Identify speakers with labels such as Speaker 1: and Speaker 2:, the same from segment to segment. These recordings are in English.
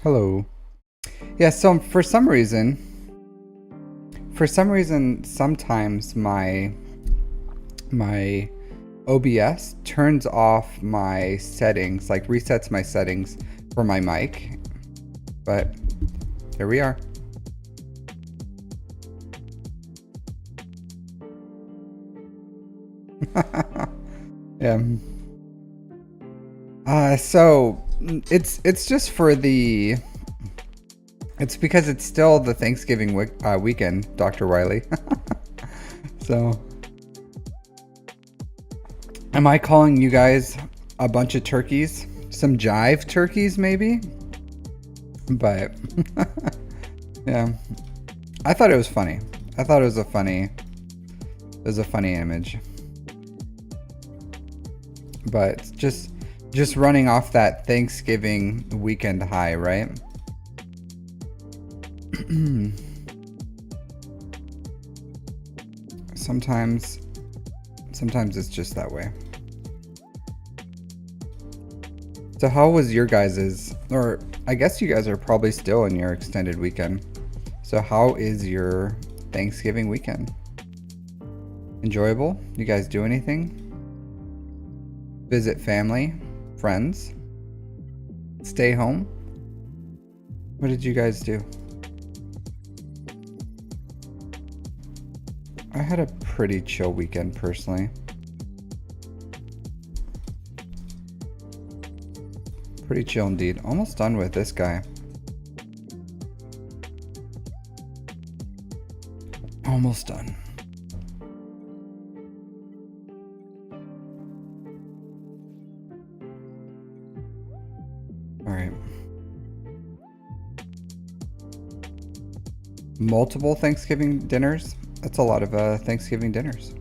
Speaker 1: Hello. Yeah, so for some reason, sometimes my OBS turns off my settings, like resets my settings for my mic. But here we are. Yeah. So it's just for the. It's because it's still the Thanksgiving weekend, Dr. Wiley. So, am I calling you guys a bunch of turkeys? Some jive turkeys, maybe? But, yeah. I thought it was funny. I thought it was a funny image. But just running off that Thanksgiving weekend high, right? Sometimes it's just that way. So how was your guys's, or I guess you guys are probably still in your extended weekend. So how is your Thanksgiving weekend? Enjoyable? You guys do anything? Visit family, friends? Stay home? What did you guys do? I had a pretty chill weekend personally. Pretty chill indeed. Almost done with this guy. Almost done. All right. Multiple Thanksgiving dinners? That's a lot of Thanksgiving dinners.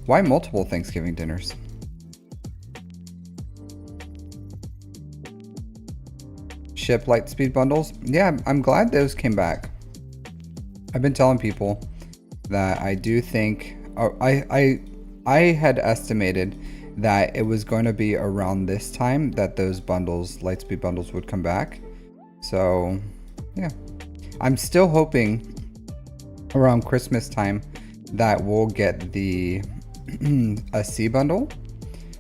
Speaker 1: Why multiple Thanksgiving dinners? Ship Lightspeed bundles? Yeah, I'm glad those came back. I've been telling people that I do think I had estimated that it was going to be around this time that those bundles, Lightspeed bundles, would come back. So, yeah. I'm still hoping around Christmas time that we'll get the a C bundle,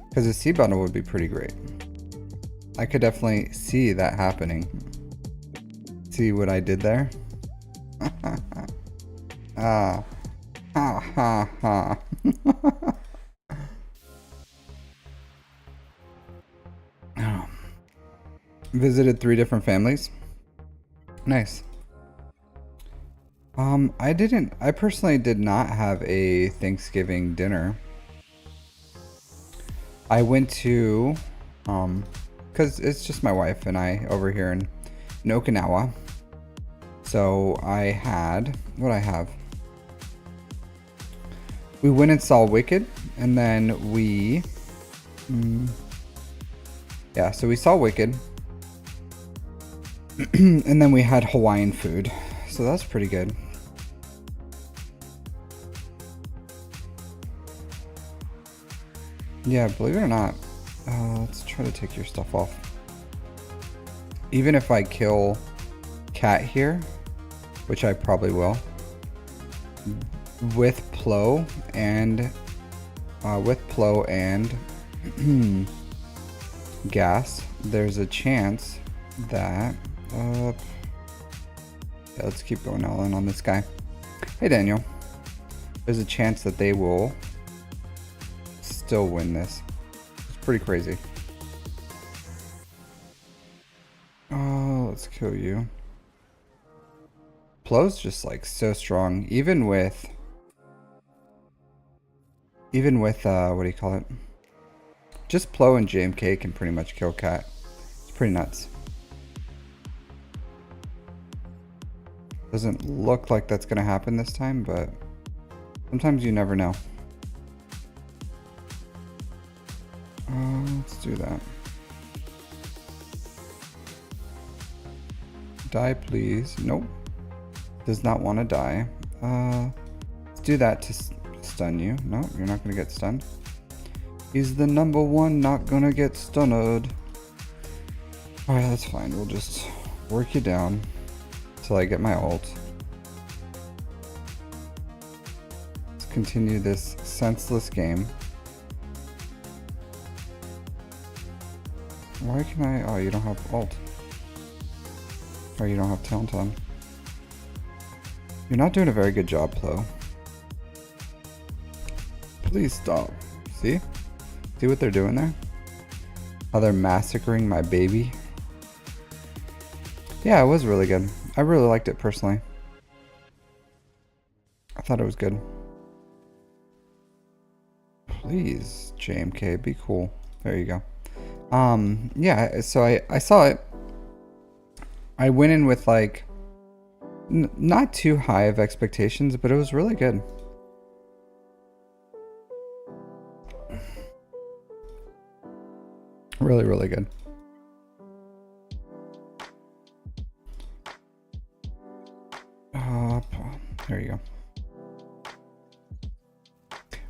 Speaker 1: because a C bundle would be pretty great. I could definitely see that happening. See what I did there? Ha ha ha. Visited 3 different families. Nice. I personally did not have a Thanksgiving dinner. I went to, cause it's just my wife and I over here in Okinawa. So I had, what'd I have? We went and saw Wicked, and then we, yeah, so we saw Wicked, and then we had Hawaiian food. So that's pretty good. Yeah, believe it or not, let's try to take your stuff off. Even if I kill Cat here, which I probably will, with Plo and gas, there's a chance that yeah, let's keep going all in on this guy. Hey Daniel, there's a chance that they will still win this. It's pretty crazy. Oh, let's kill you. Plo's just like so strong, even with what do you call it? Just Plo and JMK can pretty much kill Cat. It's pretty nuts. Doesn't look like that's gonna happen this time, but sometimes you never know. Let's do that. Die, please. Nope. Does not want to die. Let's do that to stun you. No, you're not gonna get stunned. He's the number one, not gonna get stunned. Alright, that's fine. We'll just work you down until I get my ult. Let's continue this senseless game. Why can I? Oh, you don't have ult. Or you don't have talent on. You're not doing a very good job, Plo. Please stop. See? See what they're doing there? How they're massacring my baby. Yeah, it was really good. I really liked it personally. I thought it was good. Please, JMK, be cool. There you go. Yeah, so I saw it. I went in with like not too high of expectations, but it was really good. Really, really good. There you go.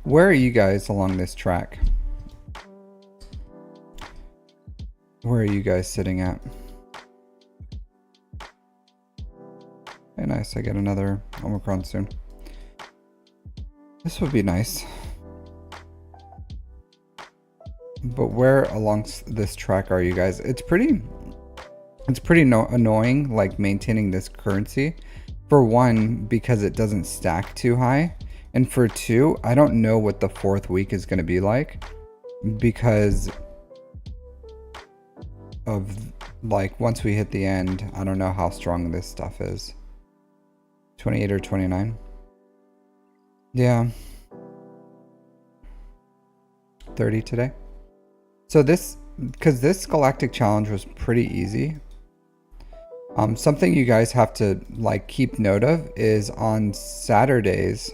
Speaker 1: Where are you guys along this track? Where are you guys sitting at? Hey, nice. I get another Omicron soon. This would be nice. But where along this track are you guys? It's pretty annoying, like maintaining this currency. For one, because it doesn't stack too high. And for two, I don't know what the fourth week is going to be like. Because of, like, once we hit the end, I don't know how strong this stuff is. 28 or 29. Yeah. 30 today. So this, because this galactic challenge was pretty easy. Something you guys have to like keep note of is on Saturdays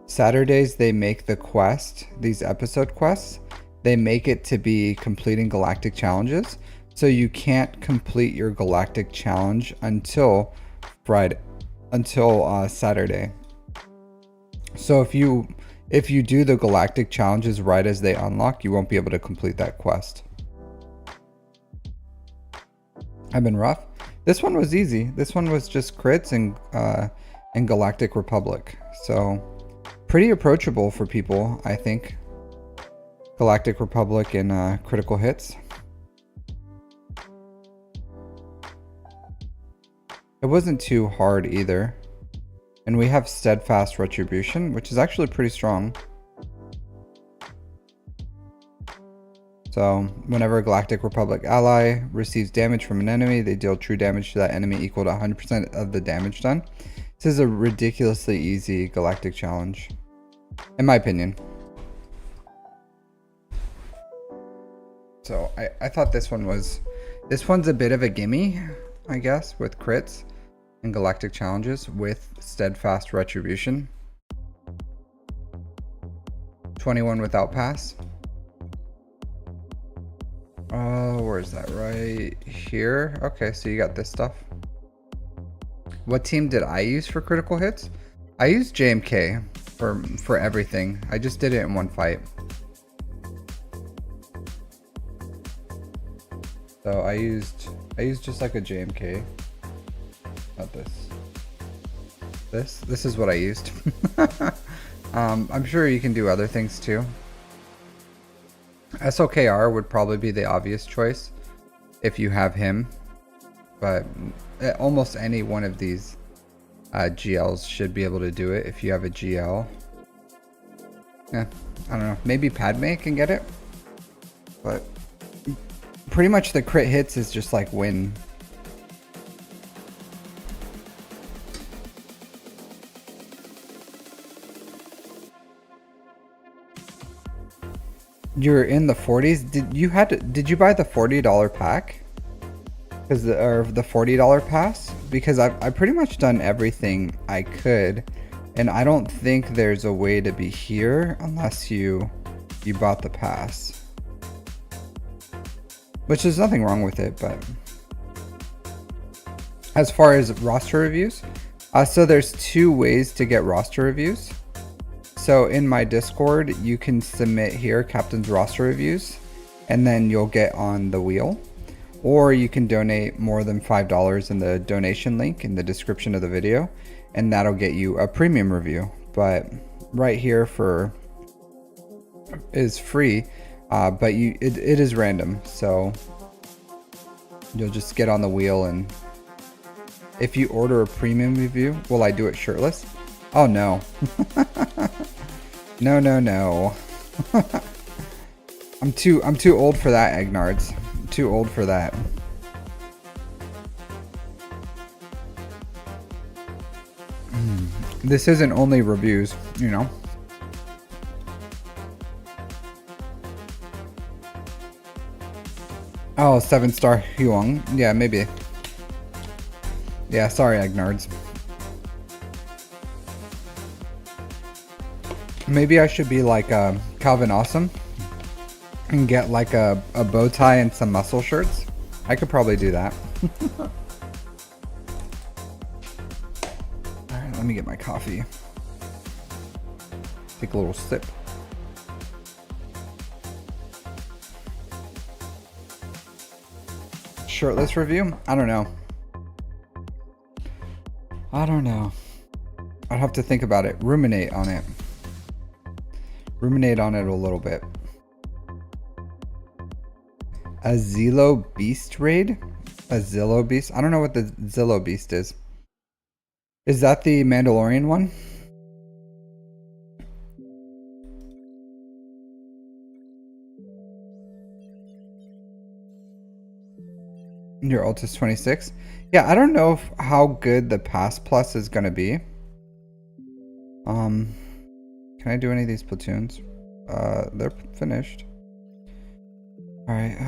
Speaker 1: they make the quest, these episode quests, they make it to be completing galactic challenges. So you can't complete your galactic challenge until Friday, until Saturday. So if you do the galactic challenges right as they unlock, you won't be able to complete that quest. I've been rough. This one was easy. This one was just crits and Galactic Republic. So pretty approachable for people, I think. Galactic Republic and critical hits. It wasn't too hard either. And we have Steadfast Retribution, which is actually pretty strong. So whenever a Galactic Republic ally receives damage from an enemy, they deal true damage to that enemy equal to 100% of the damage done. This is a ridiculously easy galactic challenge, in my opinion. So I thought this one's a bit of a gimme, I guess, with crits and galactic challenges with Steadfast Retribution. 21 without pass. Oh, where's that? Right here. Okay, so you got this stuff. What team did I use for critical hits? I used JMK for everything. I just did it in one fight. So I used just like a JMK. Not this. This is what I used. I'm sure you can do other things too. SOKR would probably be the obvious choice if you have him, but almost any one of these GLs should be able to do it if you have a GL. Yeah, I don't know. Maybe Padme can get it, but pretty much the crit hits is just like win. You're in the 40s. Did you buy the $40 pack? Or the $40 pass? Because I've pretty much done everything I could, and I don't think there's a way to be here unless you bought the pass. Which there's nothing wrong with it, but as far as roster reviews, so there's two ways to get roster reviews. So in my Discord, you can submit here Captain's roster reviews, and then you'll get on the wheel. or you can donate more than $5 in the donation link in the description of the video, and that'll get you a premium review. But right here is free, but it is random, so you'll just get on the wheel. And if you order a premium review, will I do it shirtless? Oh no. No. I'm too old for that, Egnards. I'm too old for that. This isn't only reviews, you know. Oh, 7-star Huang. Yeah, maybe. Yeah, sorry, Egnards. Maybe I should be like Calvin Awesome and get like a bow tie and some muscle shirts. I could probably do that. Alright, let me get my coffee. Take a little sip. Shirtless review? I don't know. I'd have to think about it. Ruminate on it. Ruminate on it a little bit. A Zillow Beast raid? A Zillow Beast? I don't know what the Zillow Beast is. Is that the Mandalorian one? Your ult is 26? Yeah, I don't know how good the Pass Plus is gonna be. Can I do any of these platoons? They're finished. Alright,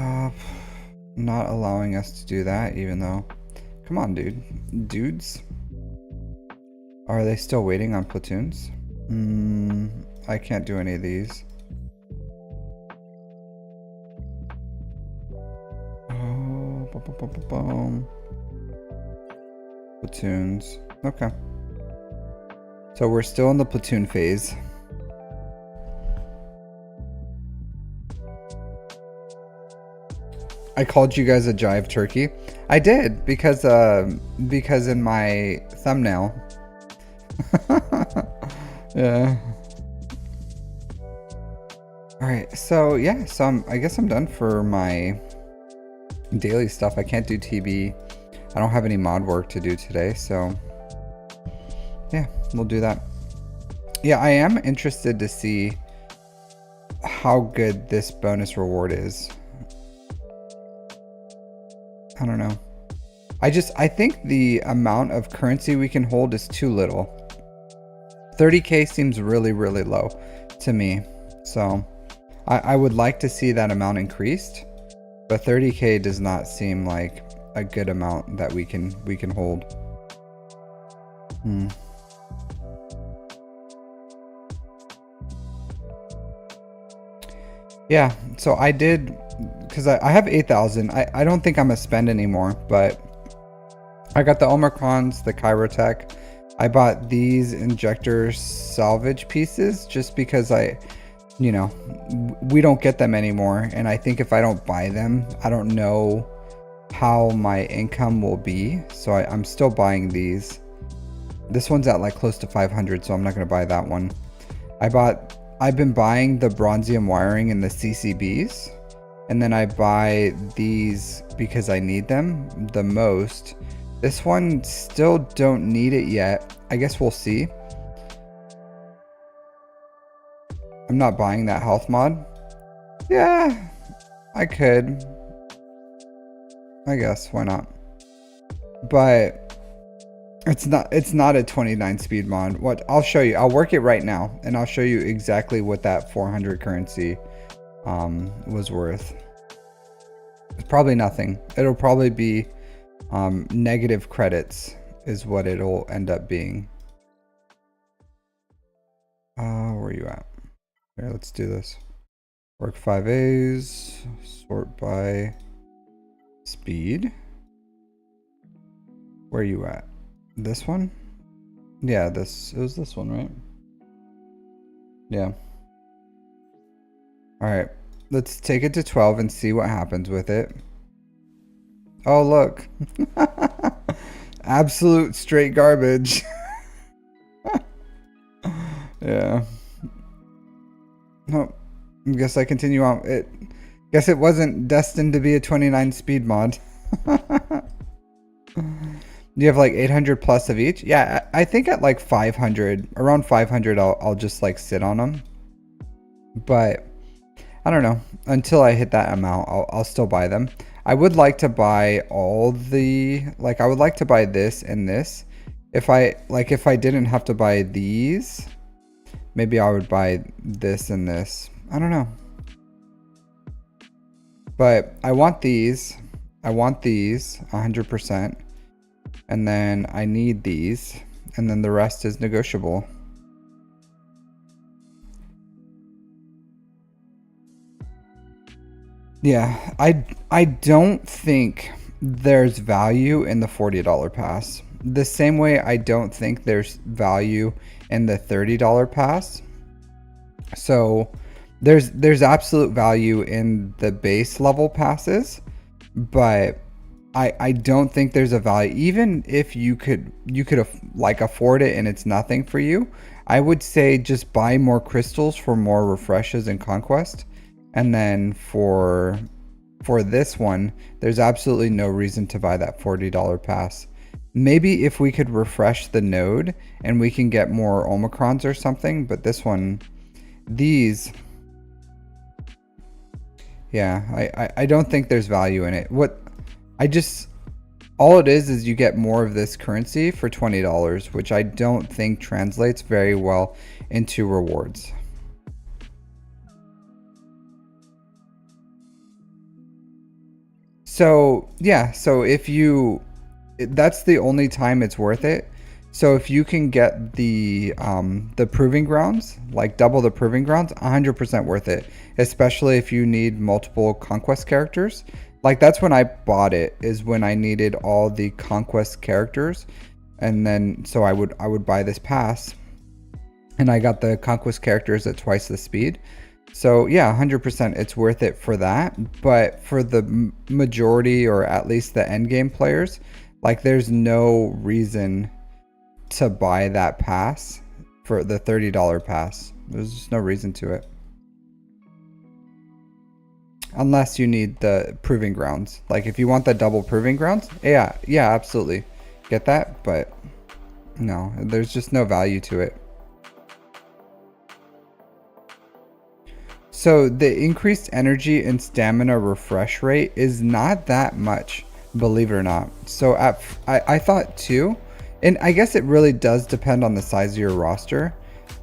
Speaker 1: not allowing us to do that, even though... Come on, dudes. Are they still waiting on platoons? I can't do any of these. Oh, boom. Platoons. Okay. So we're still in the platoon phase. I called you guys a jive turkey. I did because in my thumbnail. Yeah. All right. So yeah. So I guess I'm done for my daily stuff. I can't do TB. I don't have any mod work to do today. So yeah, we'll do that. Yeah, I am interested to see how good this bonus reward is. I don't know. I think the amount of currency we can hold is too little. 30k seems really, really low to me. So I would like to see that amount increased, but 30k does not seem like a good amount that we can hold. Yeah, so I did, because I have 8,000. I don't think I'm gonna spend anymore, but I got the Omicrons, the Chirotech. I bought these injector salvage pieces just because we don't get them anymore, and I think if I don't buy them, I don't know how my income will be, so I'm still buying these. This one's at like close to 500, so I'm not gonna buy that one. I've been buying the bronzium wiring and the CCBs, and then I buy these because I need them the most. This one still don't need it yet. I guess we'll see. I'm not buying that health mod. Yeah, I could. I guess, why not? But it's not a 29 speed mod. What I'll show you, I'll work it right now and I'll show you exactly what that 400 currency was worth. It's probably nothing. It'll probably be negative credits is what it'll end up being. Where are you at? Here, let's do this. Work 5As, sort by speed. Where are you at? This one? Yeah, it was this one, right? Yeah. All right, let's take it to 12 and see what happens with it. Oh, look. Absolute straight garbage. Yeah. Oh, I guess I continue on. Guess it wasn't destined to be a 29 speed mod. You have like 800 plus of each? Yeah, I think at like 500, around 500, I'll just like sit on them. But I don't know. Until I hit that amount, I'll still buy them. I would like to buy all the, like I would like to buy this and this. If I didn't have to buy these, maybe I would buy this and this. I don't know. But I want these. I want these 100%. And then I need these. And then the rest is negotiable. Yeah, I don't think there's value in the $40 pass. The same way I don't think there's value in the $30 pass. So there's absolute value in the base level passes, but I don't think there's a value. Even if you could like afford it and it's nothing for you, I would say just buy more crystals for more refreshes and conquest. And then for this one, there's absolutely no reason to buy that $40 pass. Maybe if we could refresh the node and we can get more Omicrons or something, but this one, these, yeah, I don't think there's value in it. All it is you get more of this currency for $20, which I don't think translates very well into rewards. So yeah, so that's the only time it's worth it. So if you can get the proving grounds, like double the proving grounds, 100% worth it. Especially if you need multiple conquest characters. Like that's when I bought it, is when I needed all the conquest characters, and then so I would buy this pass, and I got the conquest characters at twice the speed. So yeah, 100% it's worth it for that. But for the majority, or at least the end game players, like there's no reason to buy that pass for the $30 pass. There's just no reason to it. Unless you need the proving grounds. Like if you want the double proving grounds, yeah, absolutely. Get that, but no, there's just no value to it. So the increased energy and stamina refresh rate is not that much, believe it or not. So I thought too, and I guess it really does depend on the size of your roster.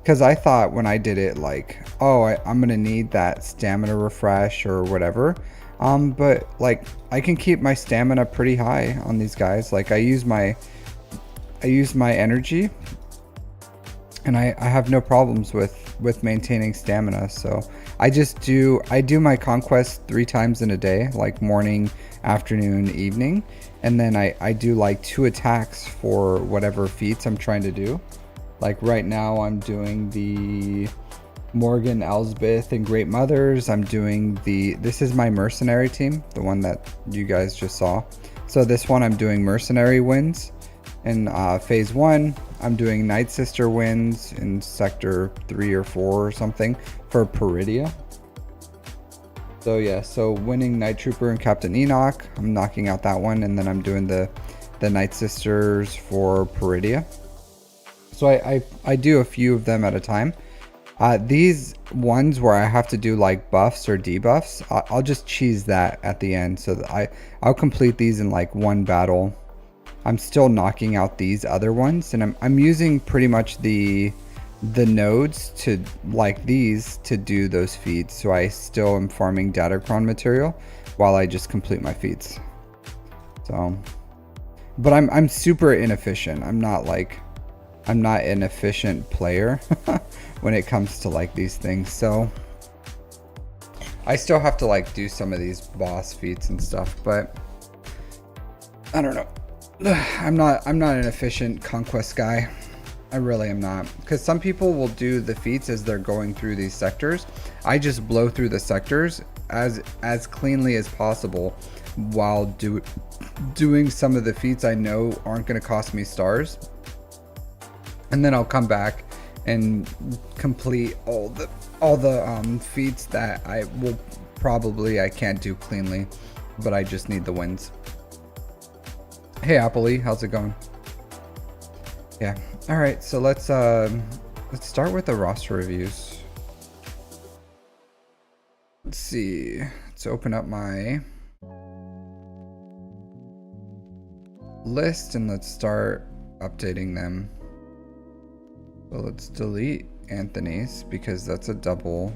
Speaker 1: Because I thought when I did it, like, oh, I'm going to need that stamina refresh or whatever. But like I can keep my stamina pretty high on these guys. Like I use my energy, and I have no problems with maintaining stamina. So I do my conquest 3 times in a day, like morning, afternoon, evening. And then I do like 2 attacks for whatever feats I'm trying to do. Like right now I'm doing the Morgan, Elsbeth, and Great Mothers. I'm doing this is my mercenary team, the one that you guys just saw. So this one I'm doing mercenary wins in phase 1. I'm doing Night Sister wins in sector 3 or 4 or something for Peridia. So yeah, so winning Night Trooper and Captain Enoch, I'm knocking out that one, and then I'm doing the Night Sisters for Peridia. So I do a few of them at a time. These ones where I have to do like buffs or debuffs, I'll just cheese that at the end, so that I'll complete these in like one battle. I'm still knocking out these other ones, and I'm using pretty much the nodes to like these to do those feats. So I still am farming Datacron material while I just complete my feats. So, but I'm super inefficient. I'm not an efficient player when it comes to like these things. So I still have to like do some of these boss feats and stuff, but I don't know. I'm not an efficient conquest guy. I really am not, because some people will do the feats as they're going through these sectors. I just blow through the sectors as cleanly as possible while doing some of the feats I know aren't going to cost me stars. And then I'll come back and complete all the feats that I can't do cleanly, but I just need the wins. Hey Appley, how's it going? Yeah. All right, so let's start with the roster reviews. Let's see. Let's open up my list and let's start updating them. So let's delete Anthony's because that's a double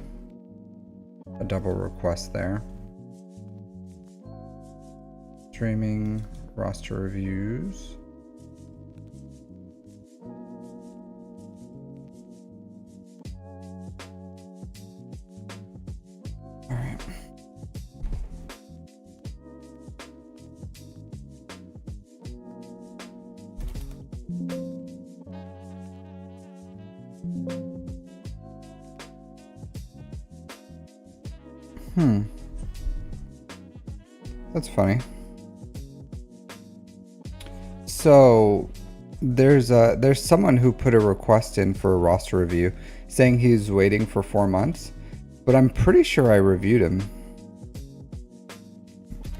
Speaker 1: request there. Streaming roster reviews. All right. That's funny. So there's someone who put a request in for a roster review saying he's waiting for 4 months, but I'm pretty sure I reviewed him.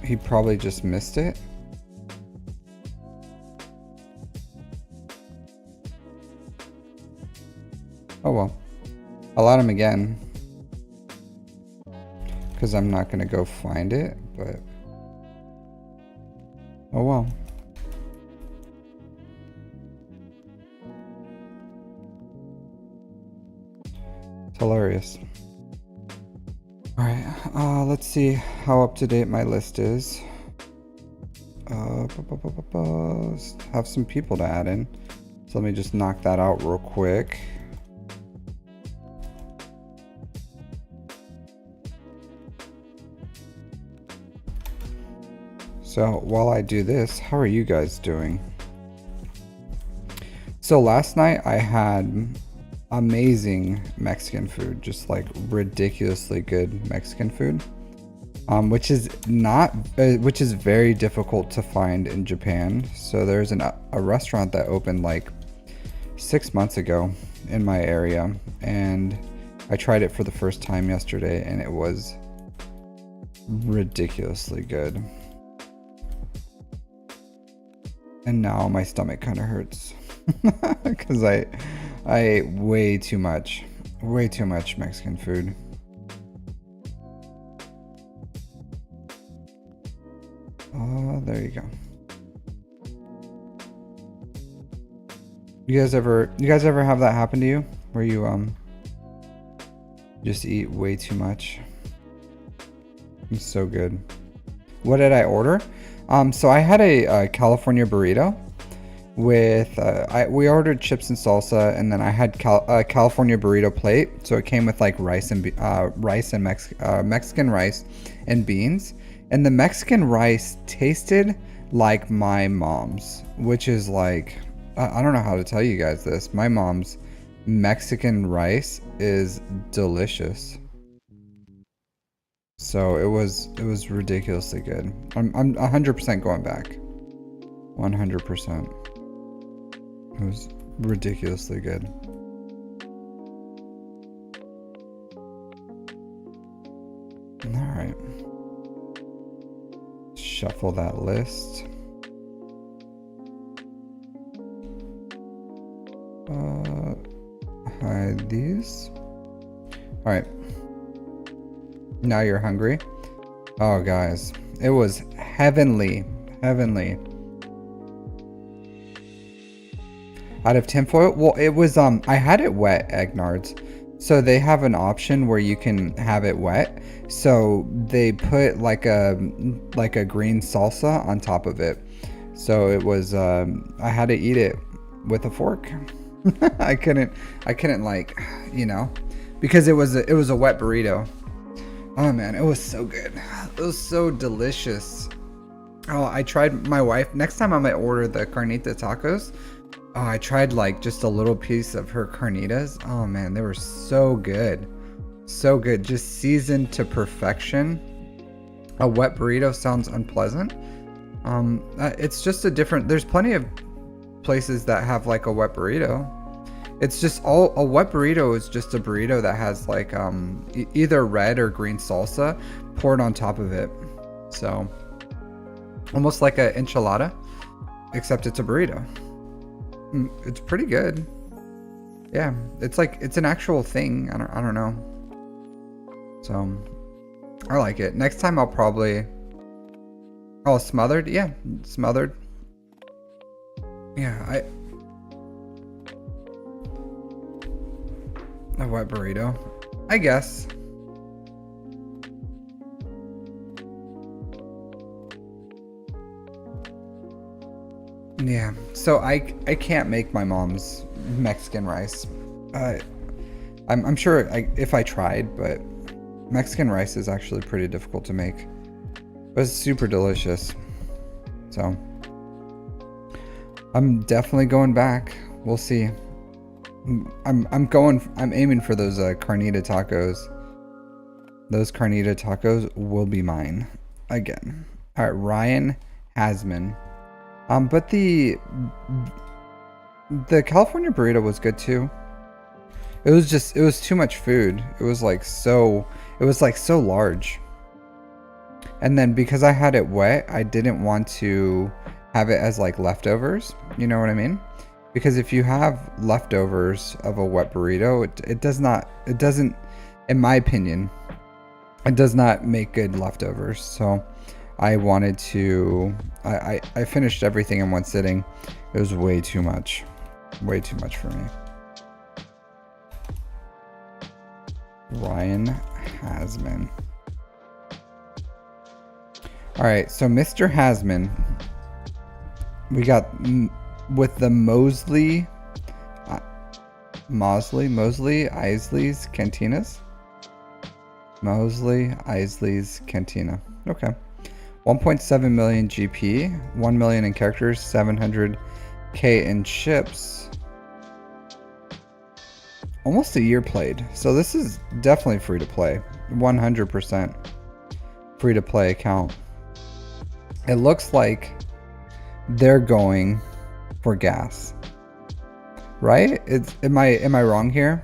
Speaker 1: He probably just missed it. Oh well. I'll add him again, because I'm not going to go find it, but oh well. It's hilarious. Alright, let's see how up to date my list is. Have some people to add in. So let me just knock that out real quick. So while I do this, how are you guys doing? So last night I had amazing Mexican food, just like ridiculously good Mexican food, which is very difficult to find in Japan. So there's a restaurant that opened like 6 months ago in my area, and I tried it for the first time yesterday, and it was ridiculously good. And now my stomach kind of hurts because I ate way too much Mexican food. Oh, there you go. You guys ever have that happen to you where you just eat way too much? It's so good. What did I order? So I had a California burrito with we ordered chips and salsa, and then I had a California burrito plate. So it came with like Mexican rice and beans, and the Mexican rice tasted like my mom's, which is like, I don't know how to tell you guys this. My mom's Mexican rice is delicious. So it was ridiculously good. I'm 100% going back. 100%. It was ridiculously good. All right. Shuffle that list. Hide these. All right. Now you're hungry. Oh, guys, it was heavenly. Out of tinfoil? Well, it was, I had it wet, Egnards. So they have an option where you can have it wet. So they put like a green salsa on top of it. So it was, I had to eat it with a fork. I couldn't like, you know, because it was a wet burrito. Oh man, it was so good. It was so delicious. Oh, I tried, my wife, next time I might order the carnita tacos. Oh, I tried like just a little piece of her carnitas. Oh man, they were so good. So good, just seasoned to perfection. A wet burrito sounds unpleasant. It's just a different. There's plenty of places that have like a wet burrito. It's just a wet burrito is just a burrito that has like either red or green salsa poured on top of it. So almost like an enchilada, except it's a burrito. It's pretty good. Yeah, it's like it's an actual thing. I don't know. So I like it. Next time I'll probably smothered. Yeah, smothered. Yeah, a wet burrito, I guess. Yeah, so I can't make my mom's Mexican rice. I'm sure if I tried, but Mexican rice is actually pretty difficult to make. But it's super delicious. So I'm definitely going back. We'll see. I'm aiming for those carnita tacos. Those carnita tacos will be mine again. All right, Ryan Hazmen. But the California burrito was good too. It was too much food. It was like so large. And then because I had it wet, I didn't want to have it as like leftovers. You know what I mean? Because if you have leftovers of a wet burrito, it doesn't, in my opinion, it does not make good leftovers. So I wanted to, I finished everything in one sitting. It was way too much for me. Ryan Hazmen. All right, so Mr. Hazmen, we got with the Mosley Isley's Cantinas. Mosley Isley's Cantina. Okay. 1.7 million GP, 1 million in characters, 700k in chips. Almost a year played. So this is definitely free to play. 100% free to play account. It looks like they're going for gas. Right? Am I wrong here?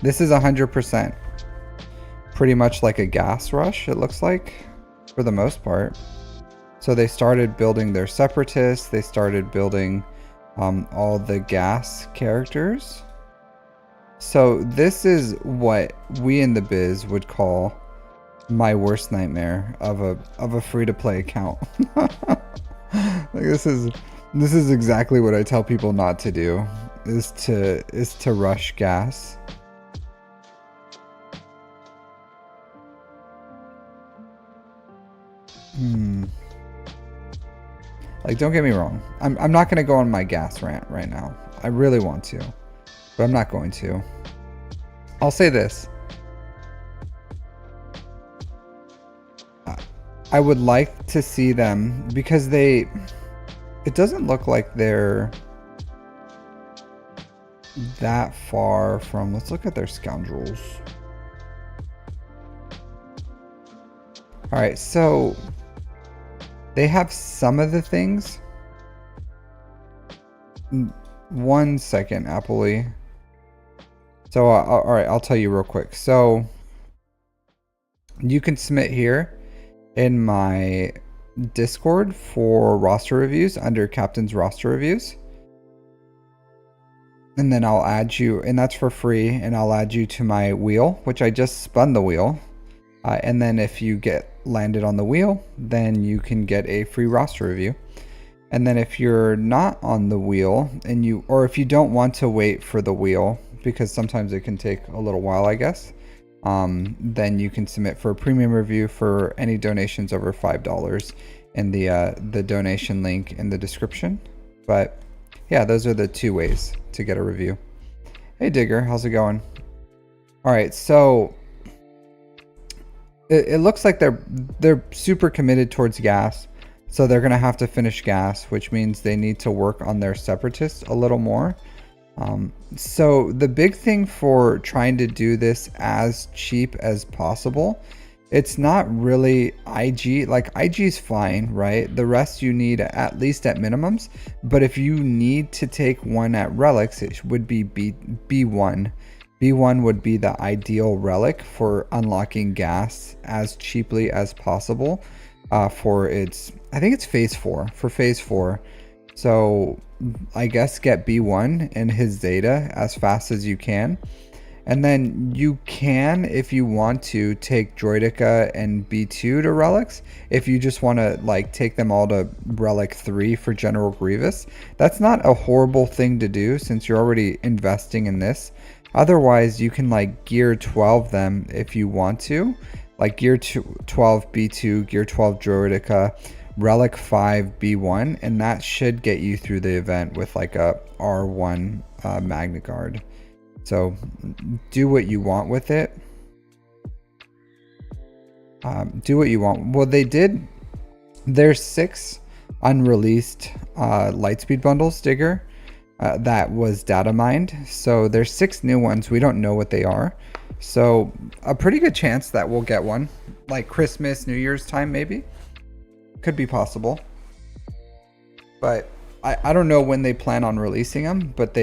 Speaker 1: This is 100% pretty much like a gas rush, it looks like, for the most part. So they started building their separatists, they started building all the gas characters. So this is what we in the biz would call my worst nightmare of a free-to-play account. Like this is exactly what I tell people not to do, is to rush gas. Like, don't get me wrong. I'm not gonna go on my gas rant right now. I really want to, but I'm not going to. I'll say this. I would like to see them, because it doesn't look like they're that far from, let's look at their scoundrels. All right, so they have some of the things. 1 second, Appley. So, all right, I'll tell you real quick. So you can submit here in my Discord for roster reviews under Captain's roster reviews. And then I'll add you, and that's for free, and I'll add you to my wheel, which I just spun the wheel. And then if you get landed on the wheel, then you can get a free roster review. And then if you're not on the wheel, or if you don't want to wait for the wheel, because sometimes it can take a little while, I guess, then you can submit for a premium review for any donations over $5 in the donation link in the description. But yeah, those are the two ways to get a review. Hey Digger, how's it going? All right, so it looks like they're super committed towards gas, so they're gonna have to finish gas, which means they need to work on their separatists a little more. So the big thing for trying to do this as cheap as possible It's not really IG. Like, IG is fine, right? The rest you need at least at minimums. But if you need to take one at relics, it would be B1. B1 would be the ideal relic for unlocking gas as cheaply as possible for its, I think it's phase 4, for phase 4. So I guess get B1 and his Zeta as fast as you can. And then you can, if you want to, take Droidica and B2 to relics. If you just want to like take them all to relic 3 for General Grievous. That's not a horrible thing to do since you're already investing in this. Otherwise, you can like gear 12 them if you want to. Like gear 12 B2, gear 12 Droidica, relic 5 B1, and that should get you through the event with like a R1 Magna Guard. So do what you want with it. Do what you want. Well, there's 6 unreleased Lightspeed bundles, Digger, that was data mined. So there's 6 new ones. We don't know what they are. So a pretty good chance that we'll get one. Like Christmas, New Year's time, maybe. Could be possible. But I don't know when they plan on releasing them, but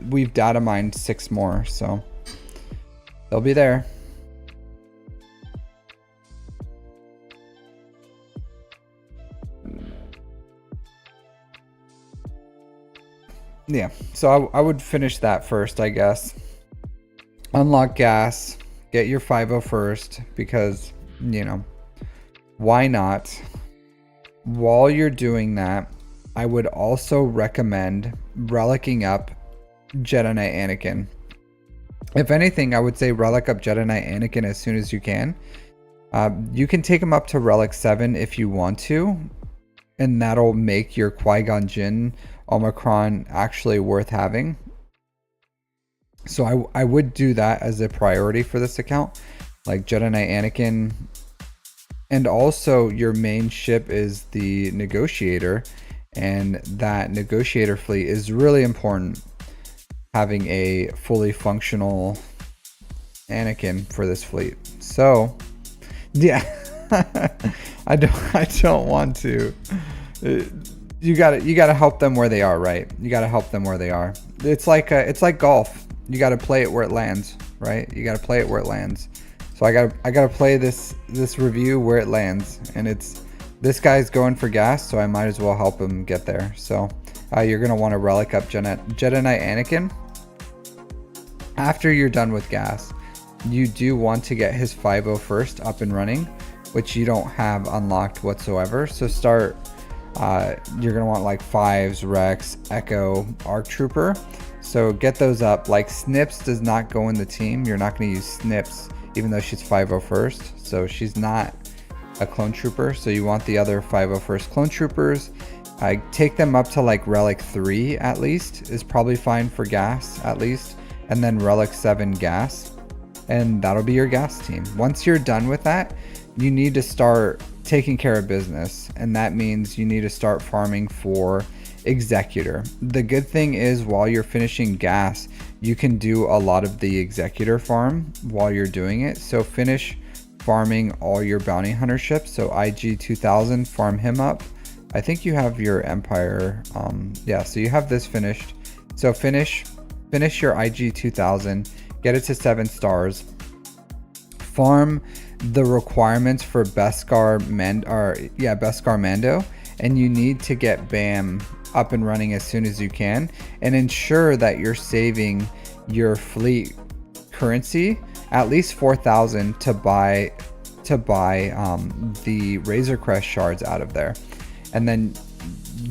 Speaker 1: we've data mined 6 more, so they'll be there. Yeah, so I would finish that first, I guess. Unlock gas, get your 5.0 first, because, you know, why not? While you're doing that, I would also recommend relicking up Jedi Knight Anakin. If anything, I would say relic up Jedi Knight Anakin as soon as you can. You can take him up to relic 7 if you want to, and that'll make your Qui-Gon Jinn Omicron actually worth having. So I would do that as a priority for this account, like Jedi Knight Anakin. And also your main ship is the Negotiator, and that Negotiator fleet is really important, having a fully functional Anakin for this fleet. So yeah, I don't want to. You gotta help them where they are, right? You gotta help them where they are. It's like golf. You gotta play it where it lands, right? You gotta play it where it lands. So I gotta play this review where it lands, and this guy's going for gas, so I might as well help him get there. So you're gonna want to relic up Jedi Knight Anakin. After you're done with gas, you do want to get his 5.0 first up and running, which you don't have unlocked whatsoever. So start. You're gonna want like 5s, Rex, Echo, Arc Trooper. So get those up. Like Snips does not go in the team. You're not gonna use Snips, even though she's 5.0 first. So she's not a clone trooper. So you want the other 5.0 first clone troopers. Take them up to like relic 3 at least is probably fine for gas at least, and then relic 7 gas, and that'll be your gas team. Once you're done with that, you need to start taking care of business, and that means you need to start farming for Executor. The good thing is, while you're finishing gas, you can do a lot of the Executor farm while you're doing it. So finish farming all your bounty hunter ships. So IG 2000, farm him up. I think you have your Empire. Yeah, so you have this finished. So finish your IG 2000, get it to 7 stars. Farm the requirements for Beskar Mando, and you need to get BAM up and running as soon as you can, and ensure that you're saving your fleet currency, at least 4,000, to buy the Razor Crest shards out of there. And then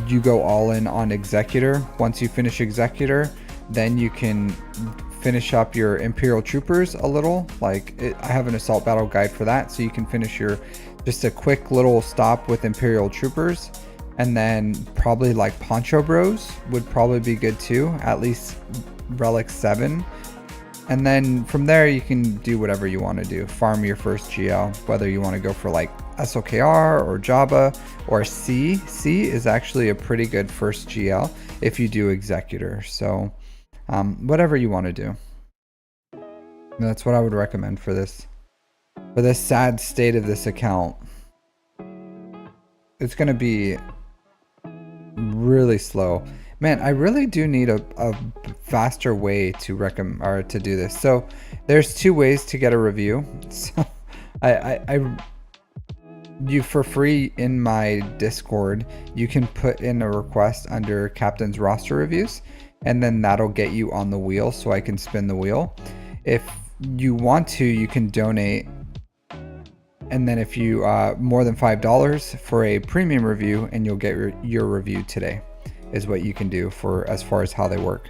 Speaker 1: you go all in on Executor. Once you finish Executor, then you can finish up your Imperial Troopers a little. I have an assault battle guide for that, so you can finish just a quick little stop with Imperial Troopers. And then probably like Poncho Bros would probably be good too, at least relic 7. And then from there you can do whatever you want to do. Farm your first GL, whether you want to go for like SOKR or Jabba or C. C is actually a pretty good first GL if you do Executor. So whatever you want to do. That's what I would recommend for this. for the sad state of this account. It's going to be really slow. Man, I really do need a faster way to recommend or to do this. So there's 2 ways to get a review. So you for free in my Discord, you can put in a request under Captain's Roster Reviews, and then that'll get you on the wheel so I can spin the wheel. If you want to, you can donate, and then if you more than $5 for a premium review, and you'll get your review today, is what you can do for as far as how they work.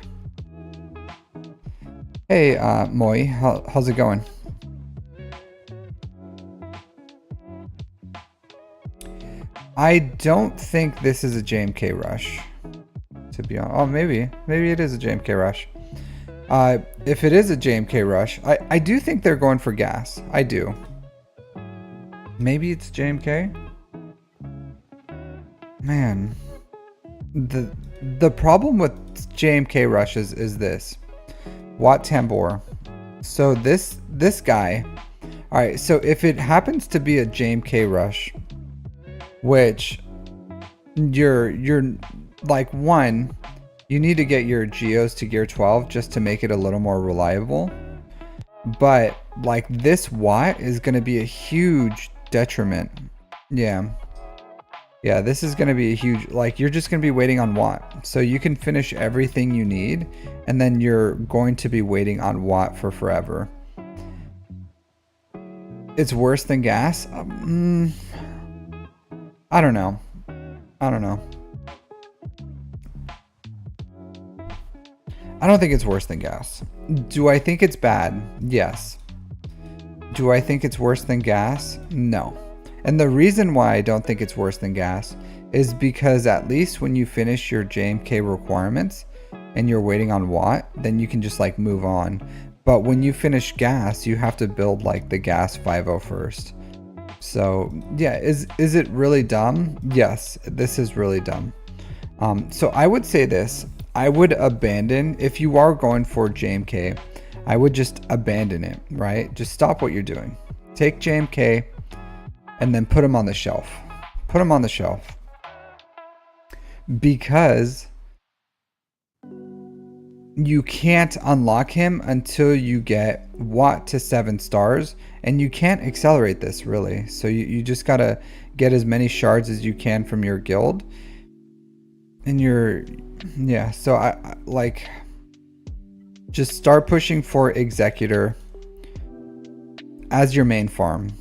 Speaker 1: Hey Moi, how's it going? I don't think this is a JMK rush, to be honest. Oh, maybe it is a JMK rush. If it is a JMK rush, I do think they're going for gas. I do. Maybe it's JMK. Man, the problem with JMK rushes is this. Wat Tambor. So this guy. All right. So if it happens to be a JMK rush, which you're like, one, you need to get your geos to gear 12 just to make it a little more reliable. But like, this Watt is going to be a huge detriment. Yeah, this is going to be a huge, like, you're just going to be waiting on Watt. So you can finish everything you need, and then you're going to be waiting on Watt for forever. It's worse than gas. I don't know. I don't think it's worse than gas. Do I think it's bad? Yes. Do I think it's worse than gas? No. And the reason why I don't think it's worse than gas is because at least when you finish your JMK requirements and you're waiting on Watt, then you can just like move on. But when you finish gas, you have to build like the gas 5.0 first. So yeah, is it really dumb? Yes, this is really dumb. So I would say this. I would abandon, if you are going for JMK, I would just abandon it, right? Just stop what you're doing. Take JMK and then put him on the shelf. Put him on the shelf. Because you can't unlock him until you get Watt to 7 stars, and you can't accelerate this really. So you just gotta get as many shards as you can from your guild. And so I like, just start pushing for Executor as your main farm.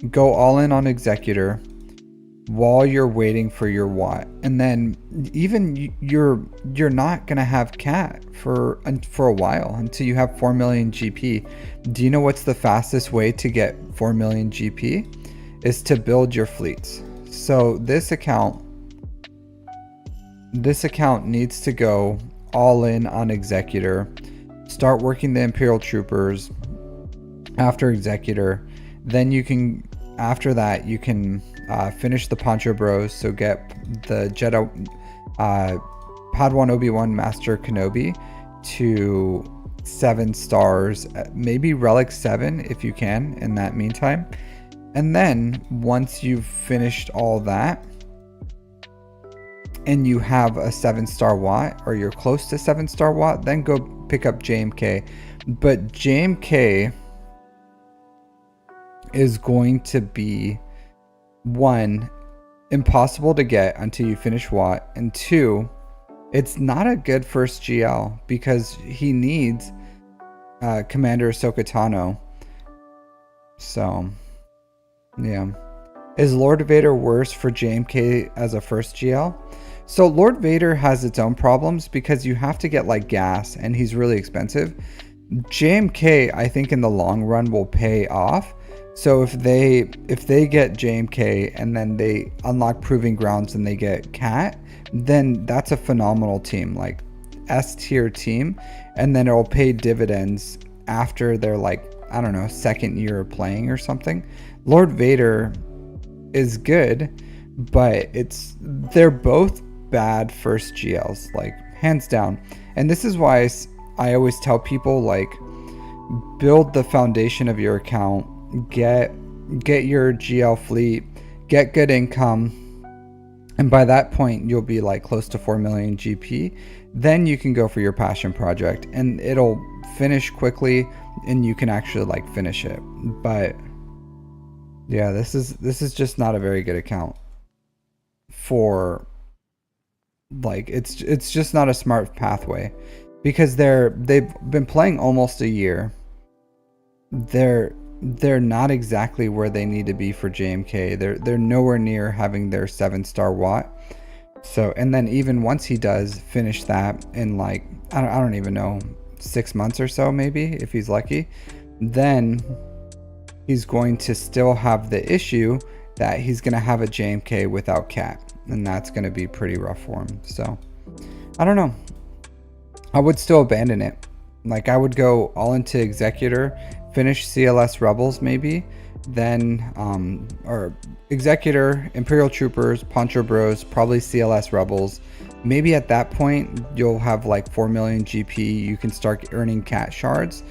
Speaker 1: Go all in on Executor while you're waiting for your Watt, and then even you're not gonna have Cat for a while until you have 4 million GP. Do you know what's the fastest way to get 4 million GP? Is to build your fleets. So this account needs to go all in on Executor. Start working the Imperial Troopers after Executor. Then you can, after that, you can finish the Poncho Bros. So get the Jedi Padawan Obi-Wan Master Kenobi to 7 stars, maybe Relic 7 if you can in that meantime. And then once you've finished all that and you have a 7-star Watt, or you're close to 7-star Watt, then go pick up JMK. But JMK is going to be, 1, impossible to get until you finish Watt, and 2, it's not a good first GL because he needs Commander Ahsoka Tano. So yeah, is Lord Vader worse for JMK as a first GL? So Lord Vader has its own problems because you have to get like gas, and he's really expensive. JMK, I think in the long run will pay off. So if they get JMK and then they unlock Proving Grounds and they get Cat, then that's a phenomenal team, like S tier team, and then it will pay dividends after their, like, I don't know, 2nd year of playing or something. Lord Vader is good, but they're both bad first GLs, like hands down. And this is why I always tell people, like, build the foundation of your account get your GL fleet, get good income, and by that point you'll be like close to 4 million GP. Then you can go for your passion project and it'll finish quickly and you can actually like finish it. But yeah, this is just not a very good account for like it's just not a smart pathway, because they've been playing almost a year. They're not exactly where they need to be for JMK. They're nowhere near having their 7-star Watt. So, and then even once he does finish that in like I don't even know, 6 months or so, maybe if he's lucky, then he's going to still have the issue that he's going to have a JMK without cat, and that's going to be pretty rough for him. So I don't know, I would still abandon it. Like I would go all into Executor, finish CLS Rebels maybe, then or Executor, Imperial Troopers, Poncho Bros, probably CLS Rebels. Maybe at that point you'll have like 4 million GP, you can start earning cat shards.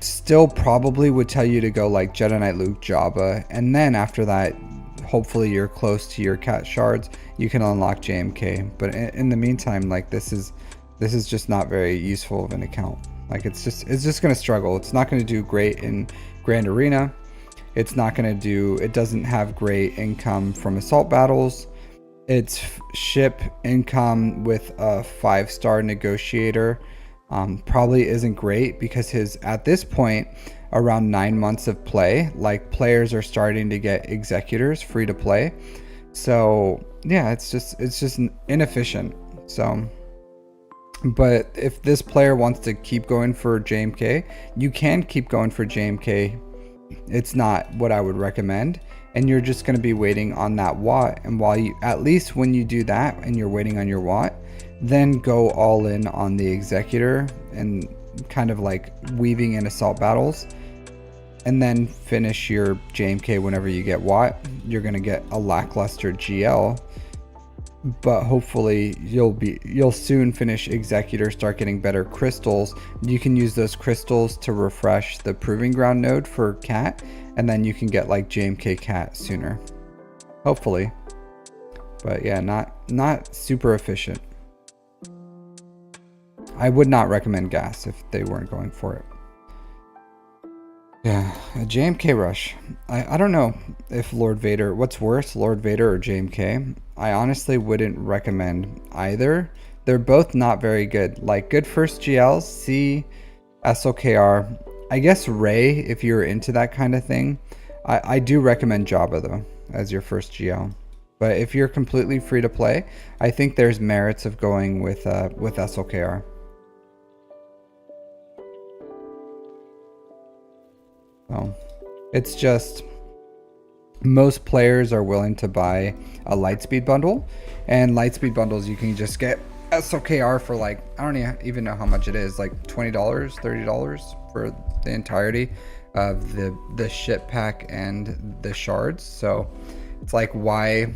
Speaker 1: Still probably would tell you to go like Jedi Knight Luke Jabba, and then after that hopefully you're close to your cat shards, you can unlock JMK. But in the meantime, like this is just not very useful of an account. Like it's just gonna struggle. It's not gonna do great in Grand Arena. It doesn't have great income from assault battles. Its ship income with a 5-star negotiator probably isn't great, because his, at this point, around 9 months of play, like players are starting to get executors free to play. So yeah, it's just inefficient. So, but if this player wants to keep going for JMK, you can keep going for JMK. It's not what I would recommend, and you're just going to be waiting on that Watt. And while you, at least when you do that and you're waiting on your Watt, then go all in on the Executor and kind of like weaving in assault battles, and then finish your JMK whenever you get Watt. You're going to get a lackluster GL, but hopefully you'll soon finish Executor, start getting better crystals. You can use those crystals to refresh the Proving Ground node for cat, and then you can get like JMK cat sooner, hopefully. But yeah, not super efficient. I would not recommend gas if they weren't going for it. Yeah, a JMK rush. I don't know if Lord Vader, what's worse, Lord Vader or JMK? I honestly wouldn't recommend either. They're both not very good. Like good first GLs, C, SLKR. I guess Ray, if you're into that kind of thing. I do recommend Jabba though, as your first GL. But if you're completely free to play, I think there's merits of going with SLKR. So it's just most players are willing to buy a Lightspeed bundle, and Lightspeed bundles you can just get SLKR for like, I don't even know how much it is, like $20, $30 for the entirety of the ship pack and the shards. So it's like, why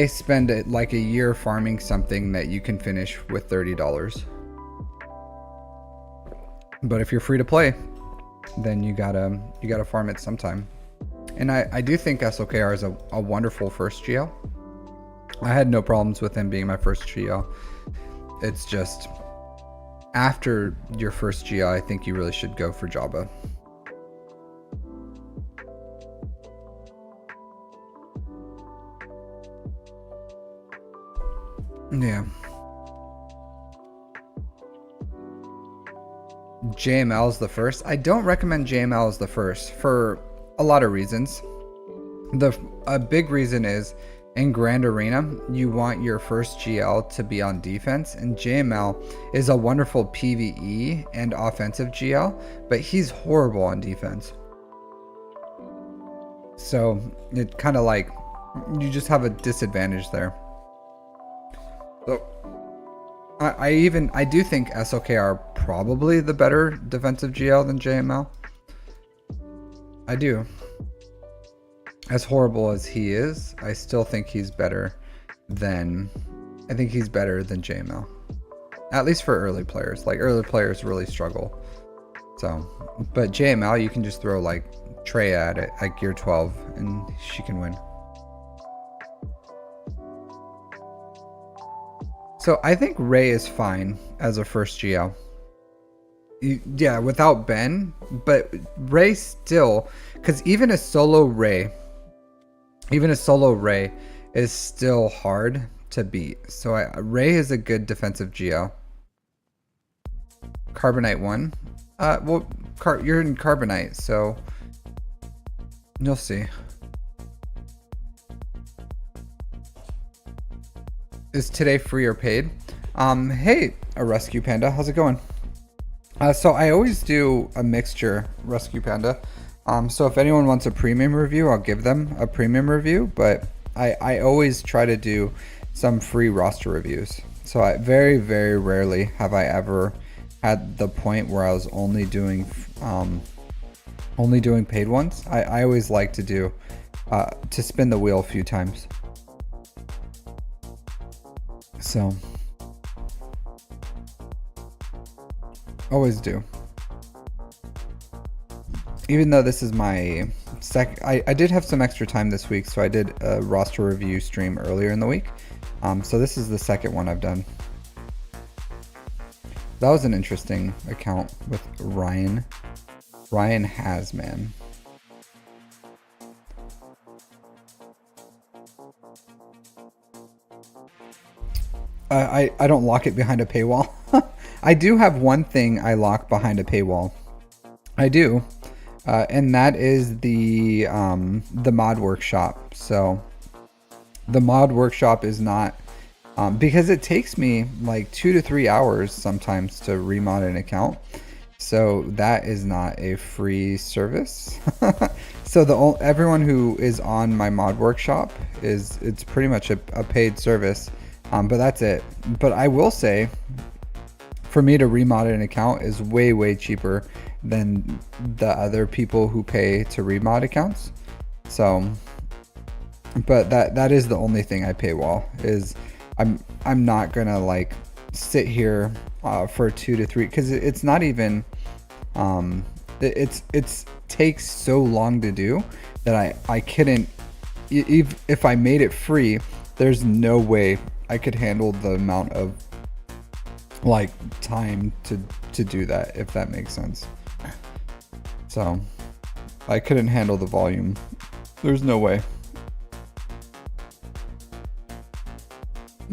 Speaker 1: spend it like a year farming something that you can finish with $30? But if you're free to play, then you gotta farm it sometime. And I do think SLKR is a wonderful first GL. I had no problems with him being my first GL. It's just after your first GL, I think you really should go for Jabba. Yeah. JML is the first. I don't recommend JML as the first for a lot of reasons. A big reason is in Grand Arena, you want your first GL to be on defense, and JML is a wonderful PvE and offensive GL, but he's horrible on defense. So it kind of like, you just have a disadvantage there. So I do think SLK are probably the better defensive GL than JML. I do. As horrible as he is, I still think he's better than JML. At least for early players. Like early players really struggle So, but JML, you can just throw like Trey at it at gear 12 and she can win. So I think Ray is fine as a first GL. Yeah, without Ben, but Ray still, because even a solo Ray is still hard to beat. So Ray is a good defensive GL. Carbonite 1. Well, you're in Carbonite, so you'll see. Is today free or paid? Hey, a Rescue Panda, how's it going? So I always do a mixture, Rescue Panda. So if anyone wants a premium review, I'll give them a premium review, but I always try to do some free roster reviews. So I very, very rarely have I ever had the point where I was only doing paid ones. I always like to do to spin the wheel a few times. So always do. Even though this is my I did have some extra time this week, so I did a roster review stream earlier in the week. So this is the second one I've done. That was an interesting account with Ryan Hazmen. I don't lock it behind a paywall. I do have one thing I lock behind a paywall. I do, and that is the mod workshop. So the mod workshop is not because it takes me like 2 to 3 hours sometimes to remod an account. So that is not a free service. So everyone who is on my mod workshop it's pretty much a paid service. But that's it. But I will say, for me to remod an account is way, way cheaper than the other people who pay to remod accounts. So, but that is the only thing I paywall is I'm not gonna like sit here for 2 to 3 because it's not even it's takes so long to do that I couldn't if I made it free. There's no way I could handle the amount of like time to do that, if that makes sense. So I couldn't handle the volume. There's no way.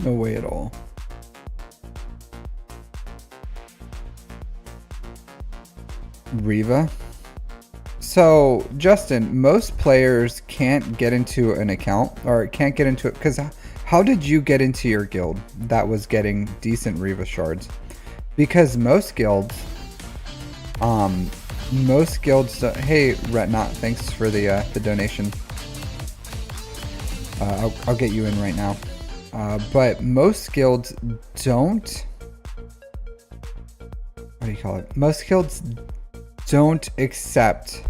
Speaker 1: No way at all. Riva. So Justin, most players can't get into an account or can't get into it because how did you get into your guild that was getting decent Riva shards? Because most guilds, hey Rettnot, thanks for the donation. I'll get you in right now. But most guilds don't. What do you call it? Most guilds don't accept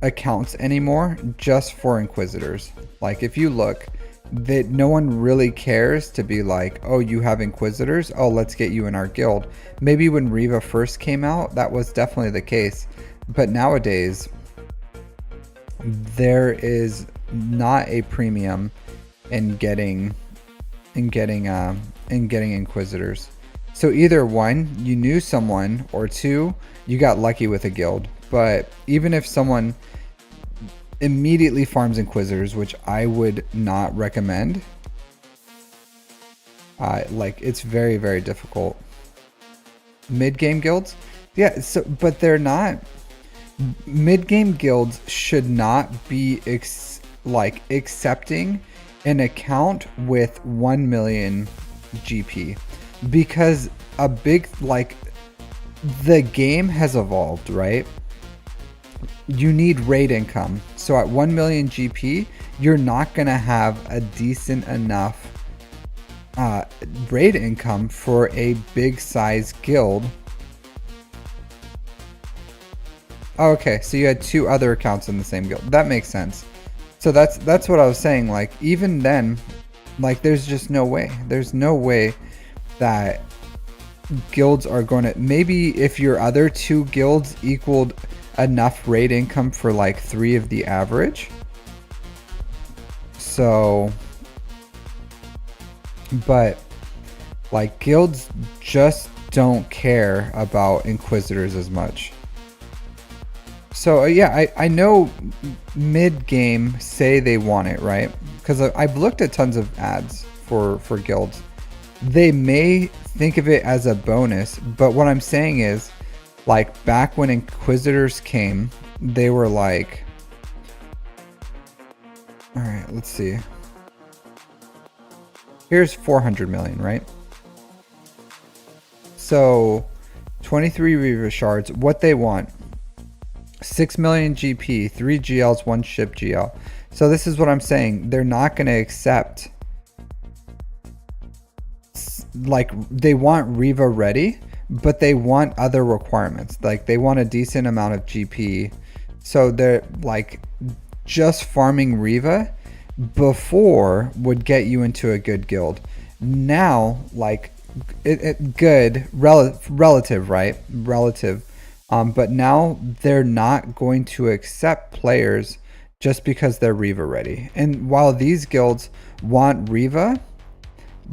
Speaker 1: accounts anymore just for Inquisitors. Like if you look, that no one really cares to be like, oh, you have Inquisitors, oh, let's get you in our guild. Maybe when Riva first came out, that was definitely the case, but nowadays there is not a premium in getting Inquisitors. So either one, you knew someone, or two, you got lucky with a guild. But even if someone immediately farms Inquisitors, which I would not recommend, like it's very, very difficult. Mid-game guilds, yeah. So, but they're not. Mid-game guilds should not be accepting an account with 1 million GP, because a big the game has evolved, right? You need raid income. So at 1 million GP, you're not going to have a decent enough raid income for a big size guild. Oh, okay, so you had two other accounts in the same guild. That makes sense. So that's what I was saying. Like even then, like there's just no way. There's no way that guilds are going to, maybe if your other 2 guilds equaled enough raid income for like 3 of the average. So, but like guilds just don't care about Inquisitors as much. So yeah, I know mid-game say they want it, right? Because I've looked at tons of ads for guilds. They may think of it as a bonus, but what I'm saying is, like, back when Inquisitors came, they were like, all right, let's see. Here's 400 million, right? So 23 Reaver shards, what they want, 6 million GP, 3 GLs, 1 ship GL. So this is what I'm saying. They're not going to accept, like, they want Riva ready, but they want other requirements. Like, they want a decent amount of GP. So they're like, just farming Riva before would get you into a good guild. Now, like, good relative, right? Relative. But now they're not going to accept players just because they're Riva ready. And while these guilds want Riva,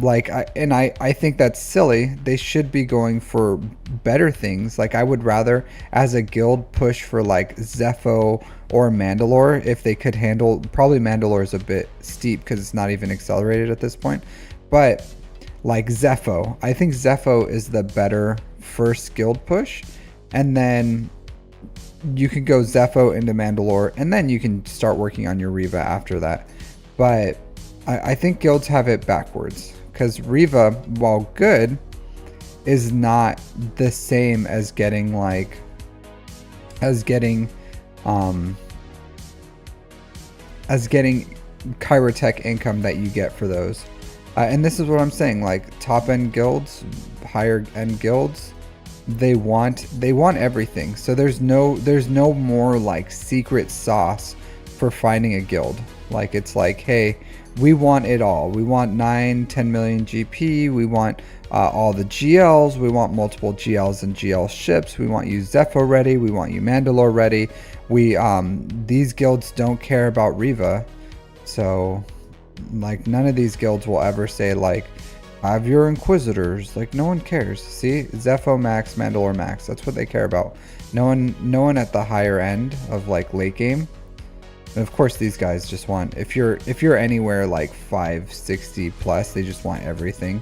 Speaker 1: like, I think that's silly. They should be going for better things. Like, I would rather, as a guild, push for like Zepho or Mandalore if they could handle. Probably Mandalore is a bit steep because it's not even accelerated at this point. But like Zepho, I think Zepho is the better first guild push, and then you can go Zepho into Mandalore, and then you can start working on your Riva after that. But I think guilds have it backwards, because Riva, while good, is not the same as getting like Chirotech income that you get for those. And this is what I'm saying, like, top end guilds, higher end guilds, they want everything. So there's no more like secret sauce for finding a guild. Like, it's like, hey, we want it all. We want 9-10 million GP. We want all the GLs. We want multiple GLs and GL ships. We want you Zepho ready. We want you Mandalore ready. We these guilds don't care about Riva. So, like, none of these guilds will ever say, like, have your Inquisitors. Like, no one cares. See, Zepho max, Mandalore max. That's what they care about. No one at the higher end of like late game. And of course, these guys just want, if you're anywhere like 560 plus, they just want everything.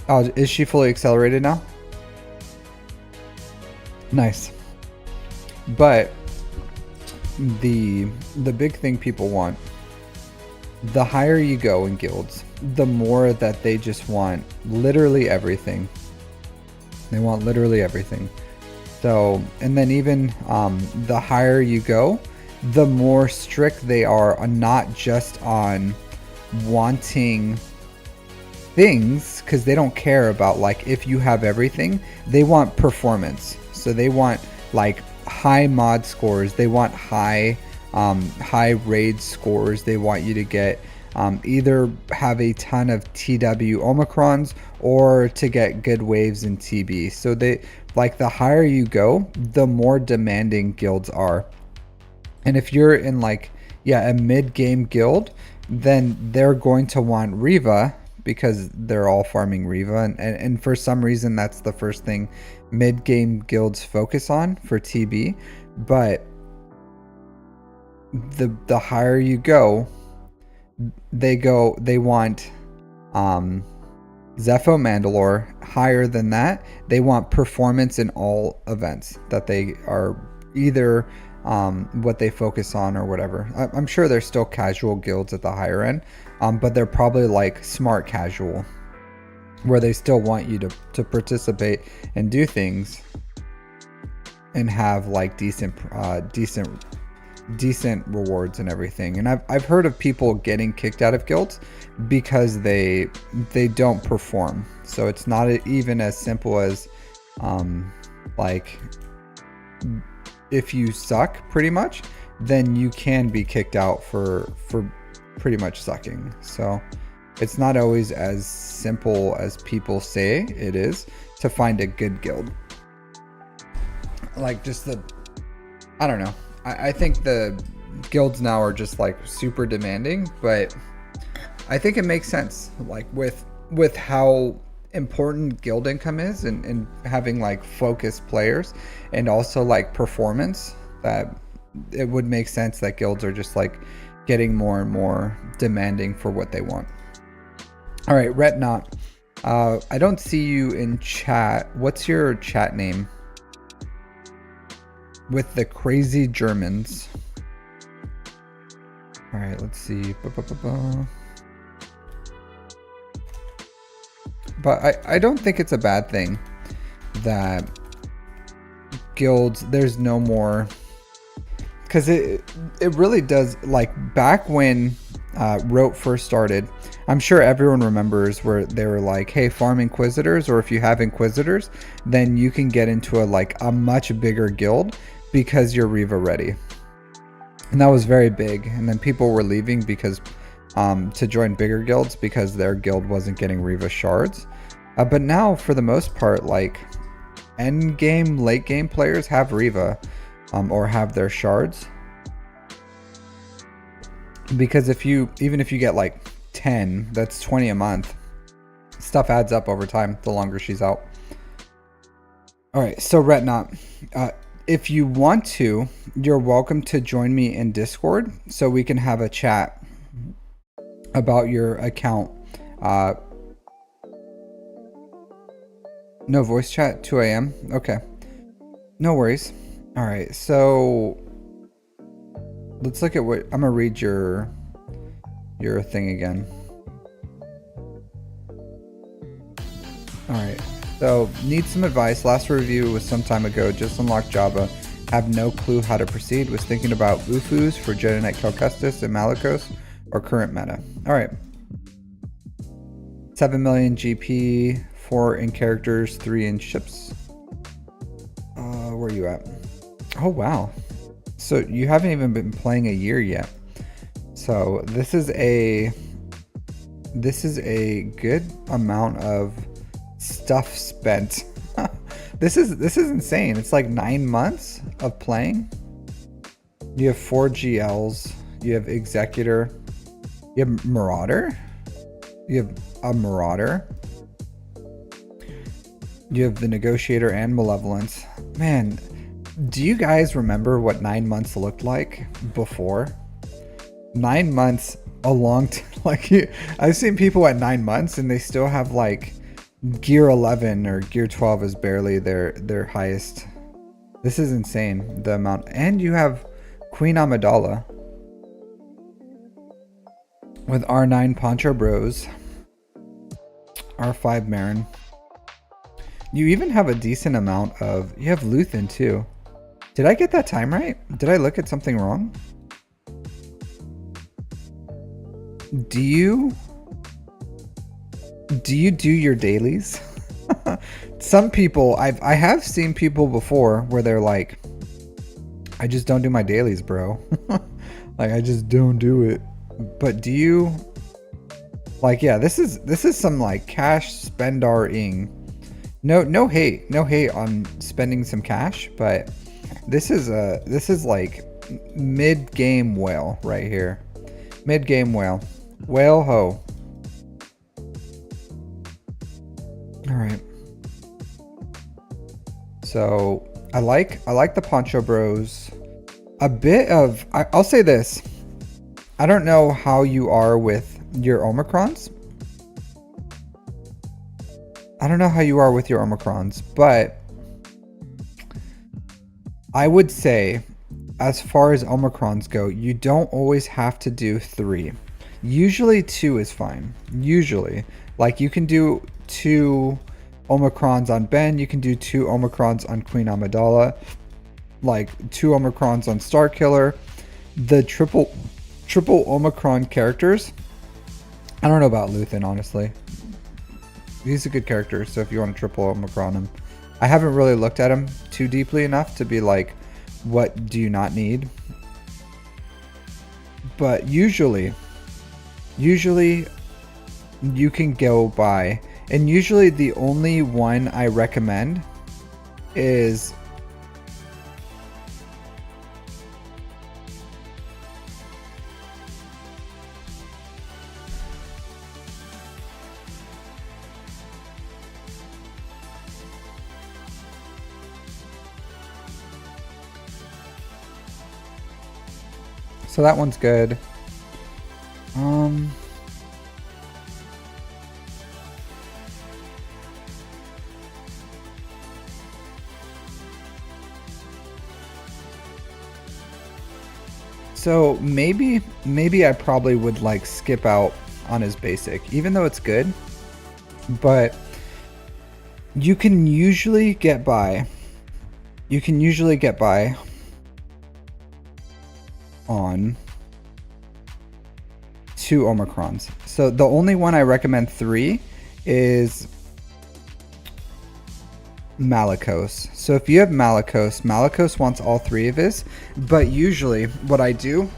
Speaker 1: Oh, is she fully accelerated now? Nice. But the big thing people want, the higher you go in guilds, the more that they just want literally everything. They want literally everything. So, and then even the higher you go, the more strict they are on, not just on wanting things, because they don't care about, like, if you have everything. They want performance. So they want like high mod scores. They want high raid scores. They want you to get either have a ton of TW Omicrons or to get good waves in TB. So they, like, the higher you go, the more demanding guilds are. And if you're in like, yeah, a mid-game guild, then they're going to want Riva, because they're all farming Riva, and for some reason that's the first thing mid-game guilds focus on for TB. But the higher you go, they want Zepho Mandalore. Higher than that, they want performance in all events that they are either what they focus on or whatever. I'm sure there's still casual guilds at the higher end, but they're probably like smart casual, where they still want you to participate and do things and have like decent rewards and everything. And I've heard of people getting kicked out of guilds because they don't perform. So it's not even as simple as like, if you suck pretty much, then you can be kicked out for pretty much sucking. So it's not always as simple as people say it is to find a good guild. Like just I don't know. I think the guilds now are just like super demanding, but I think it makes sense, like with how important guild income is, and having like focused players and also like performance, that it would make sense that guilds are just like getting more and more demanding for what they want. All right, Rettnot, I don't see you in chat. What's your chat name? With the crazy Germans. All right, let's see. But I don't think it's a bad thing that guilds, there's no more, because it really does, like back when Rote first started, I'm sure everyone remembers where they were like, hey, farm Inquisitors, or if you have Inquisitors, then you can get into a much bigger guild because you're Riva ready. And that was very big. And then people were leaving because to join bigger guilds because their guild wasn't getting Riva shards. But now, for the most part, like end game, late game players have Riva or have their shards. Because even if you get like 10, that's 20 a month. Stuff adds up over time the longer she's out. All right, so Rettnot, if you want to, you're welcome to join me in Discord so we can have a chat about your account. No voice chat, 2 a.m. Okay, no worries. All right, so let's look at what I'm gonna read your thing again. All right, so need some advice. Last review was some time ago. Just unlocked Java. Have no clue how to proceed. Was thinking about Ufus for Jedi Knight Calcustis and Malicos or current meta. All right, 7 million GP, 4 in characters, 3 in ships. Where are you at? Oh wow, so you haven't even been playing a year yet. So this is a good amount of stuff spent. This is insane. It's like 9 months of playing. You have 4 GLs. You have Executor. You have Marauder. You have a Marauder. You have the Negotiator and Malevolence. Man, do you guys remember what 9 months looked like before? 9 months, a long I've seen people at 9 months and they still have like gear 11 or gear 12 is barely their highest. This is insane, the amount. And you have Queen Amidala with R9 Poncho Bros, R5 Marin. You even have a decent amount of, you have Luthen too. Did I get that time right? Did I look at something wrong? Do you do your dailies? Some people, I have seen people before where they're like, I just don't do my dailies, bro. Like I just don't do it. But do you, like, yeah, this is some like cash spendar-ing. No hate on spending some cash, but this is like mid-game whale right here. Mid-game whale. Whale ho. All right. So I like the Poncho Bros. A bit of, I'll say this. I don't know how you are with your Omicrons. But I would say, as far as Omicrons go, you don't always have to do 3. Usually 2 is fine. Usually. Like you can do 2 Omicrons on Ben, you can do 2 Omicrons on Queen Amidala, like 2 Omicrons on Starkiller. The triple Omicron characters, I don't know about Luthen, honestly. He's a good character, so if you want to triple Omicron him. I haven't really looked at him too deeply enough to be like, what do you not need? But usually you can go buy. And usually the only one I recommend is so that one's good. So maybe I probably would like skip out on his basic, even though it's good, but you can usually get by. You can usually get by on 2 Omicrons. So the only one I recommend 3 is Malicos. So if you have Malicos wants all 3 of his, but usually what I do,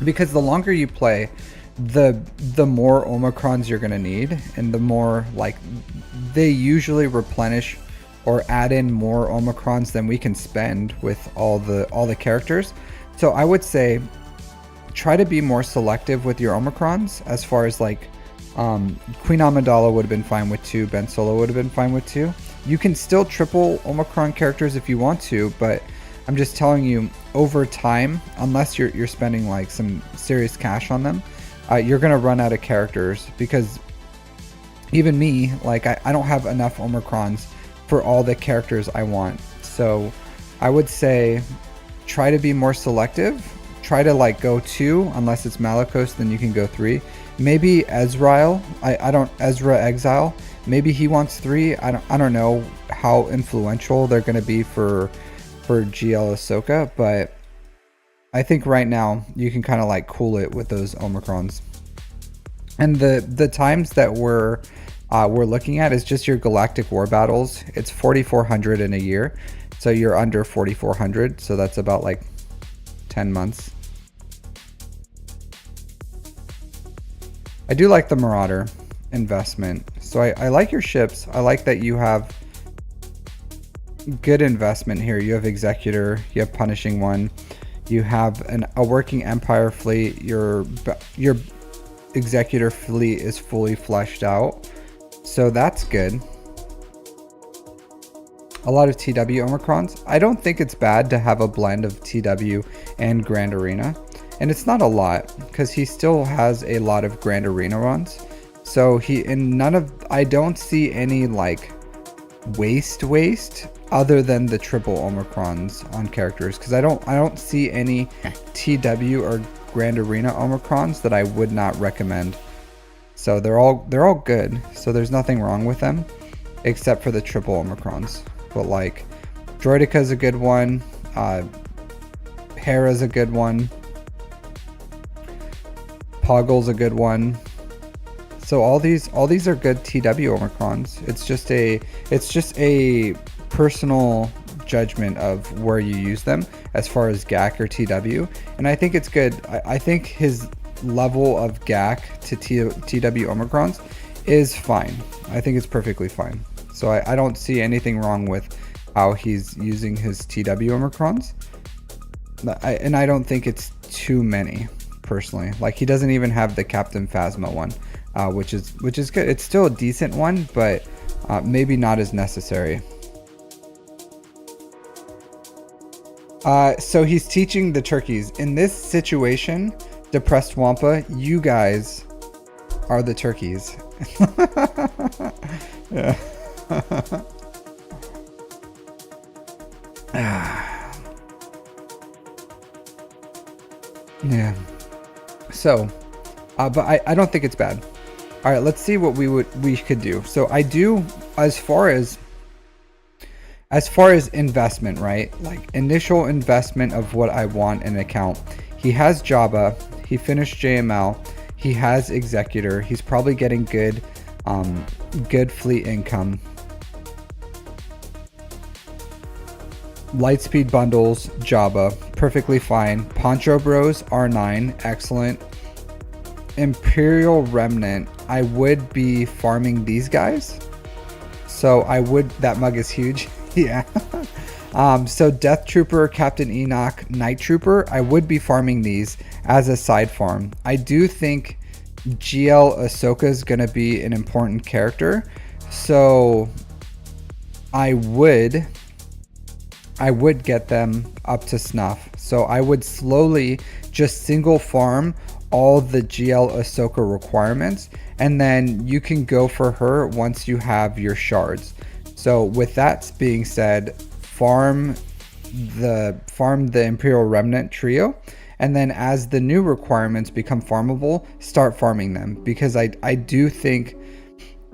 Speaker 1: because the longer you play, the more Omicrons you're gonna need, and the more like they usually replenish or add in more Omicrons than we can spend with all the characters. So I would say try to be more selective with your Omicrons, as far as like Queen Amidala would have been fine with 2, Ben Solo would have been fine with 2. You can still triple Omicron characters if you want to, but I'm just telling you, over time, unless you're spending like some serious cash on them, you're gonna run out of characters, because even me, like I don't have enough Omicrons for all the characters I want. So I would say try to be more selective. Try to like go 2, unless it's Malicos, then you can go 3. Maybe Ezrael, Ezra Exile, maybe he wants 3. I don't know how influential they're gonna be for GL Ahsoka, but I think right now you can kind of like cool it with those Omicrons. And the times that we're looking at is just your Galactic War battles. It's 4,400 in a year, so you're under 4,400, so that's about like 10 months. I do like the Marauder investment. So I like your ships. I like that you have good investment here. You have Executor, you have Punishing One, you have a working Empire fleet. Your Executor fleet is fully fleshed out, so that's good. A lot of TW Omicrons. I don't think it's bad to have a blend of TW and Grand Arena, and it's not a lot because he still has a lot of Grand Arena runs. So I don't see any like waste other than the triple Omicrons on characters, because I don't see any TW or Grand Arena Omicrons that I would not recommend. So they're all good. So there's nothing wrong with them except for the triple Omicrons. But like Droideca's a good one, Hera's a good one, Poggle's a good one. So all these are good TW Omicrons. It's just a personal judgment of where you use them as far as GAC or TW, and I think it's good. I think his level of GAC to TW Omicrons is fine. I think it's perfectly fine. So I don't see anything wrong with how he's using his TW Omicrons. And I don't think it's too many, personally. Like, he doesn't even have the Captain Phasma one, which is good. It's still a decent one, but maybe not as necessary. So he's teaching the turkeys. In this situation, Depressed Wampa, you guys are the turkeys. Yeah. Yeah. So, but I don't think it's bad. All right, let's see what we could do. So I do, as far as investment, right? Like initial investment of what I want in an account. He has Jabba. He finished JML. He has Executor. He's probably getting good fleet income. Lightspeed bundles, Jabba, perfectly fine. Poncho Bros, R9, excellent. Imperial Remnant, I would be farming these guys. So I would, that mug is huge. Yeah. So Death Trooper, Captain Enoch, Night Trooper, I would be farming these as a side farm. I do think GL Ahsoka is going to be an important character. So I would get them up to snuff. So I would slowly just single farm all the GL Ahsoka requirements, and then you can go for her once you have your shards. So with that being said, farm the Imperial Remnant trio, and then as the new requirements become farmable, start farming them, because I do think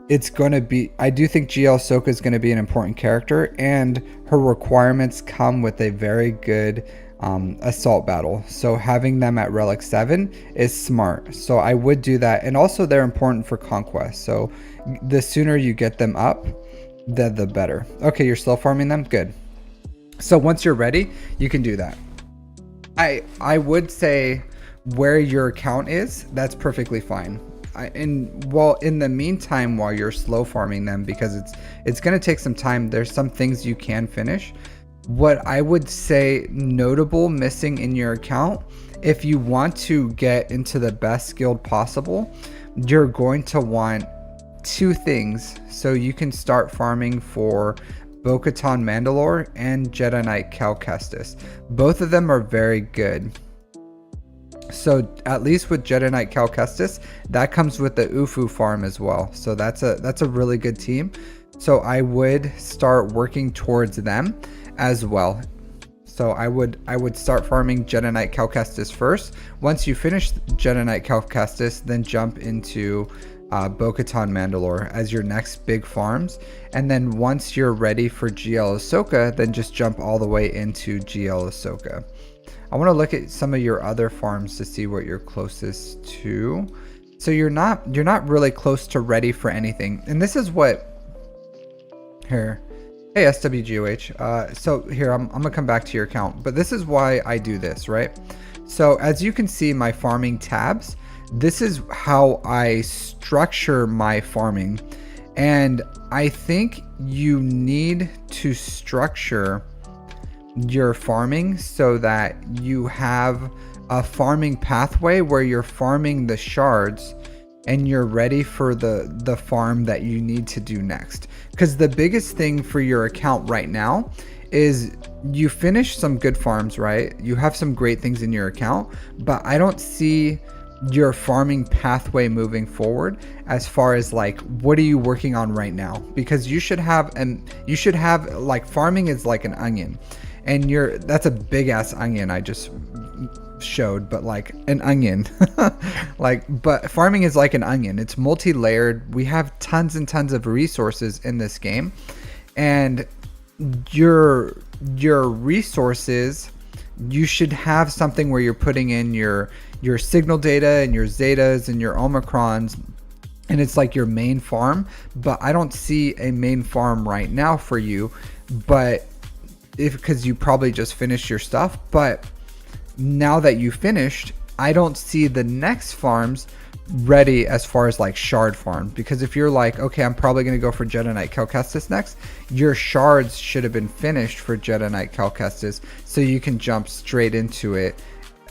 Speaker 1: it's going to be, I do think GL Ahsoka is going to be an important character, and her requirements come with a very good assault battle. So having them at Relic 7 is smart. So I would do that. And also they're important for conquest. So the sooner you get them up, the better. Okay, you're slow farming them? Good. So once you're ready, you can do that. I would say where your account is, that's perfectly fine. In the meantime, while you're slow farming them, because it's going to take some time, there's some things you can finish. What I would say notable missing in your account, if you want to get into the best skilled possible, you're going to want two things. So you can start farming for Bo-Katan Mandalore and Jedi Knight Cal Kestis. Both of them are very good. So at least with Jedi Knight Cal Kestis, that comes with the Ufu farm as well. So that's a really good team. So I would start working towards them as well. So I would start farming Jedi Knight Cal Kestis first. Once you finish Jedi Knight Cal Kestis, then jump into Bo-Katan Mandalore as your next big farms. And then once you're ready for GL Ahsoka, then just jump all the way into GL Ahsoka. I want to look at some of your other farms to see what you're closest to. So you're not really close to ready for anything. And this is what here. Hey SWGOH. So here I'm gonna come back to your account, but this is why I do this, right? So as you can see my farming tabs, this is how I structure my farming. And I think you need to structure your farming so that you have a farming pathway where you're farming the shards and you're ready for the farm that you need to do next. Because the biggest thing for your account right now is you finish some good farms, right? You have some great things in your account, but I don't see your farming pathway moving forward as far as like what are you working on right now, because you should have like farming is like an onion, and that's a big ass onion I just showed, but like an onion but farming is like an onion. It's multi-layered. We have tons and tons of resources in this game, and your resources, you should have something where you're putting in your signal data and your zetas and your omicrons, and it's like your main farm. But I don't see a main farm right now for you, but because you probably just finished your stuff. But now that you finished, I don't see the next farms ready as far as like shard farm, because if you're like, okay, I'm probably going to go for Jedi Knight Cal Kestis next, your shards should have been finished for Jedi Knight Cal Kestis, so you can jump straight into it.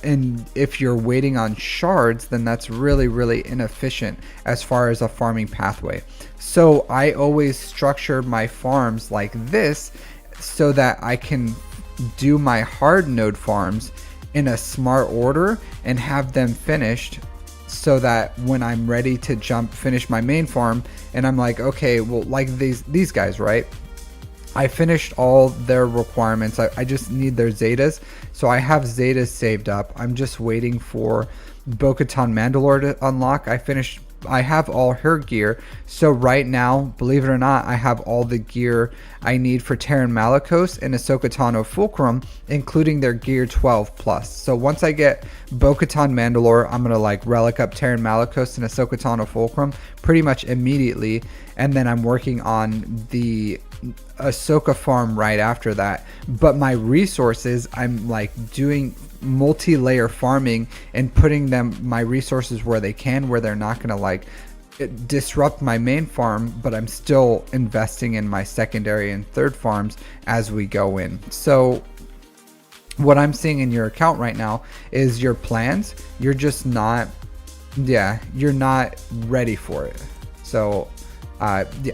Speaker 1: And if you're waiting on shards, then that's really, really inefficient as far as a farming pathway. So I always structure my farms like this so that I can do my hard node farms in a smart order and have them finished, so that when I'm ready to finish my main farm, and I'm like, okay, well, like these guys, right? I finished all their requirements. I just need their zetas. So I have zetas saved up. I'm just waiting for Bo-Katan Mandalore to unlock. I have all her gear. So right now, believe it or not, I have all the gear I need for Terran Malicos and Ahsoka Tano Fulcrum, including their gear 12 plus. So once I get Bo-Katan Mandalore, I'm going to like relic up Terran Malicos and Ahsoka Tano Fulcrum pretty much immediately. And then I'm working on the Ahsoka farm right after that. But my resources, I'm like doing multi-layer farming and putting my resources where they can, where they're not gonna like, disrupt my main farm, but I'm still investing in my secondary and third farms as we go in. So what I'm seeing in your account right now is your plans. You're just not, you're not ready for it. So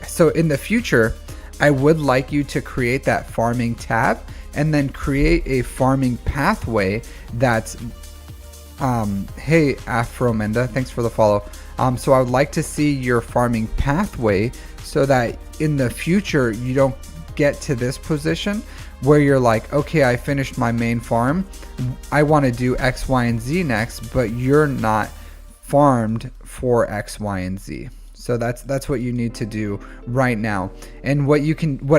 Speaker 1: so in the future, I would like you to create that farming tab and then create a farming pathway that's hey Afromenda, thanks for the follow. So I would like to see your farming pathway so that in the future you don't get to this position where you're like, okay, I finished my main farm, I want to do X, Y, and Z next, but you're not farmed for X, Y, and Z. So that's what you need to do right now. And what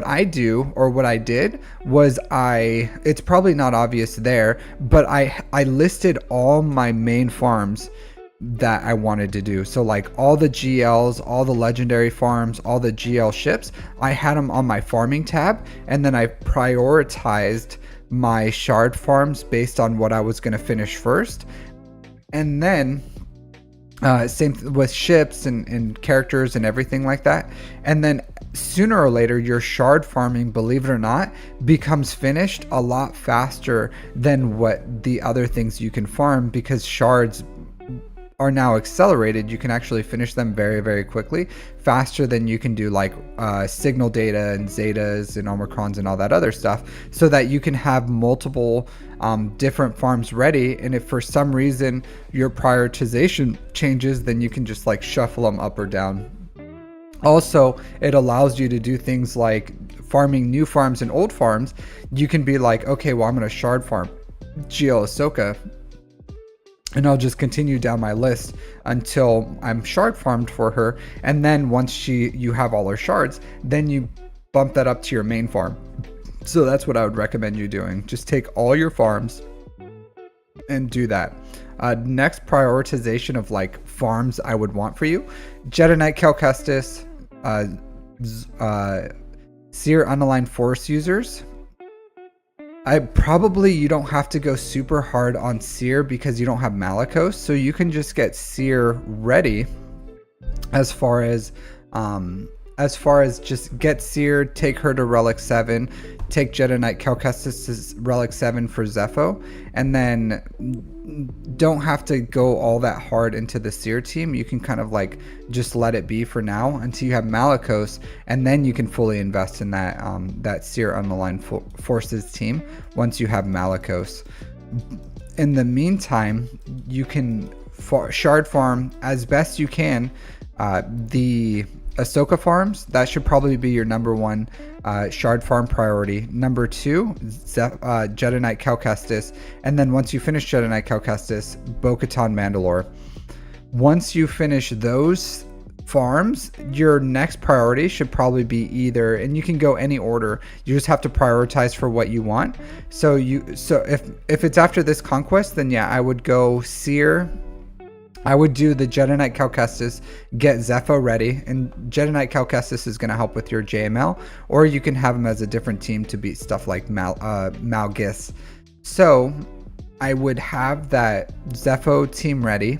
Speaker 1: I do, or what I did, was it's probably not obvious there, but I listed all my main farms that I wanted to do. So like all the GLs, all the legendary farms, all the GL ships, I had them on my farming tab, and then I prioritized my shard farms based on what I was going to finish first. And then same with ships and characters and everything like that. And then sooner or later, your shard farming, believe it or not, becomes finished a lot faster than what the other things you can farm, because shards are now accelerated. You can actually finish them very, very quickly, faster than you can do like signal data and zetas and omicrons and all that other stuff, so that you can have multiple different farms ready. And if for some reason your prioritization changes, then you can just like shuffle them up or down. Also, it allows you to do things like farming new farms and old farms. You can be like, okay, well, I'm going to shard farm GL Ahsoka, and I'll just continue down my list until I'm shard farmed for her. And then once you have all her shards, then you bump that up to your main farm. So that's what I would recommend you doing. Just take all your farms and do that. Next prioritization of like farms I would want for you: Jedi Knight Cal Kestis, Seer Unaligned Force users. You don't have to go super hard on Seer because you don't have Malicos, so you can just get Seer ready as far as just get Seer, take her to Relic 7, take Jedi Knight Cal Kestis to Relic 7 for Zepho, and then don't have to go all that hard into the Seer team. You can kind of like just let it be for now until you have Malicos, and then you can fully invest in that Seer Unaligned Forces team once you have Malicos. In the meantime, you can shard farm as best you can the Ahsoka farms. That should probably be your number one shard farm priority. Number two, Jedi Knight Cal Kestis. And then once you finish Jedi Knight Cal Kestis, Bo-Katan Mandalore. Once you finish those farms, your next priority should probably be either, and you can go any order, you just have to prioritize for what you want. So if it's after this conquest, then yeah, I would go Seer. I would do the Jedi Knight Cal Kestis, get Zepho ready, and Jedi Knight Cal Kestis is going to help with your JML, or you can have them as a different team to beat stuff like Malgis. So I would have that Zepho team ready,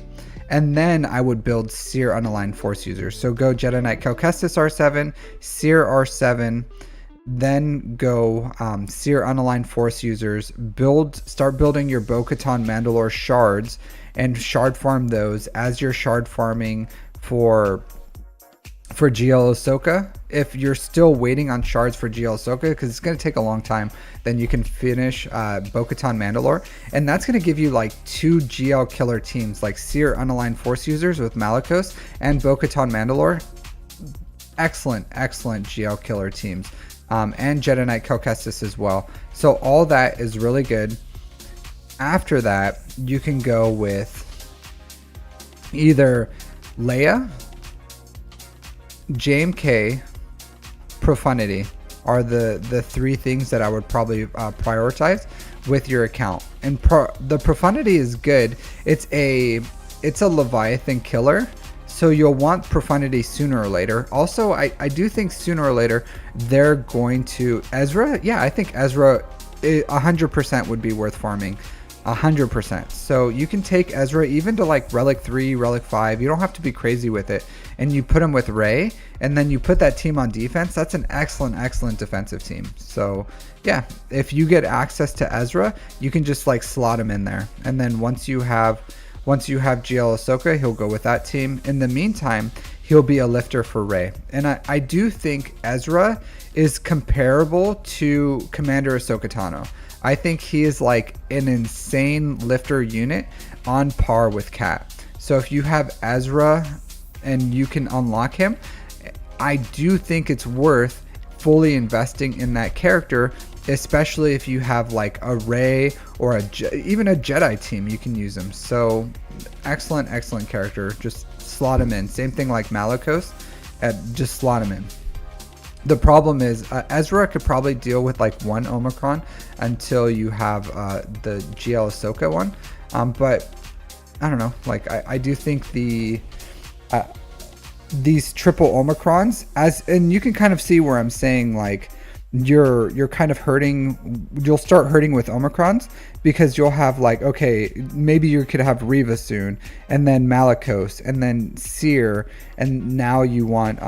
Speaker 1: and then I would build Seer Unaligned Force users. So go Jedi Knight Cal Kestis R7, Seer R7, then go Seer Unaligned Force users, start building your Bo-Katan Mandalore shards, and shard farm those as you're shard farming for GL Ahsoka. If you're still waiting on shards for GL Ahsoka, because it's going to take a long time, then you can finish Bo-Katan Mandalore, and that's going to give you like 2 GL killer teams, like Seer Unaligned Force users with Malicos and Bo-Katan Mandalore. Excellent GL killer teams, and Jedi Knight Cal Kestis as well. So all that is really good. After that, you can go with either Leia, JMK, Profundity are the 3 things that I would probably prioritize with your account. And the Profundity is good. It's a Leviathan killer, so you'll want Profundity sooner or later. Also, I do think sooner or later they're going to Ezra. Yeah, I think Ezra 100% would be worth farming. 100%. So you can take Ezra even to like Relic 3, Relic 5. You don't have to be crazy with it. and you put him with Ray, and then you put that team on defense, that's an excellent defensive team. So yeah, if you get access to Ezra, you can just like slot him in there, and then once you have GL Ahsoka, he'll go with that team. In the meantime, he'll be a lifter for Ray. And I do think Ezra is comparable to Commander Ahsoka Tano. I think he is like an insane lifter unit on par with Kat. So if you have Ezra and you can unlock him, I do think it's worth fully investing in that character, especially if you have like a Rey or even a Jedi team, you can use him. So excellent character. Just slot him in. Same thing like Malicos, just slot him in. The problem is Ezra could probably deal with like one Omicron until you have the GL Ahsoka one. But I don't know. Like I do think these triple Omicrons, and you can kind of see where I'm saying like you're kind of hurting. You'll start hurting with Omicrons because you'll have like, okay, maybe you could have Reva soon, and then Malicos, and then Seer, and now you want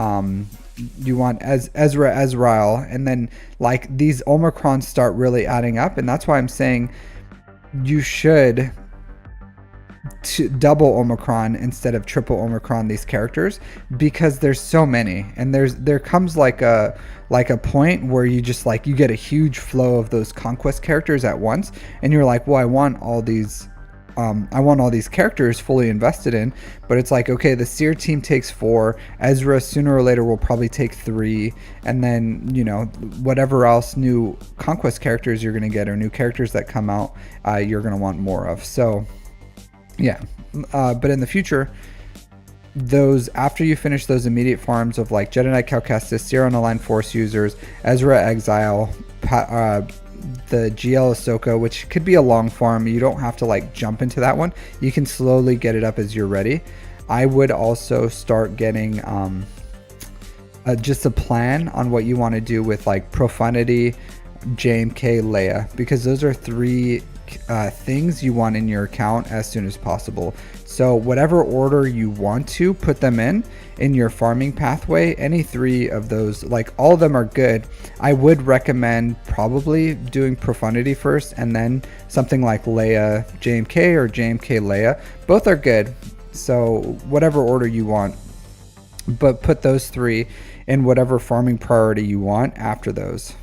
Speaker 1: Ezra Ezrael, and then like these Omicrons start really adding up, and that's why I'm saying you should double Omicron instead of triple Omicron these characters, because there's so many, and there comes like a point where you just like you get a huge flow of those conquest characters at once, and you're like, well, I want all these characters fully invested in, but it's like, okay, the Seer team takes 4, Ezra sooner or later will probably take 3, and then, you know, whatever else new conquest characters you're going to get or new characters that come out, you're going to want more of. So yeah, but in the future, after you finish those immediate farms of like Jedi Knight Cal Kestis, Seer Unaligned Force users, Ezra Exile, the GL Ahsoka, which could be a long farm. You don't have to like jump into that one. You can slowly get it up as you're ready. I would also start getting just a plan on what you want to do with like Profundity, JMK, Leia, because those are 3 things you want in your account as soon as possible. So whatever order you want to put them in your farming pathway, any 3 of those, like all of them are good. I would recommend probably doing Profundity first, and then something like Leia JMK or JMK Leia. Both are good, so whatever order you want, but put those 3 in whatever farming priority you want after those.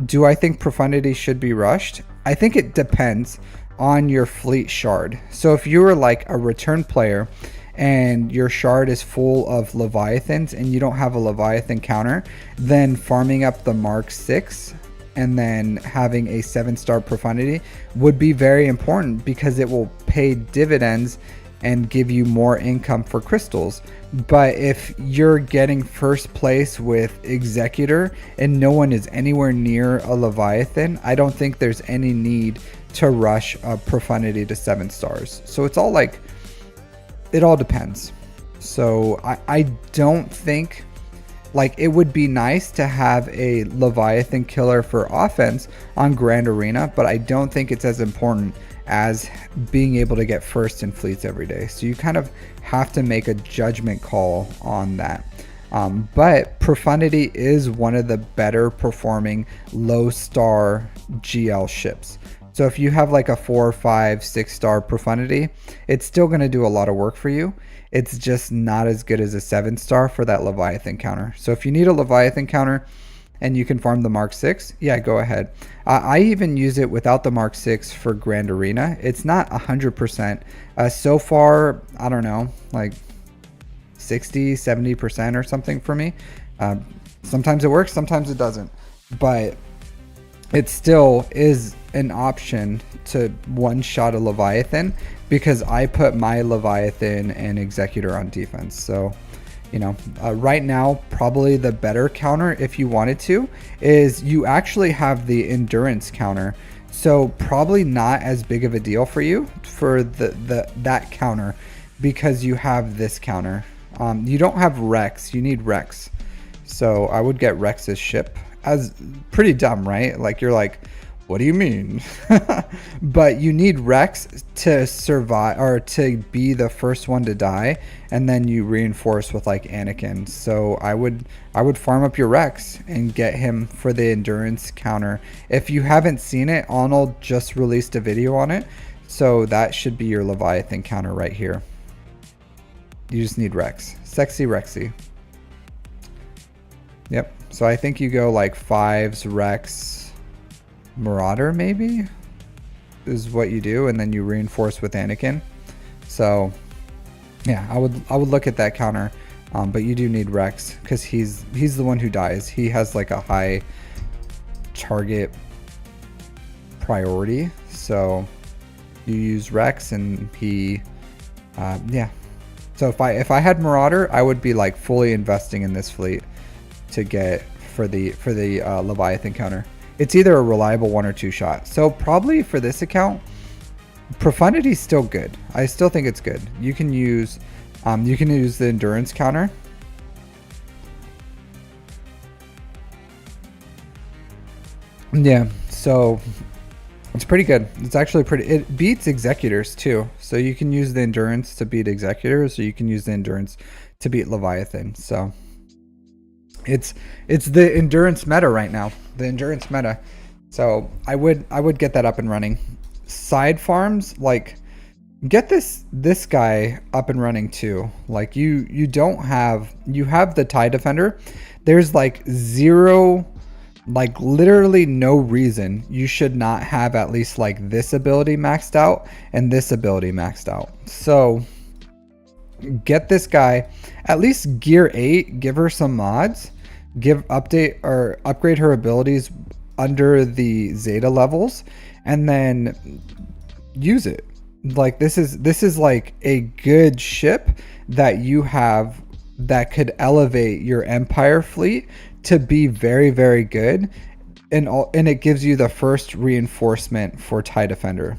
Speaker 1: Do I think Profundity should be rushed? I think it depends on your fleet shard. So if you were like a return player and your shard is full of Leviathans and you don't have a Leviathan counter, then farming up the Mark 6 and then having a 7-star Profundity would be very important, because it will pay dividends and give you more income for crystals. But if you're getting first place with Executor and no one is anywhere near a Leviathan, I don't think there's any need to rush a Profundity to 7 stars. So it's all like, it all depends. So I don't think, like, it would be nice to have a Leviathan killer for offense on Grand Arena, but I don't think it's as important as being able to get first in fleets every day. So you kind of have to make a judgment call on that. But Profundity is one of the better performing low star GL ships. So if you have like a 4, 5, 6 star Profundity, it's still going to do a lot of work for you. It's just not as good as a 7 star for that Leviathan counter. So if you need a Leviathan counter and you can farm the Mark 6, yeah, go ahead. I even use it without the Mark 6 for Grand Arena. It's not 100%. So far, I don't know, like 60, 70% or something for me. Sometimes it works, sometimes it doesn't. But it still is an option to one-shot a Leviathan, because I put my Leviathan and Executor on defense. So, you know, right now, probably the better counter, if you wanted to, is you actually have the endurance counter. So probably not as big of a deal for you for that counter, because you have this counter. You don't have Rex, you need Rex. So I would get Rex's ship. As pretty dumb, right? Like, you're like, What do you mean? But you need Rex to survive, or to be the first one to die, and then you reinforce with like Anakin. So I would farm up your Rex and get him for the endurance counter. If you haven't seen it, Arnold just released a video on it, so that should be your Leviathan counter right here. You just need Rex. Sexy Rexy. Yep. So I think you go like 5s Rex Marauder maybe is what you do, and then you reinforce with Anakin. So yeah, I would look at that counter, but you do need Rex because he's the one who dies. He has like a high target priority, so you use Rex and he yeah. So if I had Marauder, I would be like fully investing in this fleet to get for the Leviathan counter. It's either a reliable 1 or 2 shot. So probably for this account, Profundity is still good. I still think it's good. You can use the endurance counter. Yeah, so it's pretty good. It's actually pretty. It beats executors too. So you can use the endurance to beat executors, or you can use the endurance to beat Leviathan. So it's the endurance meta right now. The endurance meta. So I would get that up and running. Side farms, like get this guy up and running too. Like you have the TIE Defender. There's like zero, like literally no reason you should not have at least like this ability maxed out and this ability maxed out. So get this guy at least gear 8, give her some mods, update or upgrade her abilities under the Zeta levels, and then use it. Like this is like a good ship that you have that could elevate your Empire fleet to be very, very good, and it gives you the first reinforcement for TIE Defender.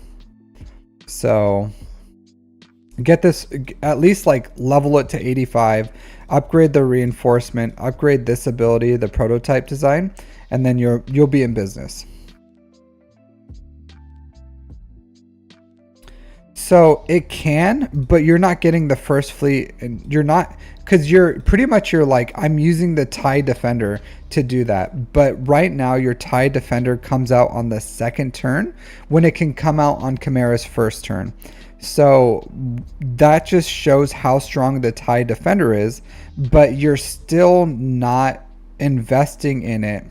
Speaker 1: So get this, at least like level it to 85, upgrade the reinforcement, upgrade this ability, the prototype design, and then you'll be in business. So it can, but you're not getting the first fleet, and you're not, because you're like, I'm using the TIE Defender to do that. But right now your TIE Defender comes out on the second turn when it can come out on Chimera's first turn. So that just shows how strong the TIE Defender is, but you're still not investing in it.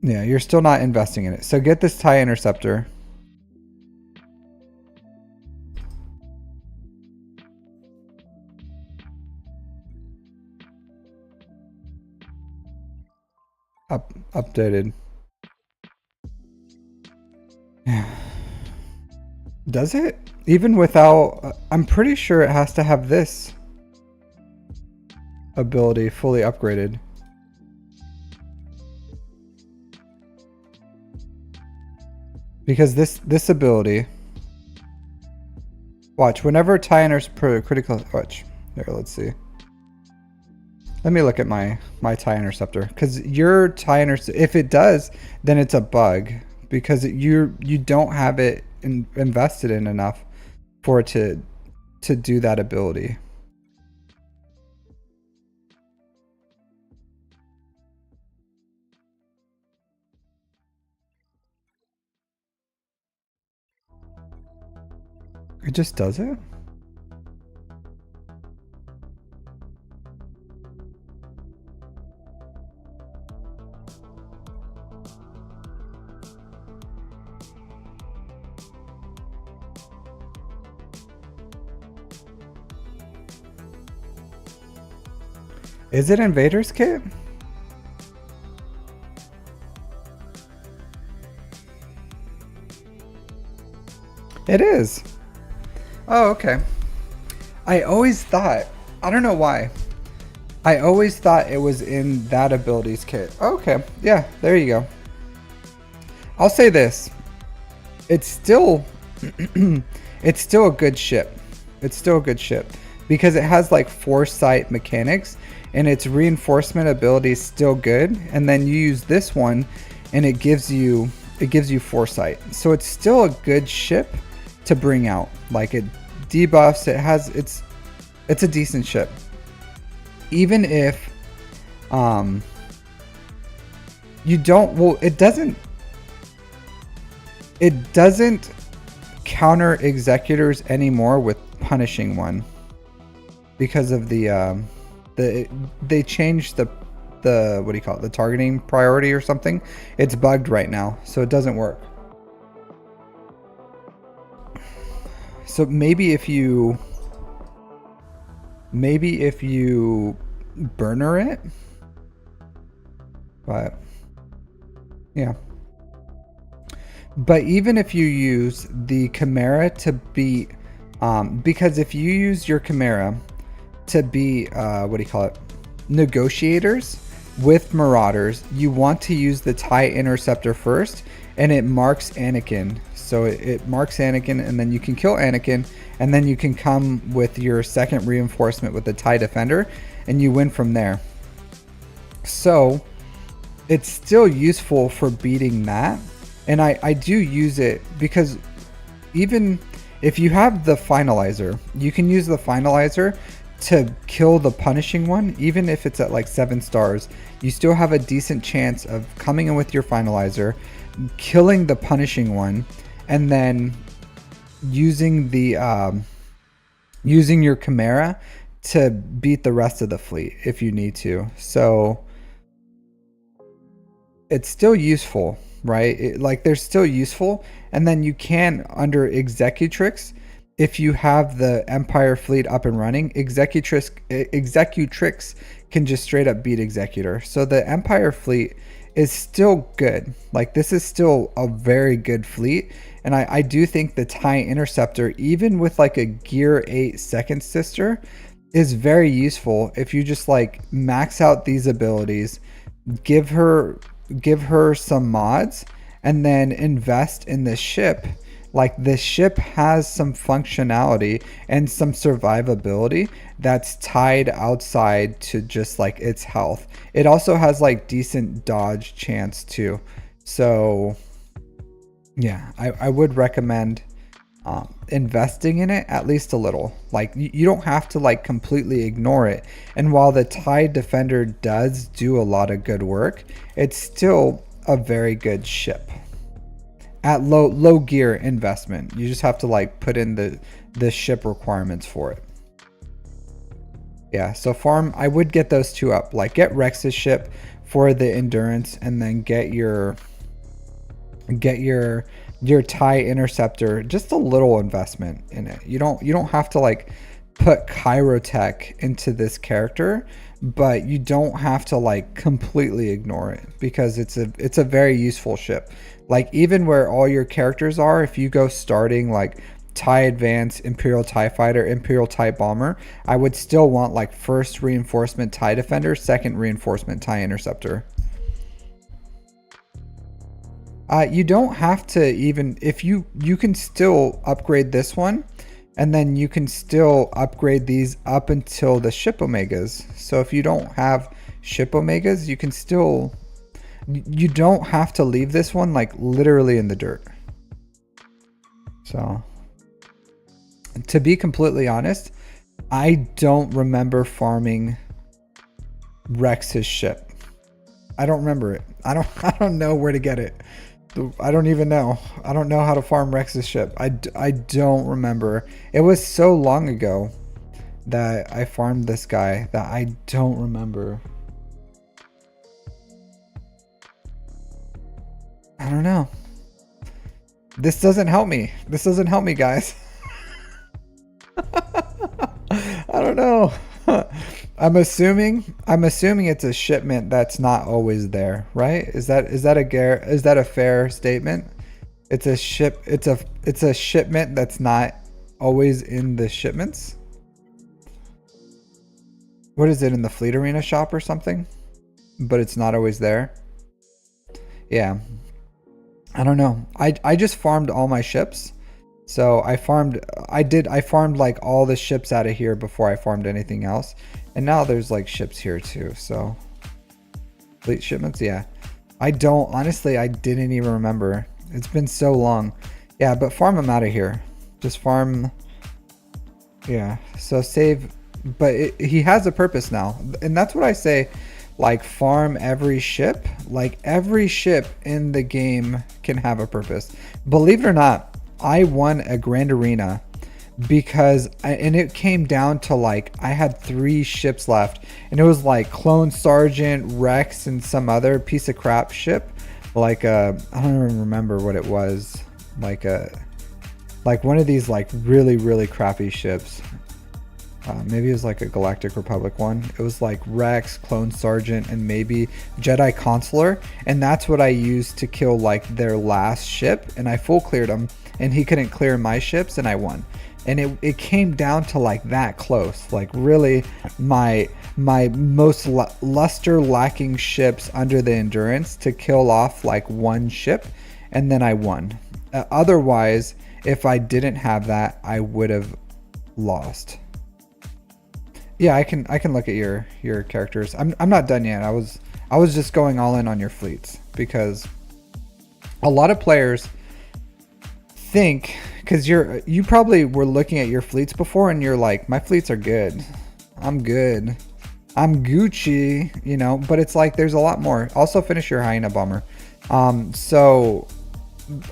Speaker 1: Yeah, you're still not investing in it. So get this TIE Interceptor. Updated. Yeah. Does it? Even without, I'm pretty sure it has to have this ability fully upgraded. Because this ability, watch, whenever TIE critical, watch, here, let's see. Let me look at my TIE Interceptor, because your TIE Interceptor, if it does, then it's a bug, because you don't have it invested in enough for it to do that ability. It just does it? Is it Invader's Kit? It is. Oh, okay. I always thought, I don't know why, I always thought it was in that abilities kit. Okay, yeah, there you go. I'll say this. It's still, it's still a good ship. It's still a good ship because it has like foresight mechanics, and its reinforcement ability is still good, and then you use this one and it gives you foresight. So it's still a good ship to bring out. Like, it debuffs, it's a decent ship. Even if you don't, well, it doesn't counter executors anymore with punishing one, because of they changed the what do you call it, the targeting priority or something. It's bugged right now, so it doesn't work. So maybe if you burner it, but yeah. But even if you use the Chimera to beat, because if you use your Chimera to beat, what do you call it, negotiators with Marauders, you want to use the TIE Interceptor first, and it marks Anakin. So it marks Anakin, and then you can kill Anakin, and then you can come with your second reinforcement with the TIE Defender, and you win from there. So it's still useful for beating that. And I do use it because even if you have the Finalizer, you can use the Finalizer to kill the punishing one. Even if it's at like 7 stars, you still have a decent chance of coming in with your Finalizer, killing the punishing one, and then using using your Chimera to beat the rest of the fleet if you need to. So it's still useful, right? Like, they're still useful. And then you can, under Executrix, if you have the Empire fleet up and running, Executrix can just straight up beat Executor. So the Empire fleet is still good. Like, this is still a very good fleet. And I do think the TIE Interceptor, even with like a Gear 8 Second Sister, is very useful if you just like max out these abilities, give her some mods, and then invest in this ship. Like, this ship has some functionality and some survivability that's tied outside to just like its health. It also has like decent dodge chance too. So yeah, I would recommend investing in it at least a little. Like, you don't have to like completely ignore it. And while the TIE Defender does do a lot of good work, it's still a very good ship at low gear investment. You just have to like put in the ship requirements for it. Yeah, so farm, I would get those two up. Like, get Rex's ship for the endurance, and then get your TIE Interceptor. Just a little investment in it. You don't have to like put Chirotech into this character, but you don't have to like completely ignore it, because it's a very useful ship. Like, even where all your characters are, if you go starting like TIE Advance, Imperial TIE Fighter, Imperial TIE Bomber, I would still want like first reinforcement TIE Defender, second reinforcement TIE Interceptor. You don't have to, even if you can still upgrade this one, and then you can still upgrade these up until the ship Omegas. So if you don't have ship Omegas, you can still, you don't have to leave this one like literally in the dirt. So to be completely honest, I don't remember farming Rex's ship. I don't remember it. I don't know where to get it. I don't even know. I don't know how to farm Rex's ship. I don't remember. It was so long ago that I farmed this guy that I don't remember. I don't know. This doesn't help me. This doesn't help me, guys. I don't know. I'm assuming it's a shipment that's not always there, right? Is that a fair statement? It's a shipment that's not always in the shipments. What is it, in the Fleet Arena shop or something? But it's not always there. Yeah. I don't know. I just farmed all my ships. So I farmed like all the ships out of here before I farmed anything else. And now there's like ships here too. So fleet shipments, yeah. Honestly, I didn't even remember. It's been so long. Yeah, but farm them out of here. Just farm. Yeah, so save. But he has a purpose now. And that's what I say. Like, farm every ship. Like, every ship in the game can have a purpose. Believe it or not, I won a Grand Arena because and it came down to like I had 3 ships left, and it was like Clone Sergeant, Rex, and some other piece of crap ship, like I don't even remember what it was, like one of these like really crappy ships. Maybe it was like a Galactic Republic one. It was like Rex, Clone Sergeant, and maybe Jedi Consular, and that's what I used to kill like their last ship, and I full cleared him, and he couldn't clear my ships, and I won. And it came down to like that close, like really my most luster lacking ships under the endurance to kill off like one ship, and then I won. Otherwise, if I didn't have that, I would have lost. Yeah, I can look at your characters. I'm not done yet. I was just going all in on your fleets because a lot of players think, because you probably were looking at your fleets before and you're like, my fleets are good. I'm good. I'm Gucci, you know, but it's like there's a lot more. Also finish your Hyena Bomber. So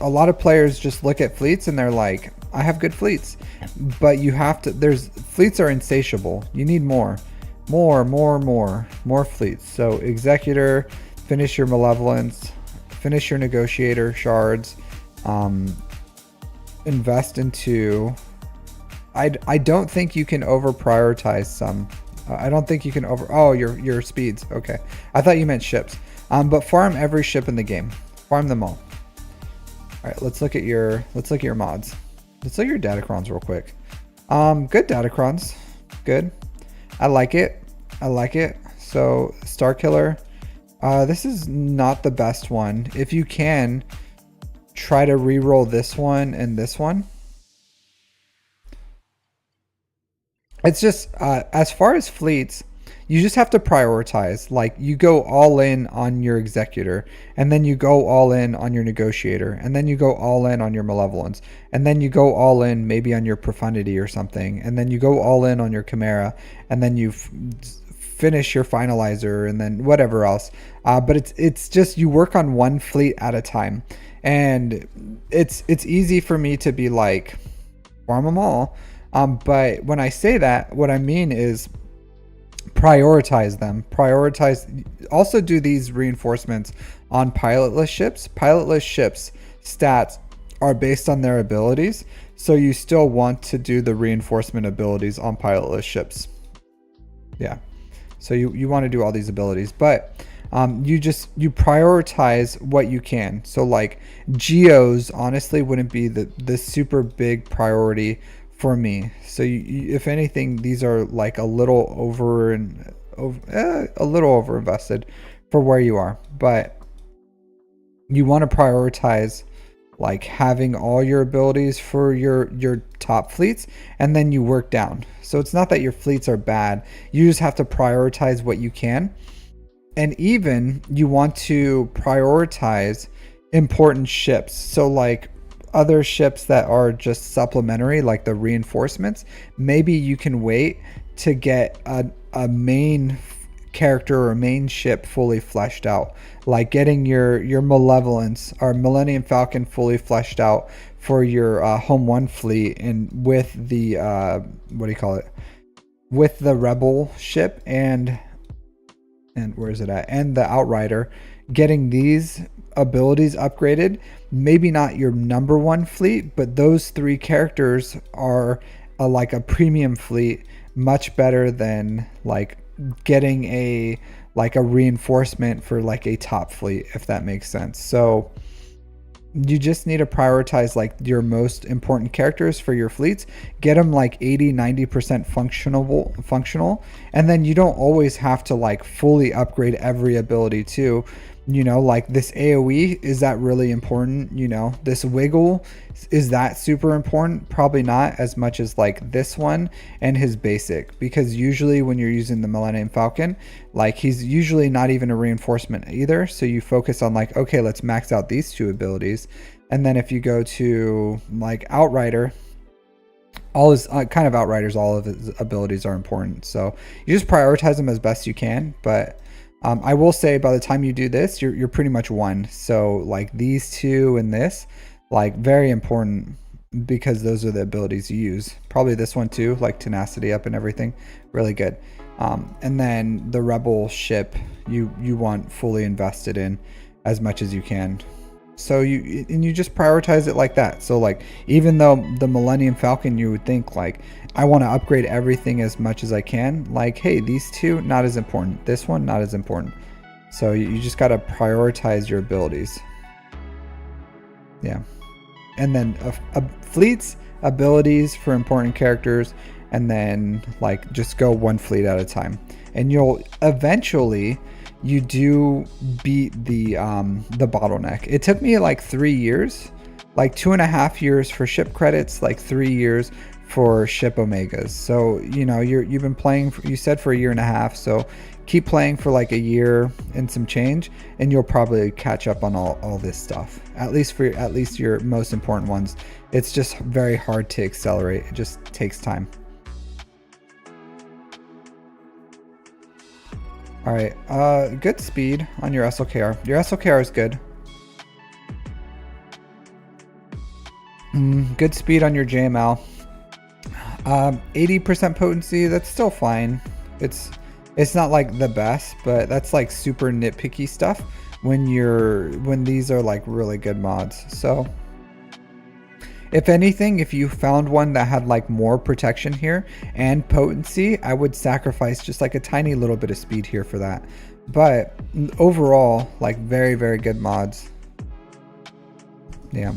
Speaker 1: a lot of players just look at fleets and they're like, I have good fleets, but you have to, fleets are insatiable. You need more fleets. So Executor, finish your Malevolence, finish your Negotiator shards, invest into, I don't think you can over prioritize some. I don't think you can your speeds. Okay. I thought you meant ships. But farm every ship in the game. Farm them all. All right, let's look at your mods. Let's look at your Datacrons real quick. Good Datacrons. Good. I like it. So Starkiller. This is not the best one. If you can, try to re-roll this one and this one. It's just as far as fleets, you just have to prioritize. Like, you go all in on your Executor, and then you go all in on your Negotiator, and then you go all in on your Malevolence, and then you go all in maybe on your Profundity or something, and then you go all in on your Chimera, and then you finish your Finalizer, and then whatever else. But it's just, you work on one fleet at a time, and it's easy for me to be like, farm them all. But when I say that, what I mean is prioritize them. Also do these reinforcements on pilotless ships. Pilotless ships stats are based on their abilities, so you still want to do the reinforcement abilities on pilotless ships. Yeah, so you want to do all these abilities, but you prioritize what you can. So like Geos honestly wouldn't be the super big priority for me. So if anything, these are like a little over invested for where you are, but you want to prioritize like having all your abilities for your top fleets, and then you work down. So it's not that your fleets are bad, you just have to prioritize what you can. And even you want to prioritize important ships. So like other ships that are just supplementary, like the reinforcements, maybe you can wait to get a main character or main ship fully fleshed out, like getting your Malevolence or Millennium Falcon fully fleshed out for your Home 1 fleet, and with the with the Rebel ship and where is it at, and the Outrider, getting these abilities upgraded. Maybe not your number 1 fleet, but those 3 characters are like a premium fleet, much better than like getting a reinforcement for like a top fleet, if that makes sense. So you just need to prioritize like your most important characters for your fleets, get them like 80-90% functional, and then you don't always have to like fully upgrade every ability too. You know, like this AoE, is that really important? You know, this wiggle, is that super important? Probably not as much as like this one and his basic, because usually when you're using the Millennium Falcon, like he's usually not even a reinforcement either. So you focus on like, okay, let's max out these two abilities. And then if you go to like Outrider, all his kind of Outriders, all of his abilities are important. So you just prioritize them as best you can. But I will say by the time you do this, you're pretty much won. So like these two and this, like very important, because those are the abilities you use. Probably this one too, like tenacity up and everything, really good. And then the Rebel ship, you want fully invested in as much as you can. So you just prioritize it like that. So like, even though the Millennium Falcon, you would think like, I want to upgrade everything as much as I can. Like, hey, these two, not as important. This one, not as important. So you just got to prioritize your abilities. Yeah. And then fleets, abilities for important characters, and then like just go one fleet at a time. And you'll eventually, you do beat the bottleneck. It took me like 3 years, like 2.5 years for ship credits, like 3 years for ship omegas. So you know, you've been playing for, you said, for 1.5 years, so keep playing for like 1 year and some change, and you'll probably catch up on all this stuff, at least your most important ones. It's just very hard to accelerate. It just takes time. All right, good speed on your SLKR. Your SLKR is good. Good speed on your JML. 80% potency, that's still fine. It's not like the best, but that's like super nitpicky stuff when these are like really good mods. So if anything, if you found one that had like more protection here and potency, I would sacrifice just like a tiny little bit of speed here for that. But overall, like very, very good mods. Yeah,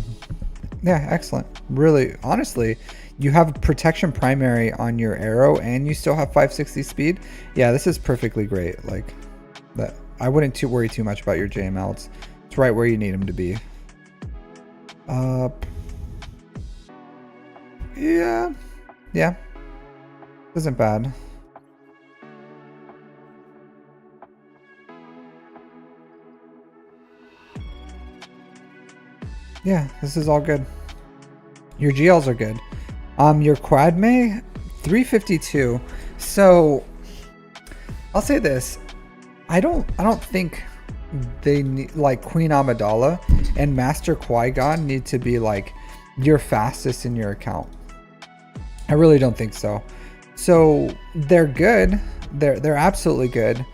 Speaker 1: excellent. Really, honestly, you have protection primary on your arrow and you still have 560 speed. Yeah, this is perfectly great. Like that, I wouldn't worry too much about your JMLs. It's right where you need them to be. Yeah, isn't bad. Yeah, this is all good. Your GLs are good. Your Quadme, 352. So I'll say this, I don't think they need, like, Queen Amidala and Master Qui-Gon need to be like your fastest in your account. I really don't think so. So they're good. They're absolutely good.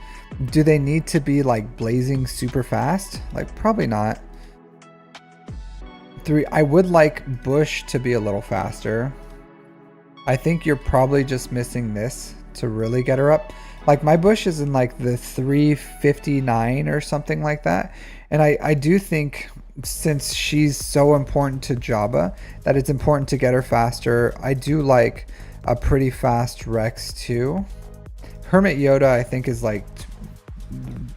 Speaker 1: Do they need to be like blazing super fast? Like, probably not. I would like Bush to be a little faster. I think you're probably just missing this to really get her up. Like, my Bush is in like the 359 or something like that. And I do think, since she's so important to Jabba, that it's important to get her faster. I do like a pretty fast Rex too. Hermit Yoda, I think, is like,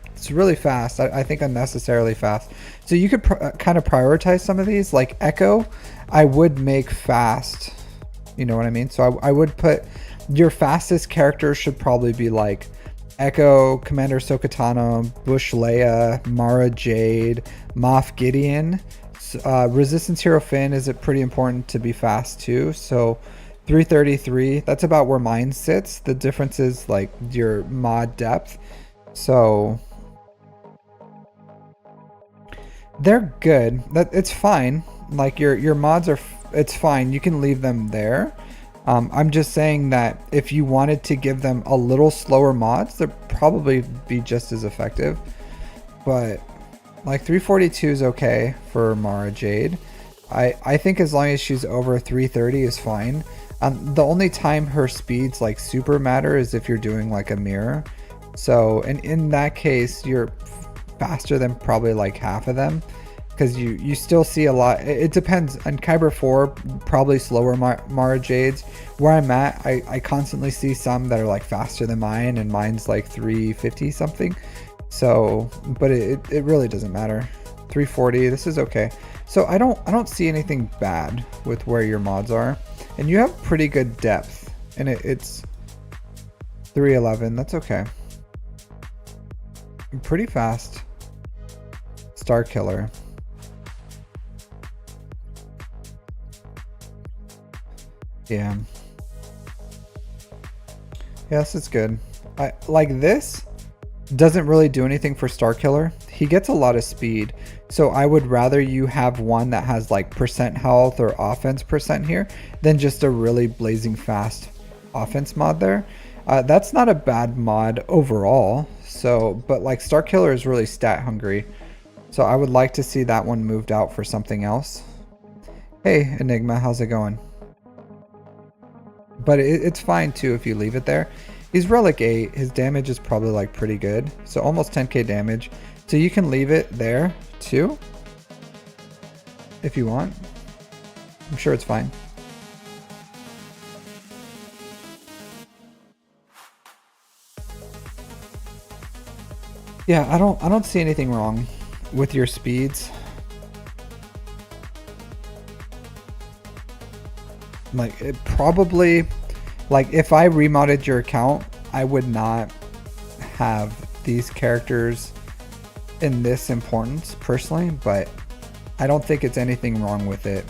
Speaker 1: it's really fast. I think unnecessarily fast. So you could kind of prioritize some of these. Like Echo, I would make fast. You know what I mean? So I would put your fastest character should probably be like Echo, Commander Ahsoka Tano, Bush Leia, Mara Jade, Moff Gideon. Resistance Hero Finn is pretty important to be fast too. So 333, that's about where mine sits. The difference is like your mod depth. So they're good. It's fine. Like your mods are, it's fine. You can leave them there. I'm just saying that if you wanted to give them a little slower mods, they'd probably be just as effective. But like 342 is okay for Mara Jade. I think as long as she's over 330 is fine. The only time her speeds like super matter is if you're doing like a mirror. So, and in that case, you're faster than probably like half of them, because you still see a lot. It depends. On Kyber 4, probably slower Mara Jades. Where I'm at, I constantly see some that are like faster than mine, and mine's like 350 something. So, but it really doesn't matter. 340, this is okay. So I don't see anything bad with where your mods are. And you have pretty good depth. And it's 311, that's okay. Pretty fast. Star Killer. Yeah. Yes, it's good. I like this. Doesn't really do anything for Star Killer. He gets a lot of speed. So I would rather you have one that has like percent health or offense percent here than just a really blazing fast offense mod there. That's not a bad mod overall. So, but like Star Killer is really stat hungry. So I would like to see that one moved out for something else. Hey, Enigma, how's it going? But it's fine too if you leave it there. He's relic 8. His damage is probably like pretty good. So almost 10k damage. So you can leave it there too if you want. I'm sure it's fine. Yeah, I don't see anything wrong with your speeds. Like it probably, like if I remodded your account, I would not have these characters in this importance personally, but I don't think it's anything wrong with it.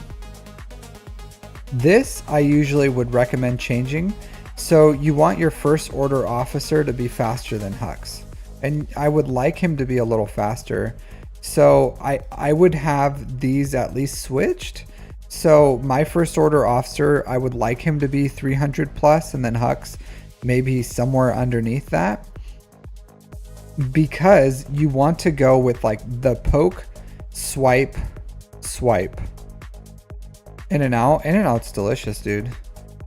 Speaker 1: This I usually would recommend changing. So you want your first order officer to be faster than Hux, and I would like him to be a little faster. So I would have these at least switched. So my first order officer, I would like him to be 300 plus, and then Hux maybe somewhere underneath that, because you want to go with like the poke, swipe, swipe, in and out. In and out's delicious, dude.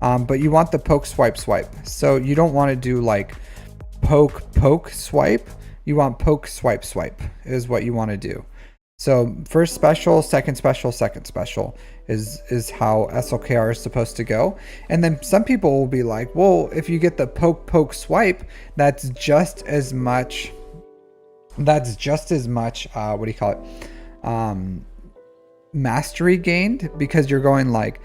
Speaker 1: But you want the poke, swipe, swipe. So you don't want to do like poke, poke, swipe. You want poke, swipe, swipe is what you want to do. So first special, second special, second special is how SLKR is supposed to go. And then some people will be like, well, if you get the poke, poke, swipe, that's just as much, what do you call it? Mastery gained, because you're going like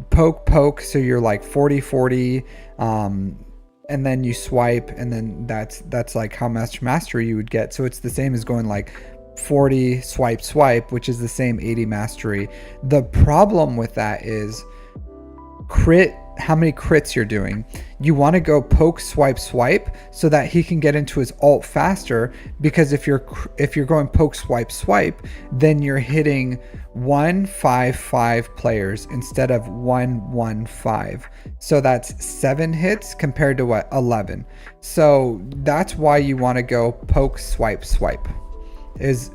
Speaker 1: poke, poke. So you're like 40, 40, and then you swipe, and then that's like how much mastery you would get. So it's the same as going like 40 swipe swipe, which is the same 80 mastery. The problem with that is crit, how many crits you're doing. You want to go poke swipe swipe so that he can get into his ult faster, because if you're going poke swipe swipe, then you're hitting 155 players instead of 115. So that's 7 hits compared to what, 11. So that's why you want to go poke swipe swipe. Is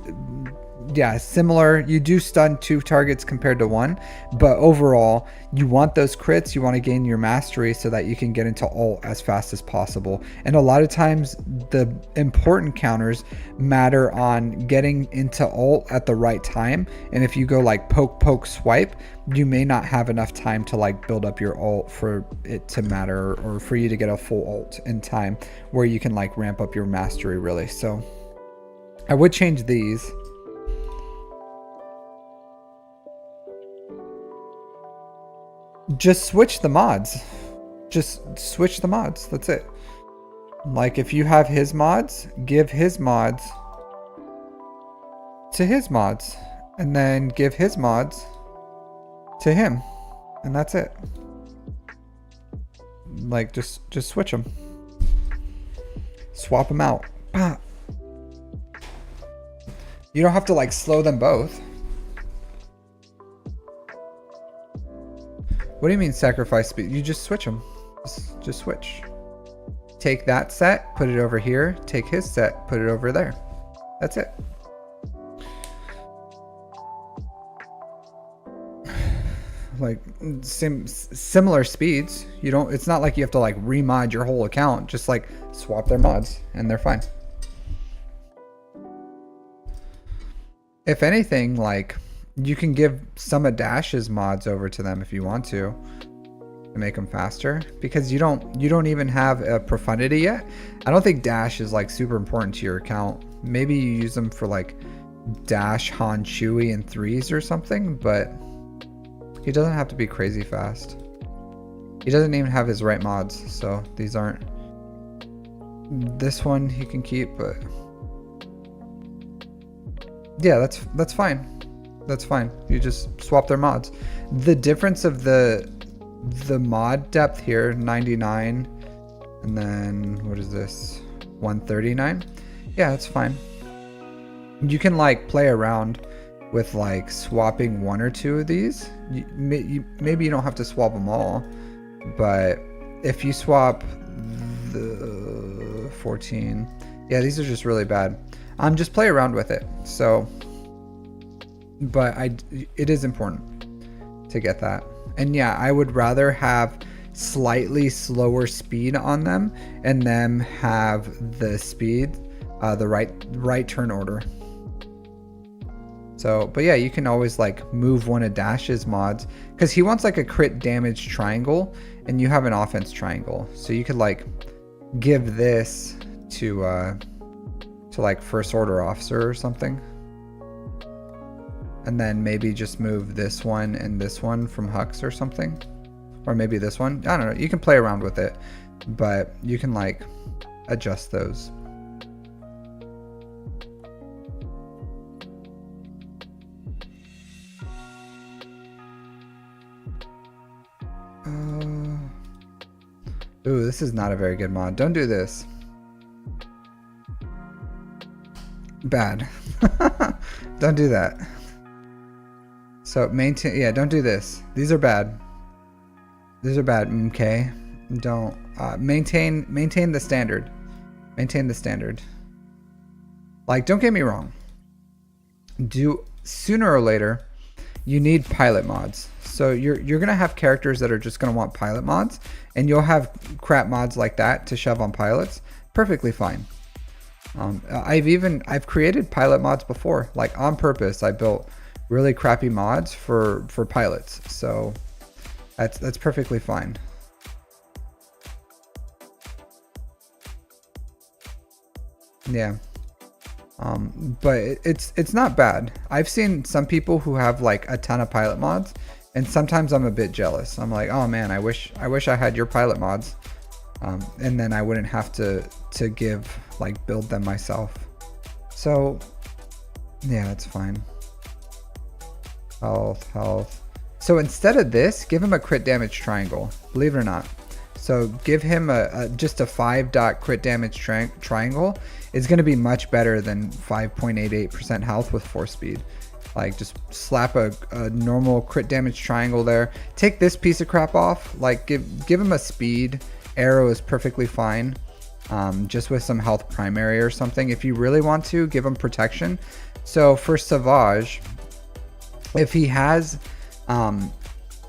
Speaker 1: yeah, similar. You do stun 2 targets compared to 1, but overall you want those crits. You want to gain your mastery so that you can get into ult as fast as possible. And a lot of times the important counters matter on getting into ult at the right time. And if you go like poke poke swipe, you may not have enough time to like build up your ult for it to matter, or for you to get a full ult in time where you can like ramp up your mastery really. So I would change these. Just switch the mods. Just switch the mods. That's it. Like if you have his mods, give his mods to his mods, and then give his mods to him, and that's it. Like just switch them. Swap them out. You don't have to like slow them both. What do you mean sacrifice speed? You just switch them. Just switch. Take that set, put it over here. Take his set, put it over there. That's it. Like similar speeds. You don't. It's not like you have to like remod your whole account. Just like swap their mods, and they're fine. If anything, like you can give some of Dash's mods over to them if you want to. to make them faster, because you don't even have a profundity yet. I don't think dash is like super important to your account. Maybe you use them for like dash Han Chewie in 3s or something, but he doesn't have to be crazy fast. He doesn't even have his right mods, so these aren't. This one he can keep, but yeah, that's fine. That's fine. You just swap their mods. The difference of the mod depth here, 99, and then what is this, 139? Yeah, it's fine. You can like play around with like swapping 1 or 2 of these. Maybe you don't have to swap them all, but if you swap the 14, yeah, these are just really bad. Just play around with it. So, but it is important to get that. And yeah, I would rather have slightly slower speed on them and them have the speed, the right turn order. So, but yeah, you can always like move one of Dash's mods, because he wants like a crit damage triangle and you have an offense triangle. So you could like give this to like first order officer or something. And then maybe just move this one and this one from Hux or something. Or maybe this one. I don't know. You can play around with it, but you can like adjust those. Ooh, this is not a very good mod. Don't do this. Bad. Don't do that. So maintain, yeah, don't do this. These are bad. These are bad. Okay. Don't maintain the standard. Maintain the standard. Like, don't get me wrong. Sooner or later, you need pilot mods. So you're gonna have characters that are just gonna want pilot mods, and you'll have crap mods like that to shove on pilots. Perfectly fine. I've created pilot mods before, like on purpose. I built really crappy mods for pilots, so that's perfectly fine. Yeah. But it's not bad. I've seen some people who have like a ton of pilot mods, and sometimes I'm a bit jealous. I'm like, oh man, I wish I had your pilot mods, and then I wouldn't have to build them myself. So yeah, it's fine. Health. So instead of this, give him a crit damage triangle, believe it or not. So give him just a 5 dot crit damage triangle. It's going to be much better than 5.88% health with 4 speed. Like, just slap a normal crit damage triangle there. Take this piece of crap off. Like, give him a speed. Arrow is perfectly fine. Just with some health primary or something. If you really want to, give him protection. So for Savage, if he has,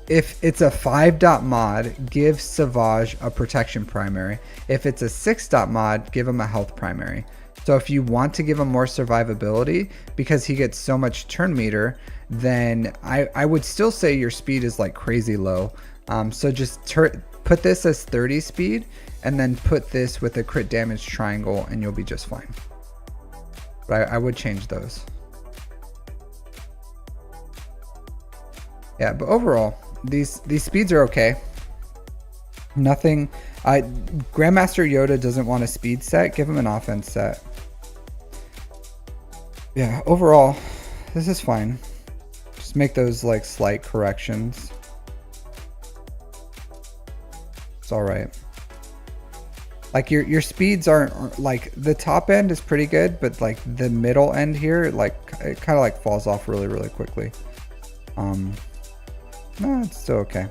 Speaker 1: if it's a 5 dot mod, give Savage a protection primary. If it's a 6 dot mod, give him a health primary. So if you want to give him more survivability, because he gets so much turn meter, then I would still say your speed is like crazy low. So just put this as 30 speed, and then put this with a crit damage triangle, and you'll be just fine. But I would change those. Yeah, but overall, these speeds are okay. Nothing. Grandmaster Yoda doesn't want a speed set. Give him an offense set. Yeah, overall, this is fine. Just make those like slight corrections. It's all right. Like your speeds aren't like, the top end is pretty good, but like the middle end here, like it kind of like falls off really quickly. No, it's still okay.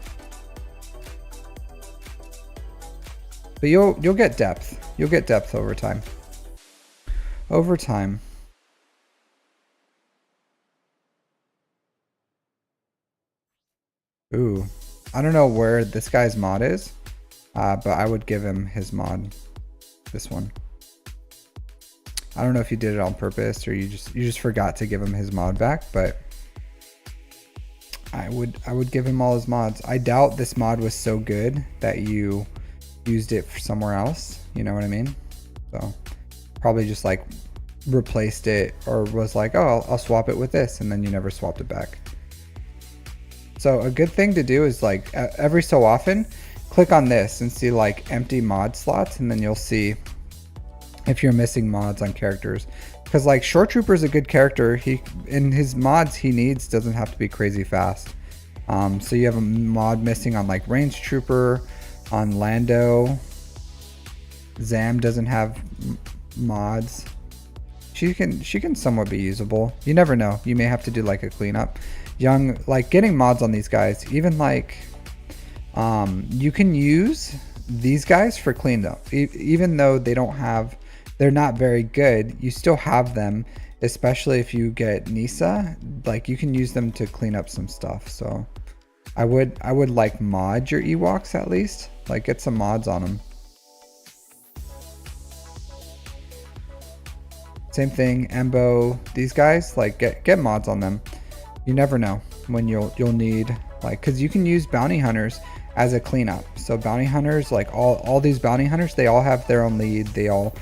Speaker 1: But you'll get depth. You'll get depth over time. Over time. Ooh, I don't know where this guy's mod is, but I would give him his mod. This one. I don't know if you did it on purpose or you just forgot to give him his mod back, but I would give him all his mods. I doubt this mod was so good that you used it for somewhere else. You know what I mean? So probably just like replaced it or was like, oh, I'll swap it with this, and then you never swapped it back. So a good thing to do is like every so often click on this and see like empty mod slots, and then you'll see if you're missing mods on characters. Because like Shore Trooper is a good character. He in his mods he needs doesn't have to be crazy fast. So you have a mod missing on like Range Trooper, on Lando. Zam doesn't have mods. She can somewhat be usable. You never know. You may have to do like a cleanup. Young, like getting mods on these guys, even like you can use these guys for cleanup. Even though they're not very good, you still have them, especially if you get Nisa. Like you can use them to clean up some stuff. So I would like mod your Ewoks at least. Like get some mods on them. Same thing, Embo, these guys, like get mods on them. You never know when you'll need, like, because you can use bounty hunters as a cleanup. So bounty hunters, like all these bounty hunters, they all have their own lead. They all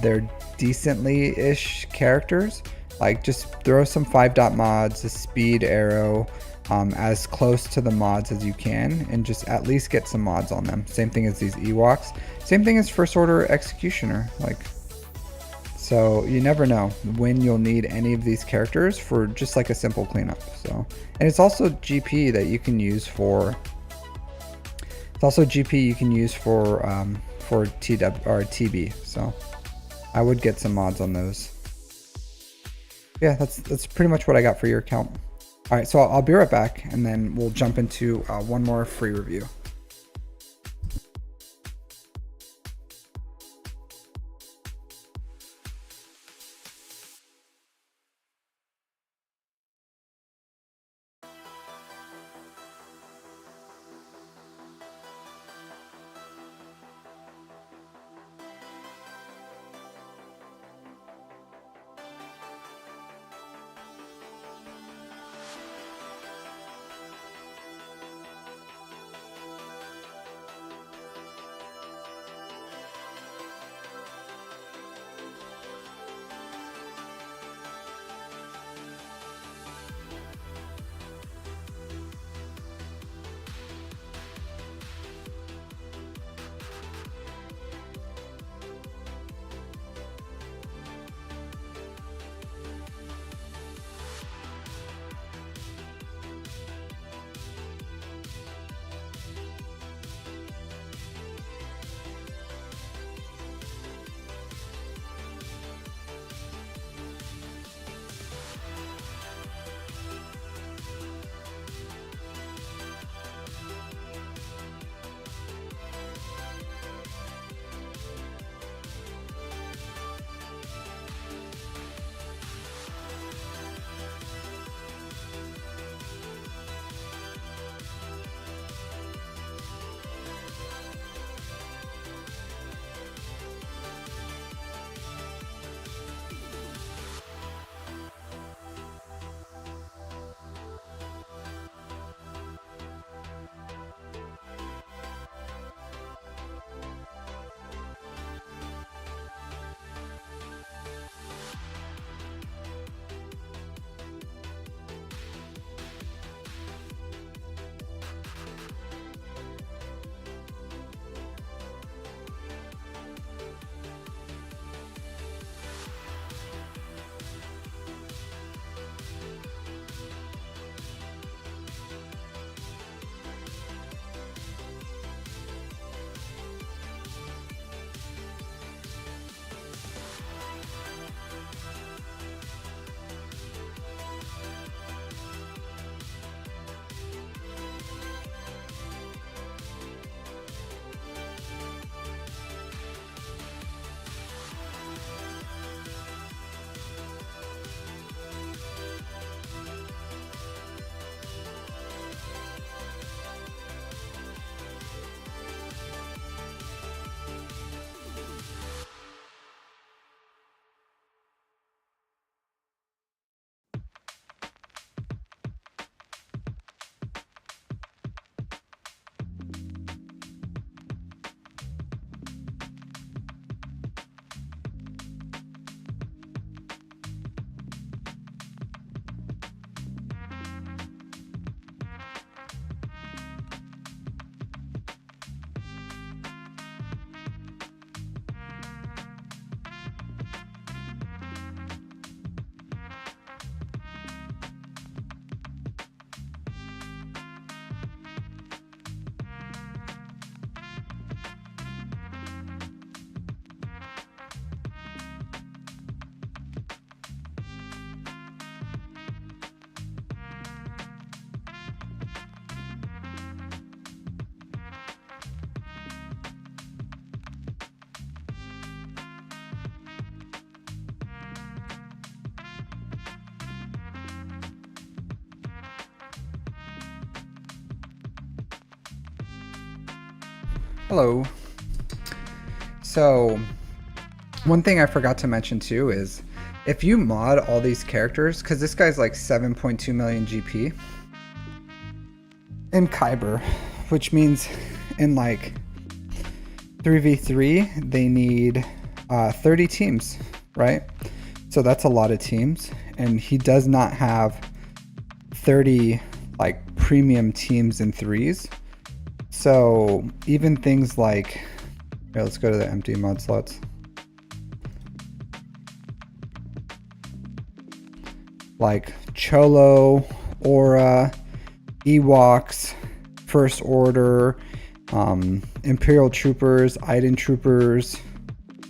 Speaker 1: they're decently-ish characters. Like just throw some 5-dot mods, a speed arrow, as close to the mods as you can, and just at least get some mods on them. Same thing as these Ewoks. Same thing as First Order Executioner. Like, so you never know when you'll need any of these characters for just like a simple cleanup. So, and it's also GP that you can use for. It's also GP you can use for TW or TB. So, I would get some mods on those. Yeah, that's pretty much what I got for your account. All right, so I'll be right back, and then we'll jump into one more free review. Hello. So, one thing I forgot to mention too is if you mod all these characters, because this guy's like 7.2 million GP in Kyber, which means in like 3v3 they need 30 teams, right? So that's a lot of teams, and he does not have 30 like premium teams in threes. So even things like, here, let's go to the empty mod slots. Like Cholo, Aura, Ewoks, First Order, Imperial Troopers, Iden Troopers,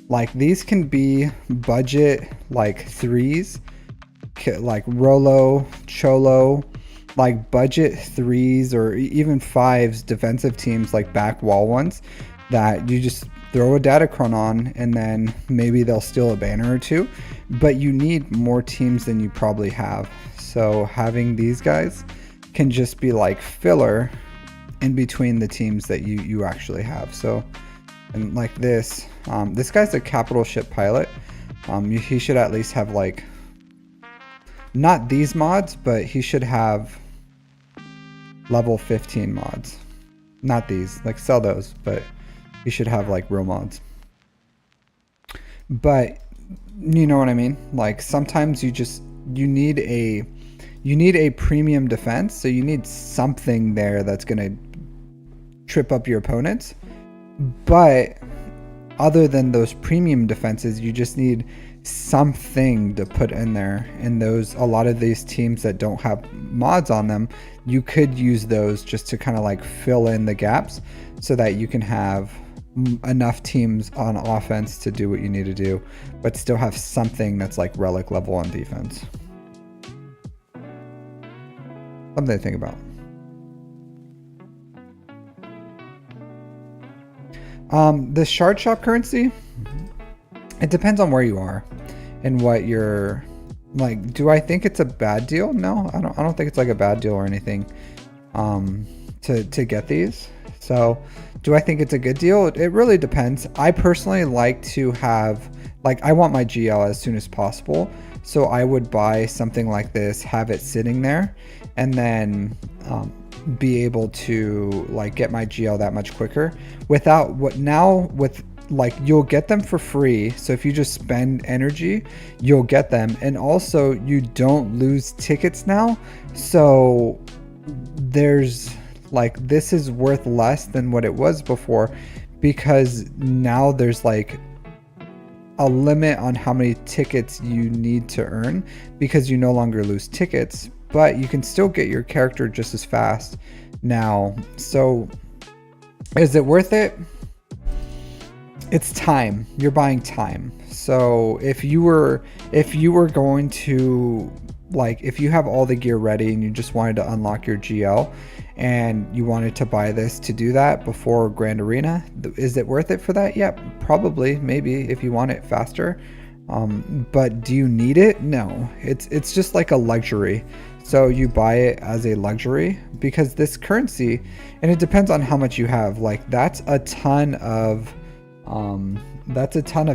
Speaker 1: like these can be budget like threes, like Rolo, Cholo, like budget threes or even fives defensive teams, like back wall ones that you just throw a Datacron on and then maybe they'll steal a banner or two, but you need more teams than you probably have. So having these guys can just be like filler in between the teams that you actually have. So, and like this guy's a capital ship pilot. He should at least have like, not these mods, but he should have level 15 mods. Not these, like sell those, but he should have like real mods. But you know what I mean? Like sometimes you need a premium defense, so you need something there that's gonna trip up your opponents. But other than those premium defenses, you just need something to put in there. And those, a lot of these teams that don't have mods on them, you could use those just to kind of like fill in the gaps so that you can have enough teams on offense to do what you need to do, but still have something that's like relic level on defense. Something to think about. The shard shop currency, it depends on where you are and what you're like. Do I think it's a bad deal? No, I don't think it's like a bad deal or anything to get these. So do I think it's a good deal? It really depends. I personally like to have, like, I want my GL as soon as possible. So I would buy something like this, have it sitting there, and then be able to like get my GL that much quicker without what now with like you'll get them for free. So if you just spend energy, you'll get them, and also you don't lose tickets now. So there's like, this is worth less than what it was before, because now there's like a limit on how many tickets you need to earn, because you no longer lose tickets, but you can still get your character just as fast now. So is it worth it? It's time. You're buying time. So if you were going to, like, if you have all the gear ready and you just wanted to unlock your GL and you wanted to buy this to do that before Grand Arena, is it worth it for that? Yeah, probably, maybe, if you want it faster. But do you need it? No, it's just like a luxury. So you buy it as a luxury because this currency, and it depends on how much you have, like that's a ton of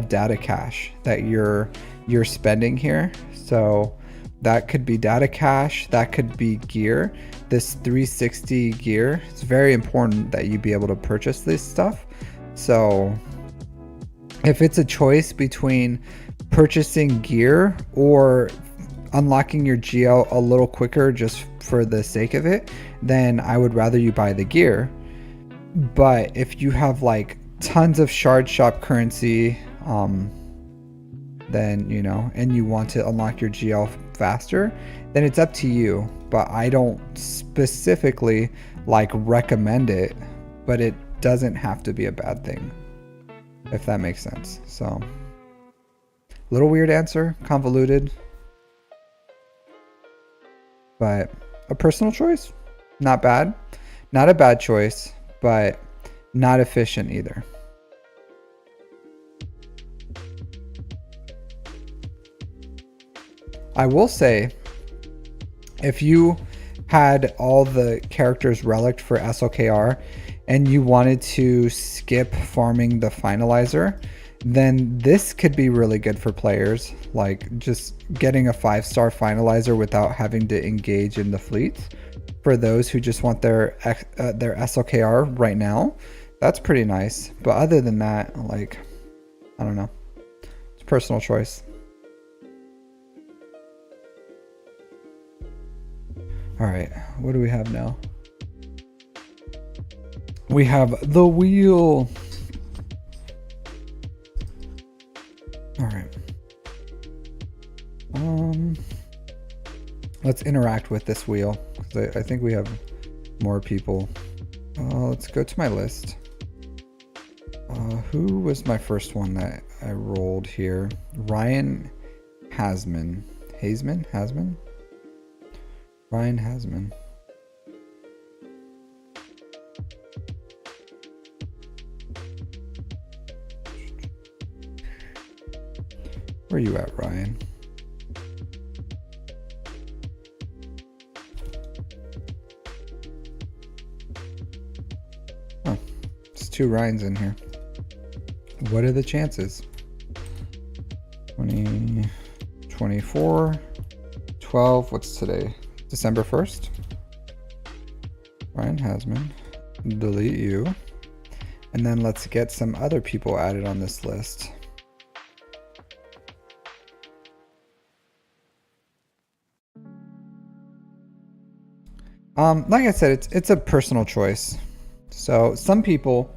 Speaker 1: data cash that you're spending here. So that could be data cash, that could be gear. This 360 gear, it's very important that you be able to purchase this stuff. So if it's a choice between purchasing gear or unlocking your GL a little quicker just for the sake of it, then I would rather you buy the gear. But if you have like tons of shard shop currency, then, you know, and you want to unlock your GL faster, then it's up to you. But I don't specifically like recommend it, but it doesn't have to be a bad thing, if that makes sense. So little weird answer, convoluted, but a personal choice. Not bad, not a bad choice, but not efficient either. I will say, if you had all the characters relicked for SLKR and you wanted to skip farming the finalizer, then this could be really good for players. Like just getting a 5-star finalizer without having to engage in the fleets. For those who just want their SLKR right now, that's pretty nice. But other than that, like, I don't know. It's personal choice. All right, what do we have now? We have the wheel. All right. Let's interact with this wheel because I think we have more people. Let's go to my list. Who was my first one that I rolled here? Ryan Hazmen. Hazmen? Ryan Hazmen. Where are you at, Ryan? Oh, it's 2 Ryans in here. What are the chances? 20, 24, 12. What's today? December 1st. Ryan Hazman. Delete you. And then let's get some other people added on this list. Like I said, it's a personal choice. So some people,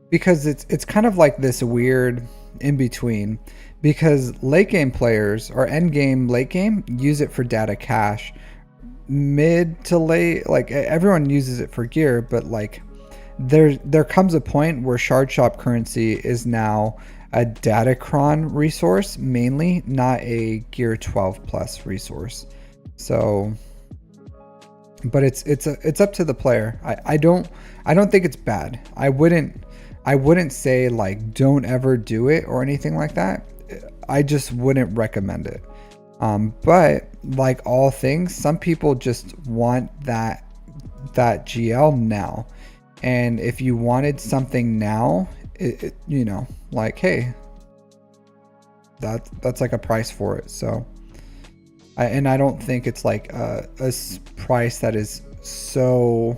Speaker 1: because it's kind of like this weird in between, because late game players or end game late game use it for data cache. Mid to late, like everyone uses it for gear, but like there comes a point where shard shop currency is now a datacron resource mainly, not a gear 12 plus resource. So but it's up to the player. I don't think it's bad. I wouldn't say like don't ever do it or anything like that. I just wouldn't recommend it. But like all things, some people just want that GL now. And if you wanted something now, you know, like, hey, that's like a price for it. So I don't think it's like a price that is so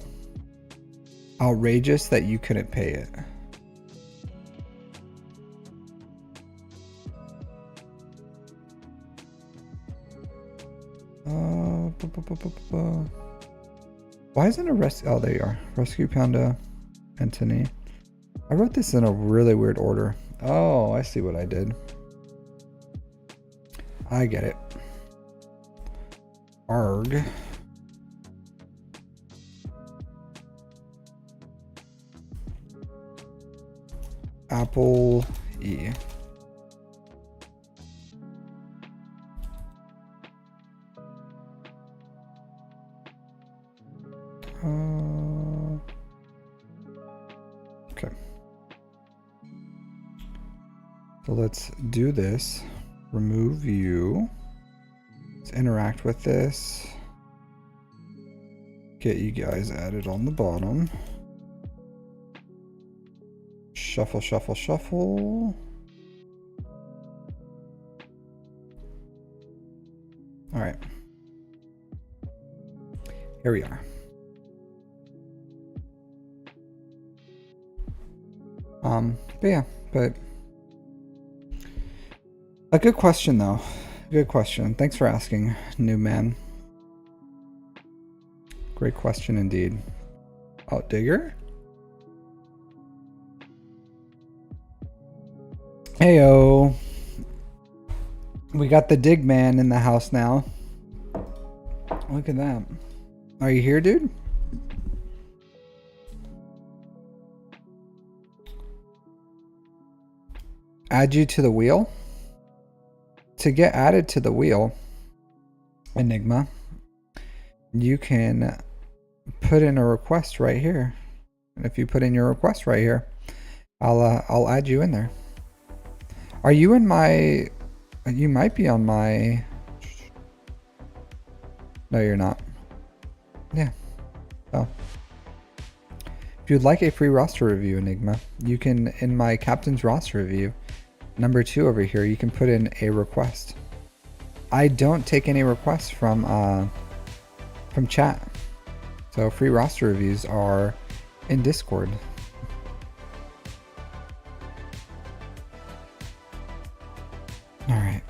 Speaker 1: outrageous that you couldn't pay it. Why isn't a rescue? Oh, there you are. Rescue Panda, Anthony. I wrote this in a really weird order. Oh, I see what I did. I get it. Arg. Apple E. Okay. So let's do this. Remove you. Let's interact with this. Get you guys added on the bottom. Shuffle, shuffle, shuffle. All right. Here we are. But yeah, but a good question though. Good question. Thanks for asking, new man. Great question indeed. Oh, Digger? Heyo. We got the dig man in the house now. Look at that. Are you here, dude? Add you to the wheel? To get added to the wheel, Enigma, you can put in a request right here. And if you put in your request right here, I'll add you in there. Are you in my... You might be on my... No, you're not. yeah. So if you'd like a free roster review, Enigma, you can, in my captain's roster review, number 2 over here, you can put in a request. I don't take any requests from chat. So free roster reviews are in Discord. All right,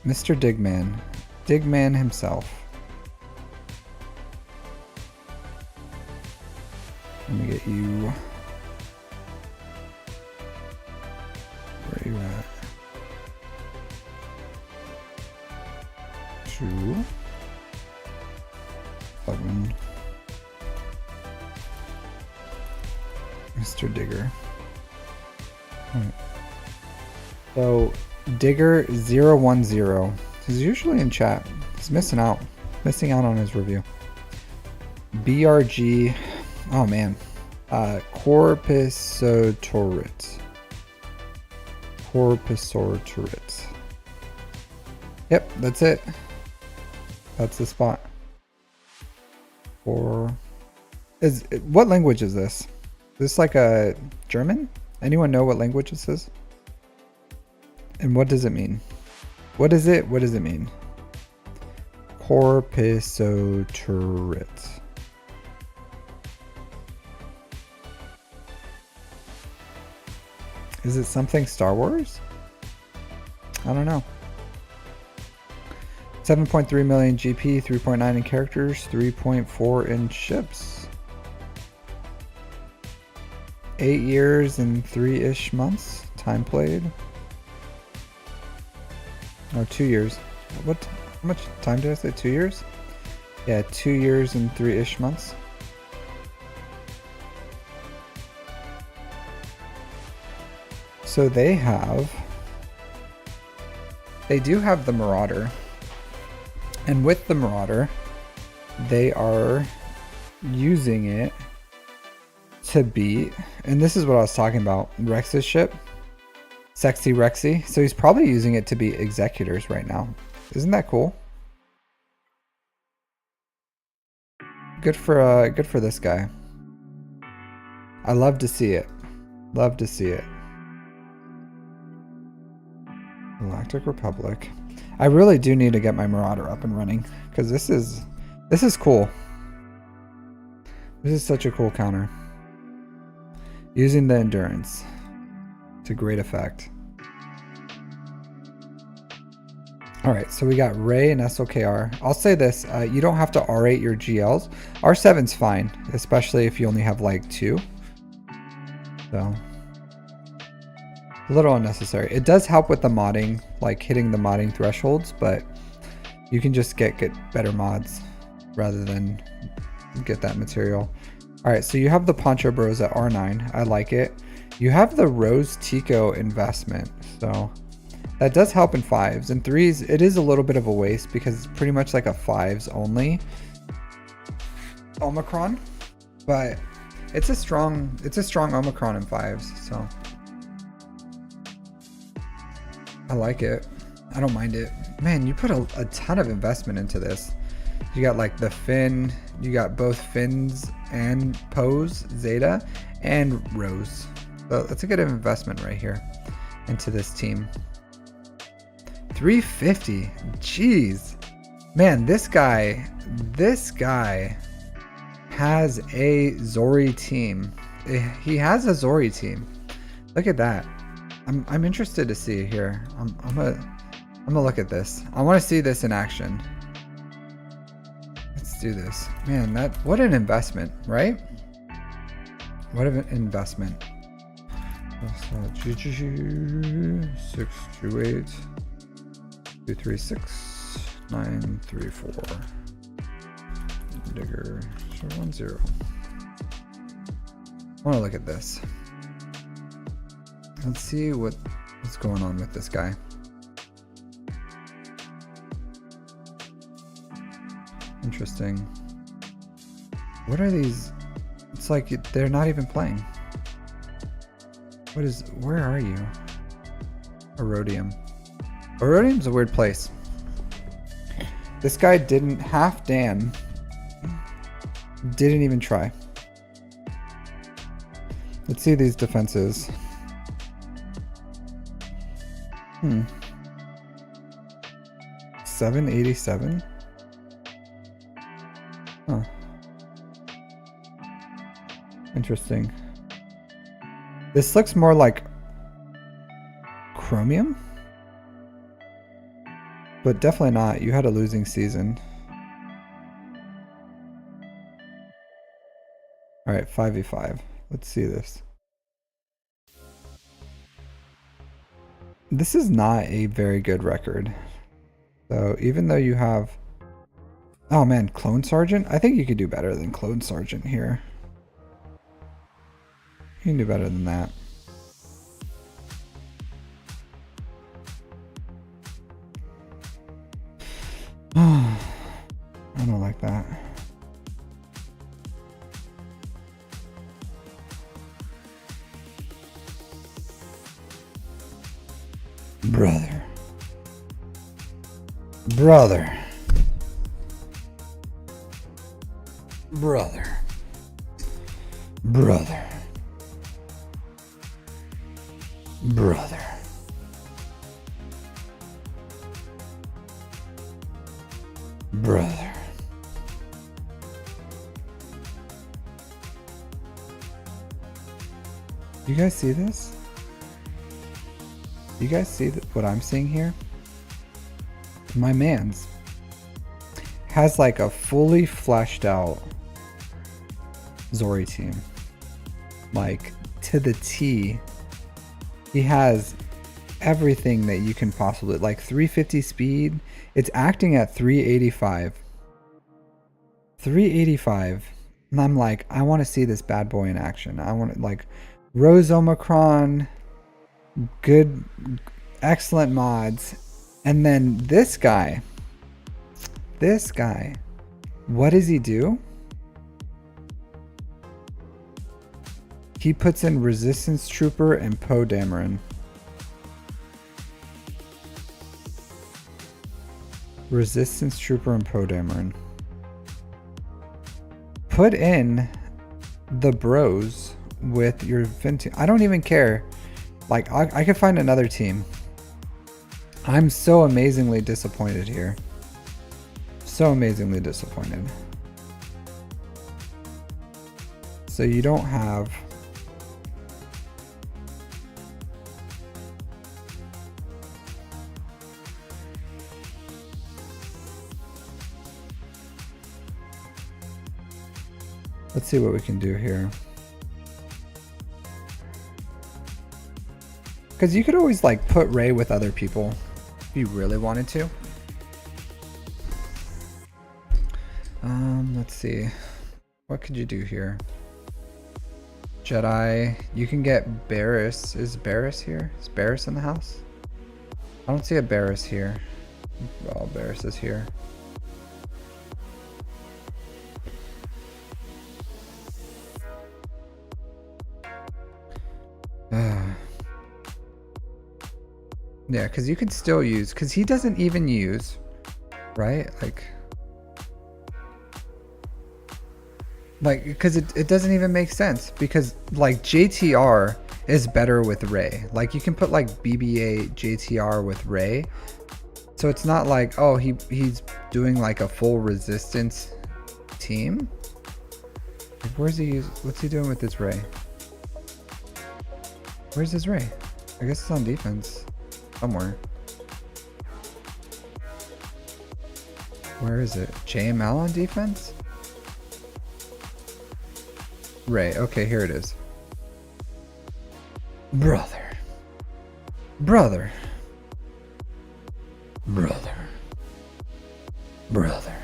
Speaker 1: Mr. Digman, Digman himself. Let me get you. Where are you at? 2, 11. Mr. Digger. Right. So Digger 010. He's usually in chat. He's missing out on his review. BRG. Oh man. Corpusautorit. Yep, that's it. That's the spot. What language is this? Is this like a German? Anyone know what language this is? And what does it mean? What does it mean? Corpusautorit. Is it something Star Wars? I don't know. 7.3 million GP, 3.9 in characters, 3.4 in ships. 8 years and 3-ish months. Time played. No, 2 years. How much time did I say? 2 years? Yeah, 2 years and 3-ish months. So they do have the Marauder. And with the Marauder, they are using it to beat, and this is what I was talking about, Rex's ship. Sexy Rexy. So he's probably using it to beat Executors right now. Isn't that cool? Good for this guy. I love to see it. Love to see it. Galactic Republic. I really do need to get my Marauder up and running because this is cool. This is such a cool counter. Using the endurance to great effect. Alright, so we got Ray and SLKR. I'll say this, you don't have to R8 your GLs. R7's fine, especially if you only have like 2. So, a little unnecessary. It does help with the modding, like hitting the modding thresholds, but you can just get better mods rather than get that material. Alright, so you have the Poncho Bros at R9. I like it. You have the Rose Tico investment, so that does help in 5s. In 3s, it is a little bit of a waste because it's pretty much like a 5s only Omicron, but it's a strong Omicron in 5s, so I like it. I don't mind it. Man, you put a ton of investment into this. You got like the Finn, you got both Finns and Pose, Zeta, and Rose. So that's a good investment right here into this team. 350. Jeez. Man, this guy has a Zori team. He has a Zori team. Look at that. I'm interested to see here. I'm gonna look at this. I want to see this in action. Let's do this. Man, what an investment, right? What an investment. 628 236 934 Digger 010. I want to look at this. Let's see what's going on with this guy. Interesting. What are these? It's like they're not even playing. Where are you? Erodium. Erodium's a weird place. This guy didn't half Dan. Didn't even try. Let's see these defenses. 787? Huh. Interesting. This looks more like Chromium? But definitely not. You had a losing season. Alright, 5v5. Let's see this. This is not a very good record. So even though you have... Oh man, Clone Sergeant? I think you could do better than Clone Sergeant here. You can do better than that. I don't like that. Brother. Brother. Brother. Brother. Brother. Brother. You guys see this? You guys see what I'm seeing here? My man's has like a fully fleshed out Zori team. Like to the T. He has everything that you can possibly, like 350 speed. It's acting at 385. 385. And I'm like, I want to see this bad boy in action. I want to, like, Rose Omicron, good, excellent mods. And then this guy, what does he do? He puts in Resistance Trooper and Poe Dameron. Resistance Trooper and Poe Dameron. Put in the bros with your Vinti. I don't even care. Like, I could find another team. I'm so amazingly disappointed here. So amazingly disappointed. So you don't have... Let's see what we can do here. Because you could always like put Rey with other people if you really wanted to. Let's see. What could you do here? Jedi. You can get Barriss. Is Barriss here? Is Barriss in the house? I don't see a Barriss here. Oh, Barriss is here. Yeah, because you could still use, because he doesn't even use, right? Like, because it doesn't even make sense, because like JTR is better with Rey. Like you can put like BB-8 JTR with Rey. So it's not like, oh, he's doing like a full resistance team. Like, where's he use? What's he doing with this Rey? Where's his Rey? I guess it's on defense. Somewhere. Where is it? JML on defense? Rey. Okay, here it is. Brother. Brother. Brother. Brother.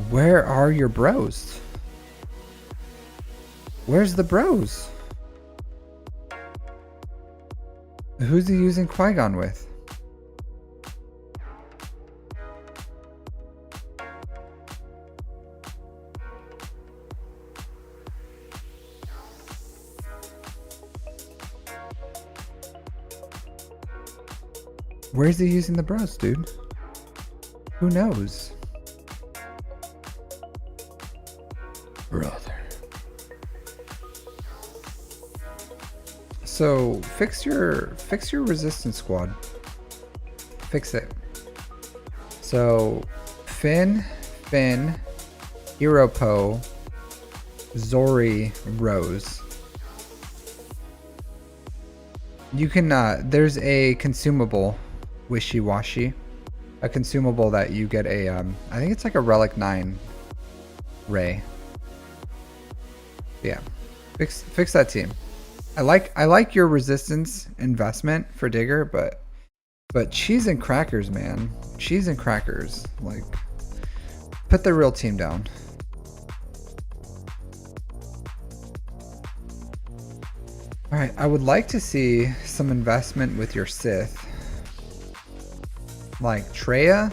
Speaker 1: Where are your bros? Where's the bros? Who's he using Qui-Gon with? Where's he using the bros, dude? Who knows? so fix your resistance squad. Fix it. So Finn, Hiropo, Zori, Rose. You can there's a consumable, Wishy-Washy. A consumable that you get a I think it's like a Relic 9 Ray. Yeah. Fix that team. I like your resistance investment for Digger, but cheese and crackers, man. Cheese and crackers. Like, put the real team down. Alright, I would like to see some investment with your Sith. Like Treya,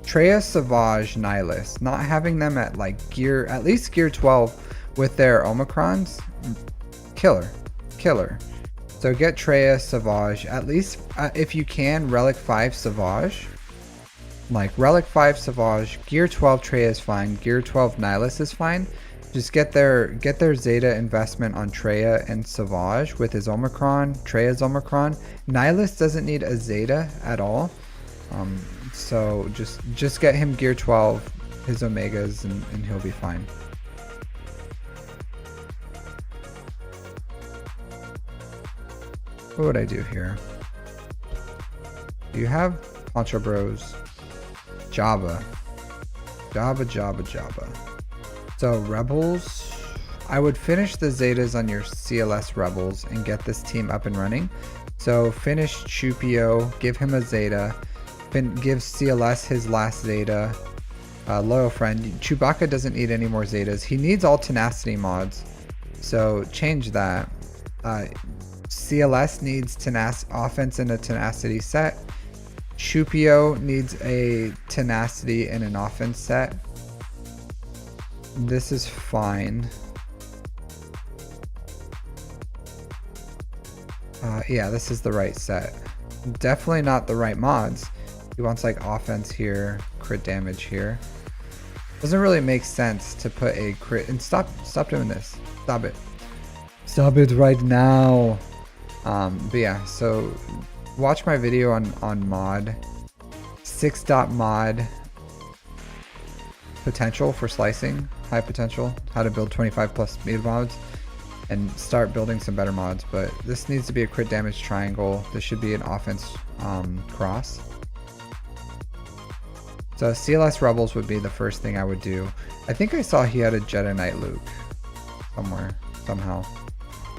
Speaker 1: Savage, Nihilus. Not having them at like at least gear 12 with their Omicrons. Killer. So get Treya, Savage, at least if you can, Relic 5 Savage. Like Relic 5 Savage, Gear 12 Treya is fine, Gear 12 Nihilus is fine. Just get their Zeta investment on Treya and Savage with his Omicron, Treya's Omicron. Nihilus doesn't need a Zeta at all. So just get him Gear 12, his Omegas, and he'll be fine. What would I do here? You have Poncho Bros, Jabba. So Rebels, I would finish the Zetas on your CLS Rebels and get this team up and running. So finish Chupio, give him a Zeta, give CLS his last Zeta. Loyal friend, Chewbacca doesn't need any more Zetas. He needs all tenacity mods, so change that. CLS needs offense and a tenacity set. Chupio needs a tenacity and an offense set. This is fine. Yeah, this is the right set. Definitely not the right mods. He wants like offense here, crit damage here. Doesn't really make sense to put a crit. And stop doing this. Stop it right now. But yeah, so watch my video on mod 6.mod potential for slicing, high potential, how to build 25 plus speed mods, and start building some better mods. But this needs to be a crit damage triangle. This should be an offense cross. So CLS Rebels would be the first thing I would do. I think I saw he had a Jedi Knight Luke somewhere, somehow.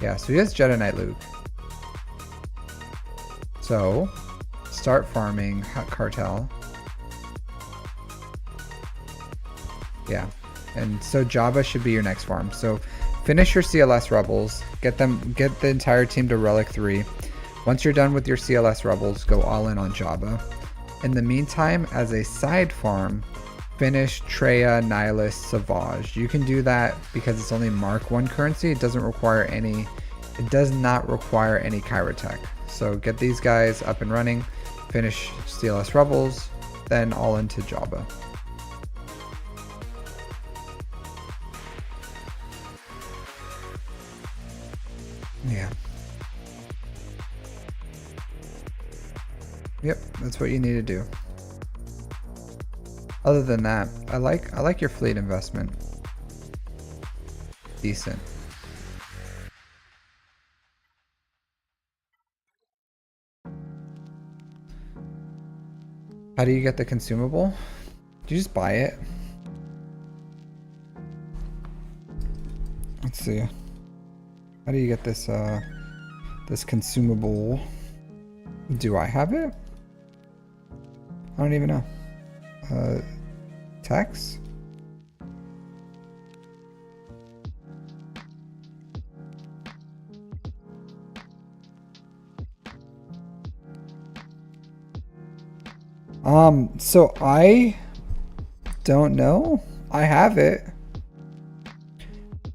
Speaker 1: Yeah, so he has Jedi Knight Luke. So start farming Cartel. Yeah, and so Jabba should be your next farm. So finish your CLS Rebels, get the entire team to Relic 3. Once you're done with your CLS Rebels, go all in on Jabba. In the meantime, as a side farm, finish Treya, Nihilus, Savage. You can do that because it's only Mark 1 currency. It does not require any Chirotech. So get these guys up and running, finish CLS Rebels, then all into Jabba. Yeah. Yep, that's what you need to do. Other than that, I like your fleet investment. Decent. How do you get the consumable? Do you just buy it? Let's see. How do you get this this consumable? Do I have it? I don't even know. Tax? So I don't know. I have it.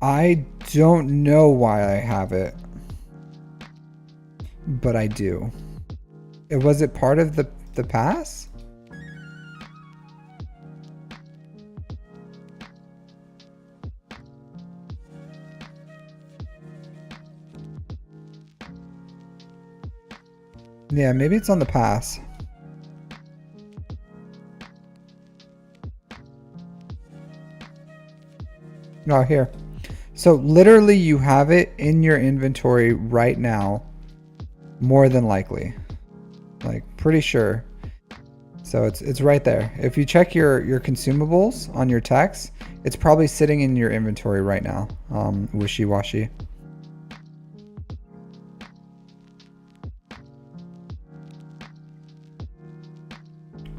Speaker 1: I don't know why I have it, but I do. Was it part of the pass? Yeah, maybe it's on the pass. No, here. So literally you have it in your inventory right now, more than likely. Like pretty sure. So it's right there. If you check your consumables on your techs, it's probably sitting in your inventory right now. Wishy-washy.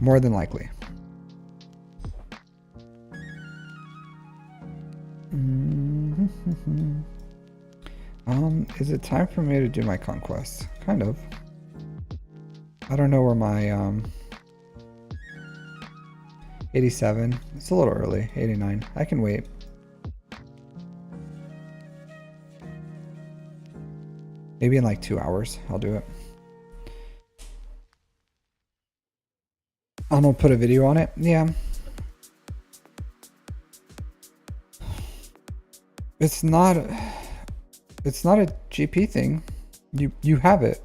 Speaker 1: More than likely. Is it time for me to do my conquest? Kind of. I don't know where my 87. It's a little early. 89. I can wait. Maybe in like 2 hours I'll do it. I'm gonna put a video on it. Yeah. It's not a GP thing. You have it.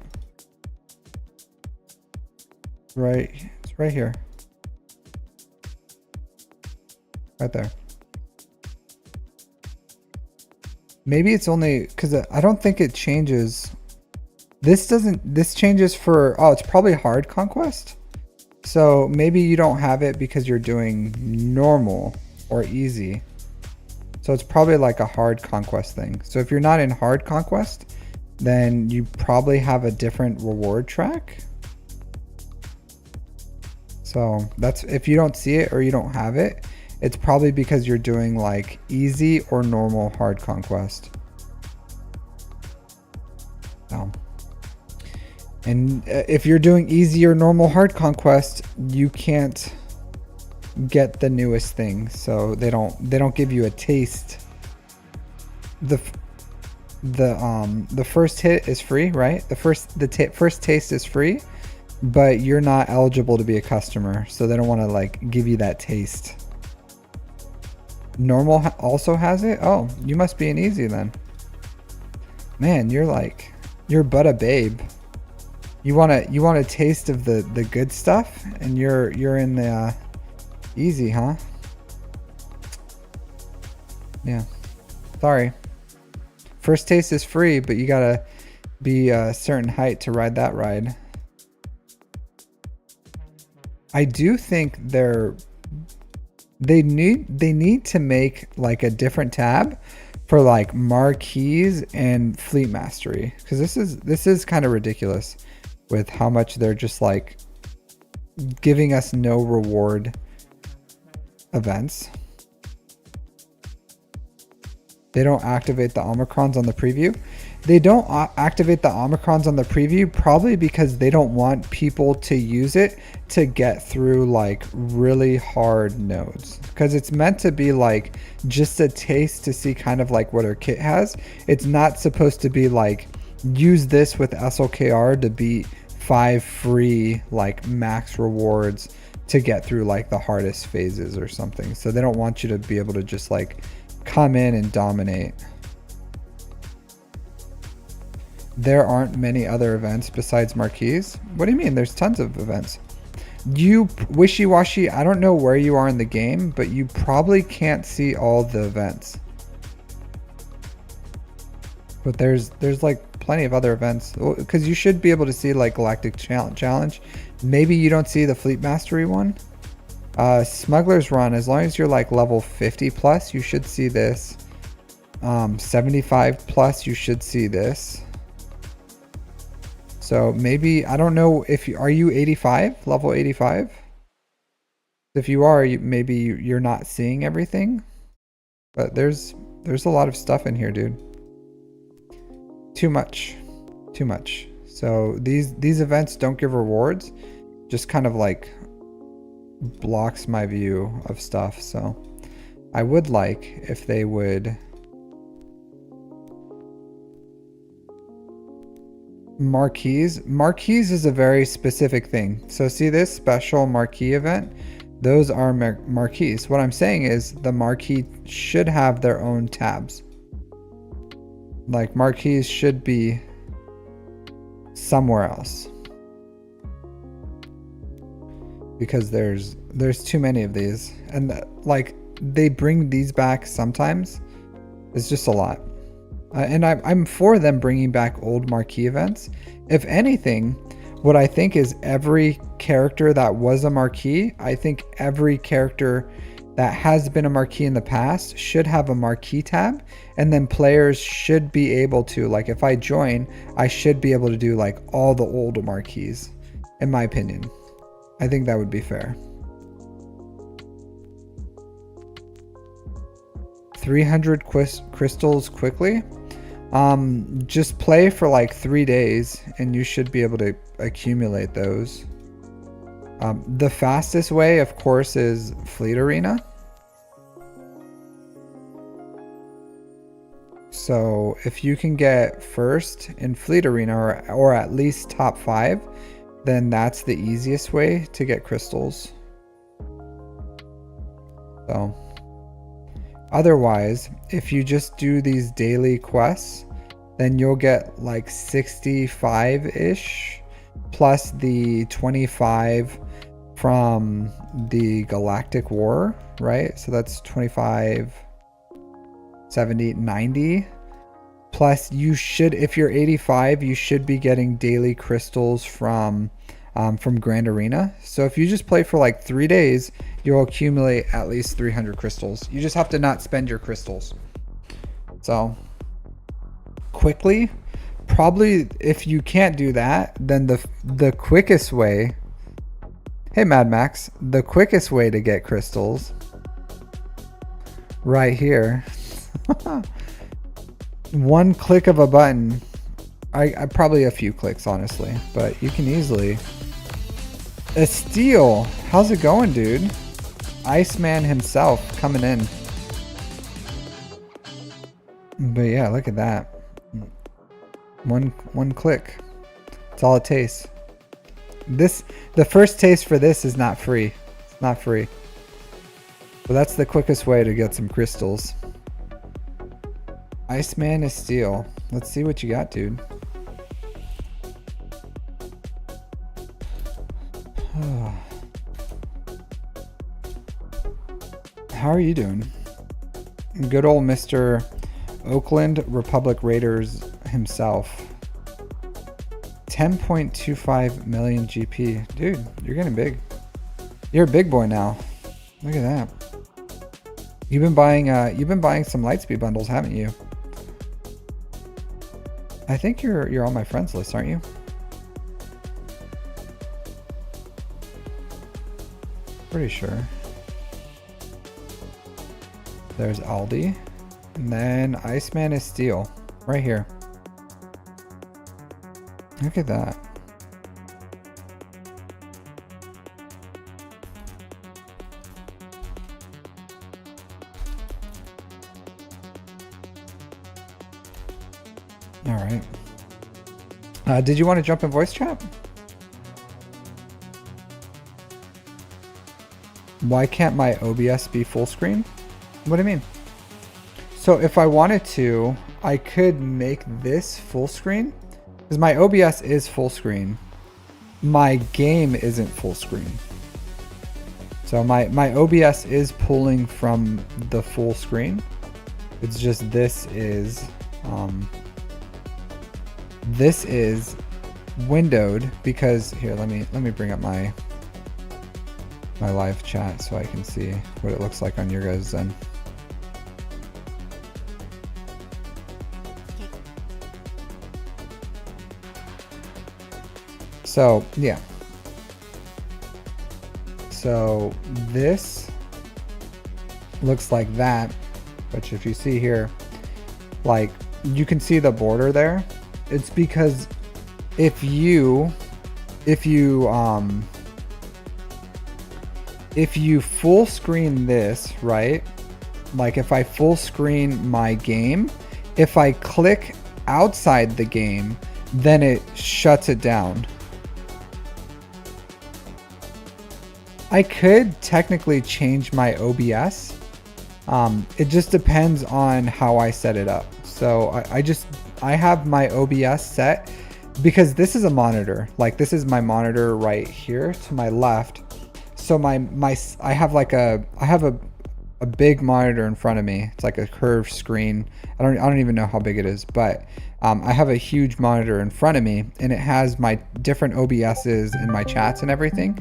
Speaker 1: Right. It's right here. Right there. Maybe it's only because I don't think it changes. This changes for, oh, it's probably hard conquest. So maybe you don't have it because you're doing normal or easy. So it's probably like a hard conquest thing. So if you're not in hard conquest, then you probably have a different reward track. So that's, if you don't see it or you don't have it, it's probably because you're doing like easy or normal hard conquest. So, and if you're doing easy or normal hard conquest, you can't get the newest thing. So they don't give you a taste. The first hit is free, right? The first taste is free, but you're not eligible to be a customer, so they don't want to like give you that taste. Normal also has it. Oh, you must be an easy then. Man, you're but a babe. You want a taste of the good stuff, and you're in the easy, huh? Yeah. Sorry. First taste is free, but you gotta be a certain height to ride that ride. I do think they need to make like a different tab for like marquees and fleet mastery, because this is kind of ridiculous with how much they're just like giving us no reward events. They don't activate the Omicrons on the preview. They don't activate the Omicrons on the preview probably because they don't want people to use it to get through like really hard nodes, because it's meant to be like just a taste to see kind of like what our kit has. It's not supposed to be like use this with SLKR to beat 5 free like max rewards to get through like the hardest phases or something. So they don't want you to be able to just like come in and dominate. There aren't many other events besides marquees. What do you mean? There's tons of events. You wishy-washy, I don't know where you are in the game, but you probably can't see all the events. But there's like plenty of other events, because you should be able to see like Galactic Challenge. Maybe you don't see the Fleet Mastery one. Smuggler's Run, as long as you're like level 50 plus, you should see this. 75 plus, you should see this. So maybe, I don't know if are you 85, level 85? If you are, maybe you're not seeing everything, but there's a lot of stuff in here, dude. Too much. So these events don't give rewards, just kind of like blocks my view of stuff. So I would like if they would marquees is a very specific thing. So see this special marquee event, those are marquees. What I'm saying is the marquee should have their own tabs. Like marquees should be somewhere else. because there's too many of these, and like they bring these back sometimes. It's just a lot. And I'm for them bringing back old marquee events. If anything, what I think is every character that was a marquee, I think every character that has been a marquee in the past should have a marquee tab, and then players should be able to, like, if I join, I should be able to do like all the old marquees, in my opinion. I think that would be fair. 300 crystals quickly. Just play for like 3 days and you should be able to accumulate those. The fastest way, of course, is Fleet Arena. So if you can get first in Fleet Arena, or at least top 5, then that's the easiest way to get crystals. So otherwise, if you just do these daily quests, then you'll get like 65-ish plus the 25 from the Galactic War, right? So that's 25, 70, 90. Plus you should, if you're 85, you should be getting daily crystals from Grand Arena. So if you just play for like 3 days, you'll accumulate at least 300 crystals. You just have to not spend your crystals. So quickly, probably if you can't do that, then the quickest way, hey Mad Max, the quickest way to get crystals right here. One click of a button. I probably a few clicks, honestly, but you can easily. Esteele, how's it going, dude? Iceman himself coming in. But yeah, look at that. One click. That's all it tastes. The first taste for this is not free. It's not free. But that's the quickest way to get some crystals. IcemanEsteele. Let's see what you got, dude. How are you doing? Good old Mr. Oakland Republic Raiders himself. 10.25 million GP. Dude, you're getting big. You're a big boy now. Look at that. You've been buying some Lightspeed bundles, haven't you? I think you're on my friends list, aren't you? Pretty sure. There's Aldi. And then IcemanEsteele. Right here. Look at that. All right. Did you want to jump in voice chat? Why can't my OBS be full screen? What do you mean? So if I wanted to, I could make this full screen, because my OBS is full screen. My game isn't full screen. So my OBS is pulling from the full screen. It's just this is windowed, because here, let me bring up my live chat so I can see what it looks like on your guys' end. So yeah, so this looks like that, which if you see here, like you can see the border there. It's because if you full screen this, right? Like if I full screen my game, if I click outside the game, then it shuts it down. I could technically change my OBS. It just depends on how I set it up. So I have my OBS set, because this is a monitor. Like this is my monitor right here to my left. so I have like a big monitor in front of me. It's like a curved screen. I don't even know how big it is, but I have a huge monitor in front of me, and it has my different OBSs and my chats and everything.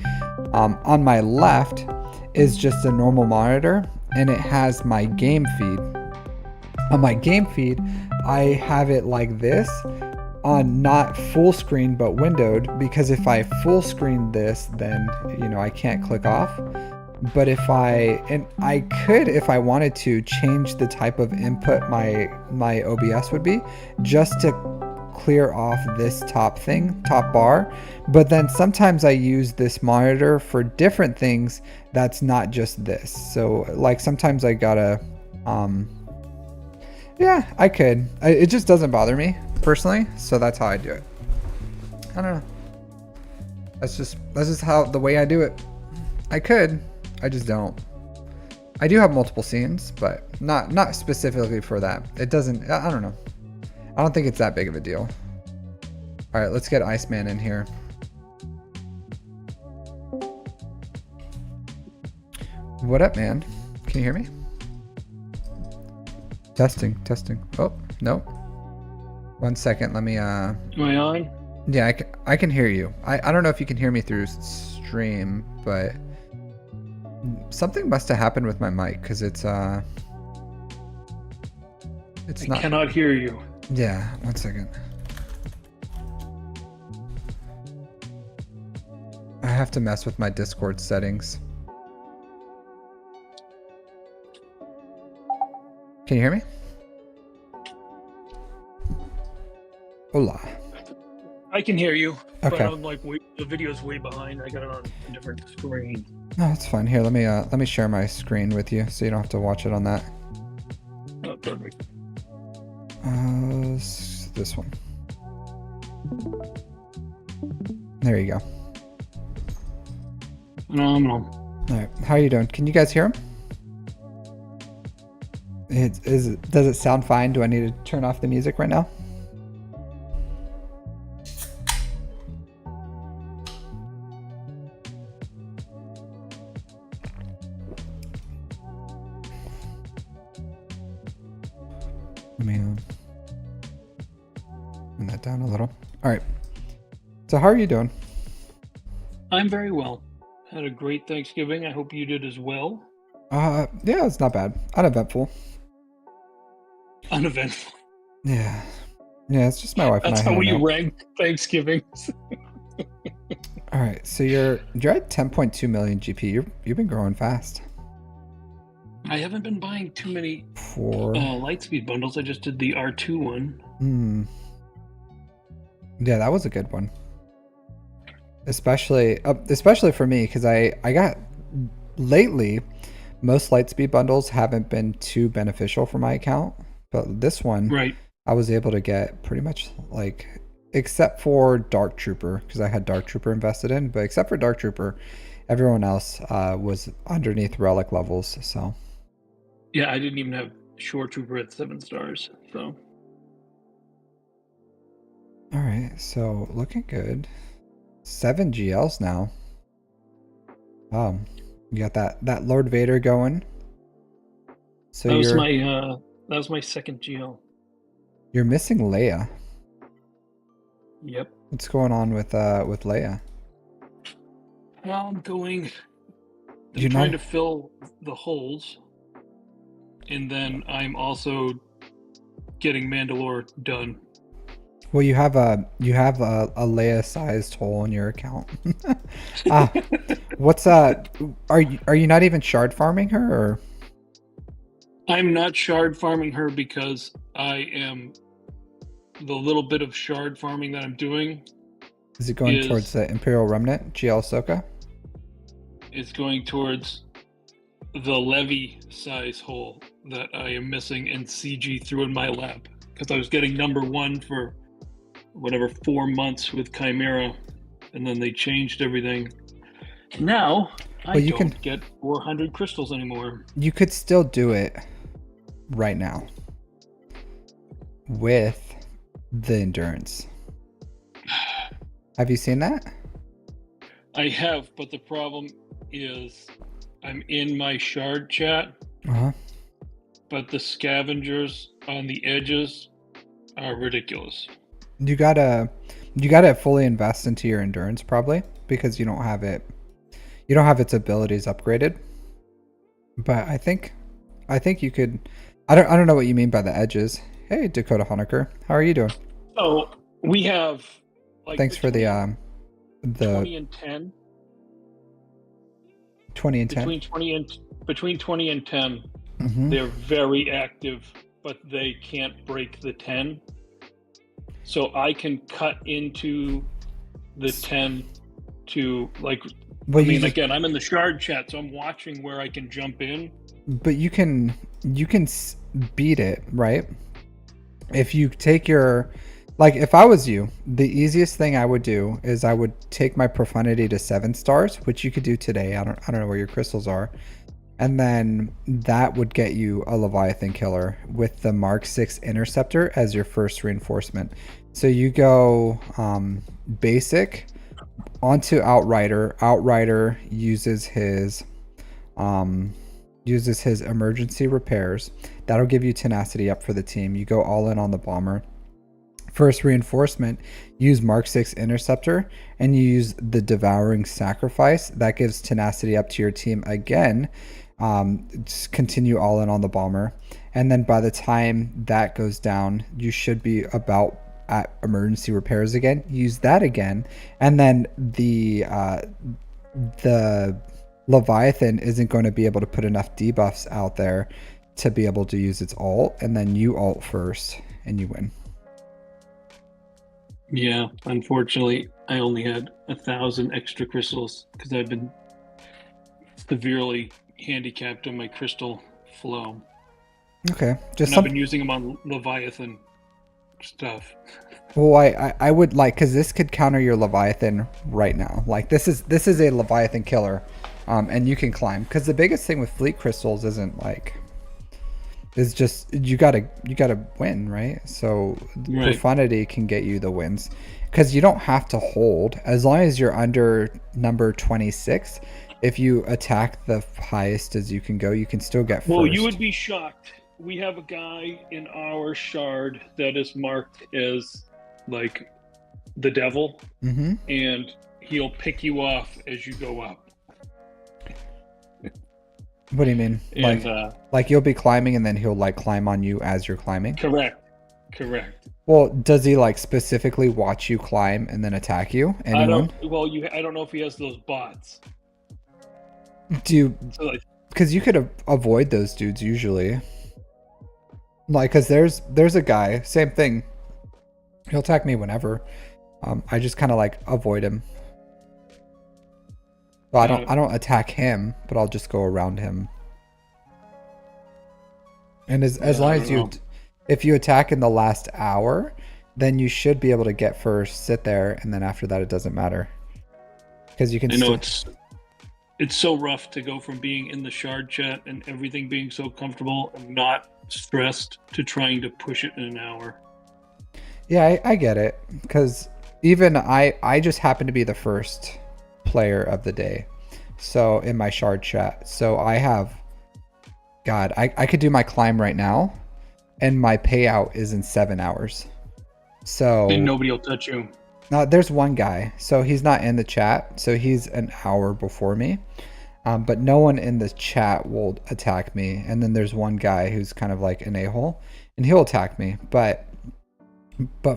Speaker 1: On my left is just a normal monitor, and it has my game feed. On my game feed, I have it like this, on not full screen but windowed, because if I full screen this, then I can't click off. But if I could, if I wanted to, change the type of input my OBS would be, just to clear off this top bar. But then sometimes I use this monitor for different things that's not just this. So like sometimes I gotta yeah, I could. It just doesn't bother me personally, so that's how I do it. I don't know. That's just how the way I do it. I could, I just don't. I do have multiple scenes, but not specifically for that. It doesn't. I don't know. I don't think it's that big of a deal. All right, let's get Iceman in here. What up, man? Can you hear me? Testing. Oh, no. 1 second, let me
Speaker 2: Am I on?
Speaker 1: Yeah, I can hear you. I don't know if you can hear me through stream, but something must have happened with my mic, because it's
Speaker 2: I
Speaker 1: not.
Speaker 2: Cannot hear you.
Speaker 1: Yeah, 1 second. I have to mess with my Discord settings. Can you hear me? Hola.
Speaker 2: I can hear you.
Speaker 1: Okay.
Speaker 2: But I'm like, the video's way behind. I got it on a different screen.
Speaker 1: No, that's fine. Here, let me share my screen with you, so you don't have to watch it on that.
Speaker 2: Oh, perfect.
Speaker 1: This one. There you go.
Speaker 2: Phenomenal.
Speaker 1: All right, how are you doing? Can you guys hear him? Does it sound fine? Do I need to turn off the music right now? Let me turn that down a little. All right. So how are you doing?
Speaker 2: I'm very well. Had a great Thanksgiving. I hope you did as well.
Speaker 1: Yeah, it's not bad. Uneventful.
Speaker 2: Uneventful.
Speaker 1: Yeah, it's just my wife and I.
Speaker 2: That's how we
Speaker 1: hanging out.
Speaker 2: rank Thanksgivings.
Speaker 1: All right, so you're at 10.2 million GP. You've been growing fast.
Speaker 2: I haven't been buying too many
Speaker 1: 4.
Speaker 2: Lightspeed bundles. I just did the R2 one.
Speaker 1: Yeah, that was a good one. Especially for me, because I got lately, most Lightspeed bundles haven't been too beneficial for my account, but this one,
Speaker 2: Right.
Speaker 1: I was able to get pretty much, like, except for Dark Trooper, because I had Dark Trooper invested in, but except for Dark Trooper, everyone else was underneath relic levels. So
Speaker 2: Yeah, I didn't even have Shore Trooper at 7 stars. So.
Speaker 1: all right, so looking good. 7 GLs now. You got that Lord Vader going. So
Speaker 2: That was my second GL.
Speaker 1: You're missing Leia.
Speaker 2: Yep.
Speaker 1: What's going on with Leia?
Speaker 2: Well, I'm
Speaker 1: You're
Speaker 2: trying
Speaker 1: not-
Speaker 2: to fill the holes, and then I'm also getting Mandalore done.
Speaker 1: Well, you have a Leia-sized hole in your account. What's Are you not even shard farming her, or?
Speaker 2: I'm not shard farming her because the little bit of shard farming that I'm doing
Speaker 1: Is it going towards the Imperial Remnant, GL Ahsoka?
Speaker 2: Is going towards the Levy size hole that I am missing and CG threw in my lap because I was getting number 1 for whatever 4 months with Chimera, and then they changed everything. Now I don't get 400 crystals anymore.
Speaker 1: You could still do it right now with the endurance. Have you seen that?
Speaker 2: I have, but the problem is I'm in my shard chat,
Speaker 1: Uh-huh.
Speaker 2: but the scavengers on the edges are ridiculous.
Speaker 1: You gotta fully invest into your endurance probably because you don't have its abilities upgraded. But I think you could. I don't know what you mean by the edges. Hey, Dakota Honecker, how are you doing?
Speaker 2: So we have like
Speaker 1: Thanks for the
Speaker 2: 20 and 10.
Speaker 1: 20 and 10.
Speaker 2: Between 20 and 10, they're very active, but they can't break the 10. So I can cut into the 10 to like.
Speaker 1: Well,
Speaker 2: again, I'm in the shard chat, so I'm watching where I can jump in.
Speaker 1: But you can beat it, right? If you take your, like, if I was you, the easiest thing I would do is I would take my profundity to 7 stars, which you could do today. I don't know where your crystals are, and then that would get you a Leviathan killer with the Mark 6 Interceptor as your first reinforcement. So you go basic onto Outrider. Outrider uses his emergency repairs. That'll give you tenacity up for the team. You go all in on the bomber. First reinforcement, use Mark 6 Interceptor, and you use the Devouring Sacrifice. That gives tenacity up to your team again. Just continue all in on the bomber. And then by the time that goes down, you should be about at emergency repairs again. Use that again. And then the Leviathan isn't going to be able to put enough debuffs out there to be able to use its ult, and then you ult first and you win.
Speaker 2: Yeah, unfortunately, I only had 1,000 extra crystals because I've been severely handicapped on my crystal flow.
Speaker 1: Okay,
Speaker 2: I've been using them on Leviathan stuff.
Speaker 1: Well, I would like, because this could counter your Leviathan right now. Like this is a Leviathan killer, and you can climb. Because the biggest thing with fleet crystals isn't like, is just you gotta win, right? So profundity can get you the wins, because you don't have to hold as long as you're under number 26. If you attack the highest as you can go, you can still get first.
Speaker 2: Well, you would be shocked. We have a guy in our shard that is marked as like the devil, and he'll pick you off as you go up.
Speaker 1: What do you mean?
Speaker 2: And,
Speaker 1: like you'll be climbing and then he'll like climb on you as you're climbing?
Speaker 2: Correct.
Speaker 1: Well, does he like specifically watch you climb and then attack you? Anyone?
Speaker 2: I don't know if he has those bots.
Speaker 1: Because you could avoid those dudes usually. Like, because there's a guy, same thing. He'll attack me whenever. I just kind of like avoid him. Well, I don't attack him, but I'll just go around him. And as long as if you attack in the last hour, then you should be able to get first, sit there, and then after that it doesn't matter. Because you can
Speaker 2: it's so rough to go from being in the shard chat and everything being so comfortable and not stressed to trying to push it in an hour.
Speaker 1: Yeah, I get it. Because even I just happen to be the first player of the day, so in my shard chat, so I have I could do my climb right now and my payout is in 7 hours, so
Speaker 2: and nobody will touch you.
Speaker 1: No, there's one guy, so he's not in the chat, so he's an hour before me, but no one in the chat will attack me. And then there's one guy who's kind of like an a-hole and he'll attack me, but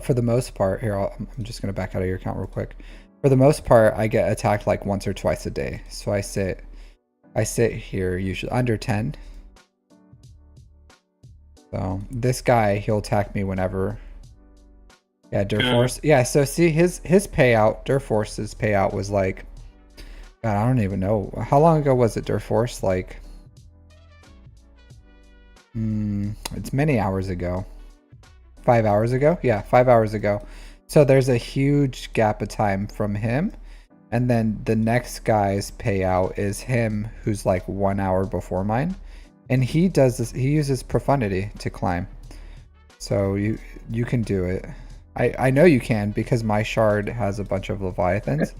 Speaker 1: for the most part here, I'm just gonna back out of your account real quick. For the most part, I get attacked like once or twice a day. So I sit here usually under 10. So this guy, he'll attack me whenever. Yeah, Durforce. Yeah, so see his payout, Durforce's payout was like, God, I don't even know. How long ago was it, Durforce? Like, it's many hours ago. 5 hours ago? Yeah, 5 hours ago. So there's a huge gap of time from him. And then the next guy's payout is him, who's like 1 hour before mine. And he does this, he uses profundity to climb. So you can do it. I know you can, because my shard has a bunch of Leviathans.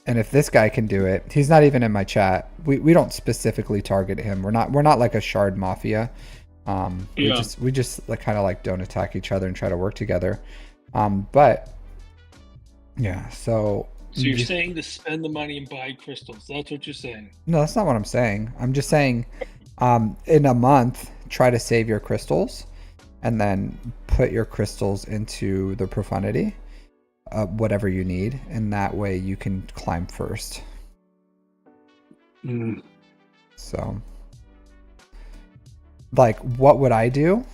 Speaker 1: And if this guy can do it, he's not even in my chat. We don't specifically target him. We're not like a shard mafia.
Speaker 2: Yeah.
Speaker 1: We just like kind of like don't attack each other and try to work together. But yeah, so
Speaker 2: So you're saying to spend the money and buy crystals. That's what you're saying.
Speaker 1: no, that's not what I'm saying. I'm just saying, in a month, try to save your crystals, and then put your crystals into the profundity, whatever you need, and that way you can climb first.
Speaker 2: Mm.
Speaker 1: So, like, what would I do?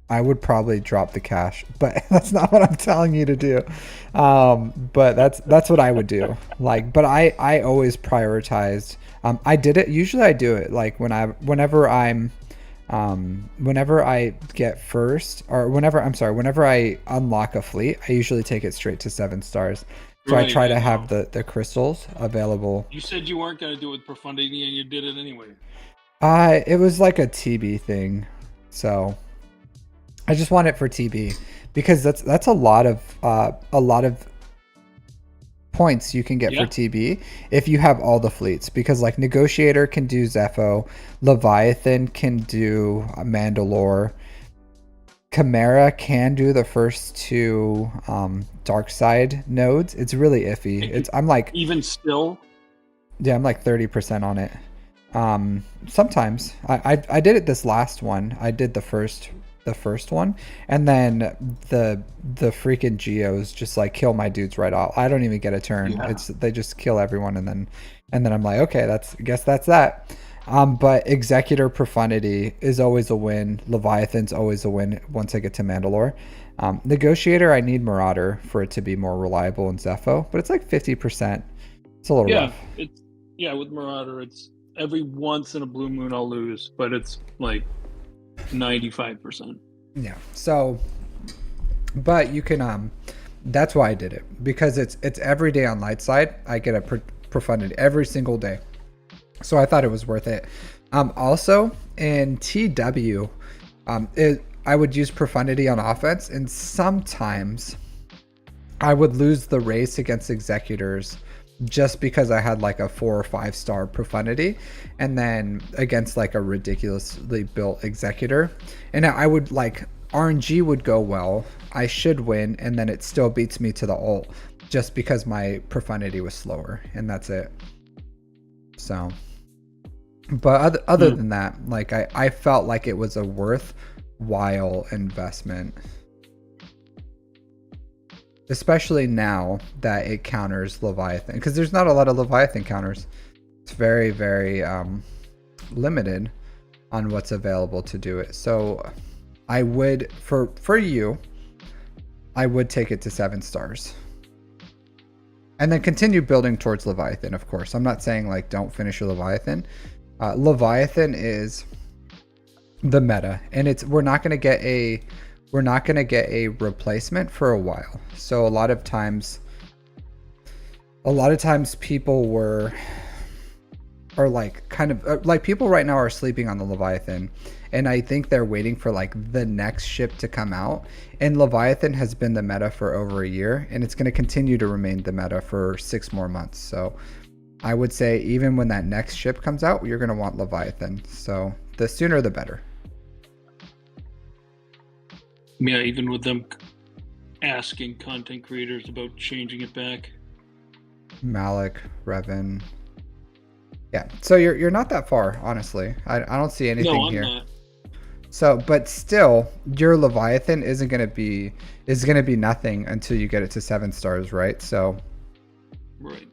Speaker 1: I would probably drop the cash, but that's not what I'm telling you to do. But that's what I would do. Like, but I always prioritized. I did it. Usually I do it like whenever I get first, or whenever I unlock a fleet, I usually take it straight to 7 stars. So I try to have the crystals available.
Speaker 2: You said you weren't going to do it with profundity, and you did it anyway.
Speaker 1: It was like a TB thing, so I just want it for TB because that's a lot of points you can get for TB if you have all the fleets, because like Negotiator can do Zepho, Leviathan can do Mandalore, Chimera can do the first 2 dark side nodes. It's really iffy. I'm like,
Speaker 2: even still,
Speaker 1: yeah, I'm like 30% on it. Sometimes I did it this last one. I did the first one, and then the freaking geos just like kill my dudes right off. I don't even get a turn.
Speaker 2: Yeah.
Speaker 1: They just kill everyone, and then I'm like, okay, I guess that's that. But Executor Profundity is always a win. Leviathan's always a win once I get to Mandalore. Negotiator, I need Marauder for it to be more reliable in Zepho, but it's like 50%. It's a little rough.
Speaker 2: With Marauder, it's every once in a blue moon I'll lose, but it's like 95%.
Speaker 1: Yeah. So, but you can that's why I did it, because it's every day on light side. I get a profundity every single day, so I thought it was worth it. Also in TW, I would use profundity on offense, and sometimes I would lose the race against executors just because I had like a 4 or 5 star profundity, and then against like a ridiculously built executor, and I would like RNG would go well, I should win, and then it still beats me to the ult just because my profundity was slower, and that's it. So, but other than that, like I felt like it was a worthwhile investment, especially now that it counters Leviathan, because there's not a lot of Leviathan counters. It's very, very limited on what's available to do it. So I would, for you, I would take it to 7 stars. And then continue building towards Leviathan, of course. I'm not saying like don't finish your Leviathan. Leviathan is the meta, and we're not gonna get a replacement for a while. So a lot of times people are like kind of like people right now are sleeping on the Leviathan, and I think they're waiting for like the next ship to come out. And Leviathan has been the meta for over a year, and it's going to continue to remain the meta for 6 more months. So I would say even when that next ship comes out, you're going to want Leviathan. So the sooner the better.
Speaker 2: Yeah, even with them asking content creators about changing it back.
Speaker 1: Malik, Revan. Yeah, so you're not that far, honestly. I don't see anything here.
Speaker 2: Not.
Speaker 1: So, but still, your Leviathan is gonna be nothing until you get it to 7 stars, right? So,
Speaker 2: right.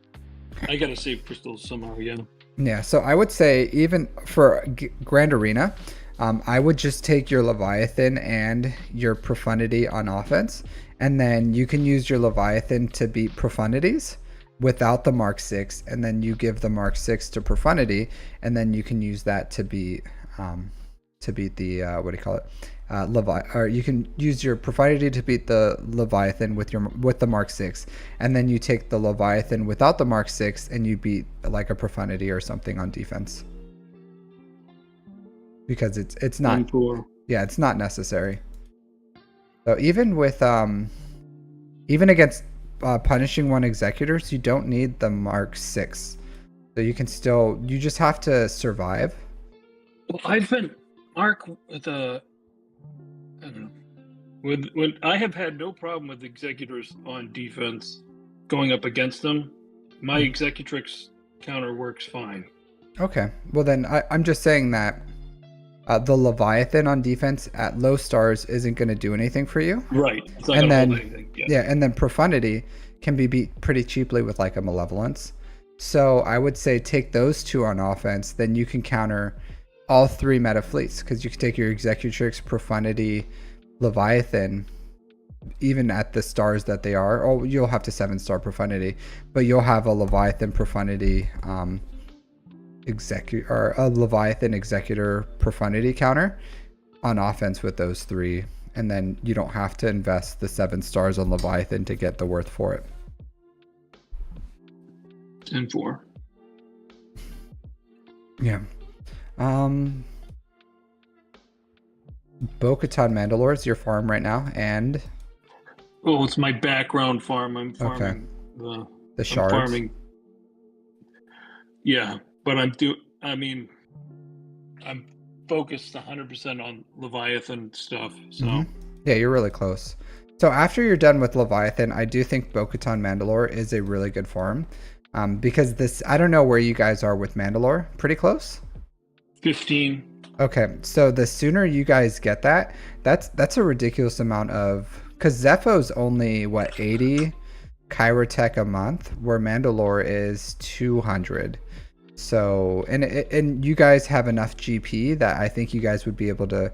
Speaker 2: I gotta save crystals somehow. Yeah.
Speaker 1: Yeah. So I would say even for Grand Arena, I would just take your Leviathan and your Profundity on offense, and then you can use your Leviathan to beat Profundities without the Mark 6, and then you give the Mark 6 to Profundity, and then you can use that to beat the what do you call it, or you can use your Profundity to beat the Leviathan with the Mark 6, and then you take the Leviathan without the Mark 6 and you beat like a Profundity or something on defense, because it's not it's not necessary. So even with even against punishing one executors, you don't need the Mark 6. So you can still, you just have to survive.
Speaker 2: Well, I've been Mark with I don't know. When I have had no problem with executors on defense going up against them, my executrix counter works fine.
Speaker 1: Okay. Well, then I'm just saying that the Leviathan on defense at low stars isn't going to do anything for you.
Speaker 2: Right. It's not
Speaker 1: And
Speaker 2: going to
Speaker 1: then,
Speaker 2: hold anything.
Speaker 1: yeah, and then Profundity can be beat pretty cheaply with like a Malevolence. So I would say take those two on offense, then you can counter all three meta fleets, because you can take your Executrix, Profundity, Leviathan, even at the stars that they are. Oh, you'll have to 7-star Profundity, but you'll have a Leviathan Profundity or a Leviathan Executor Profundity counter on offense with those three, and then you don't have to invest the 7 stars on Leviathan to get the worth for it.
Speaker 2: 10-4.
Speaker 1: Yeah. Bo-Katan Mandalore is your farm right now, and
Speaker 2: Oh, it's my background farm. I'm farming
Speaker 1: the shards.
Speaker 2: I'm farming. Yeah, but I'm focused 100% on Leviathan stuff. So
Speaker 1: yeah, you're really close. So after you're done with Leviathan, I do think Bo-Katan Mandalore is a really good farm. Because this, I don't know where you guys are with Mandalore. Pretty close?
Speaker 2: 15.
Speaker 1: Okay, so the sooner you guys get that, that's a ridiculous amount of, because Zepho's only what, 80 Chirotech a month, where Mandalore is 200. So and you guys have enough GP that I think you guys would be able to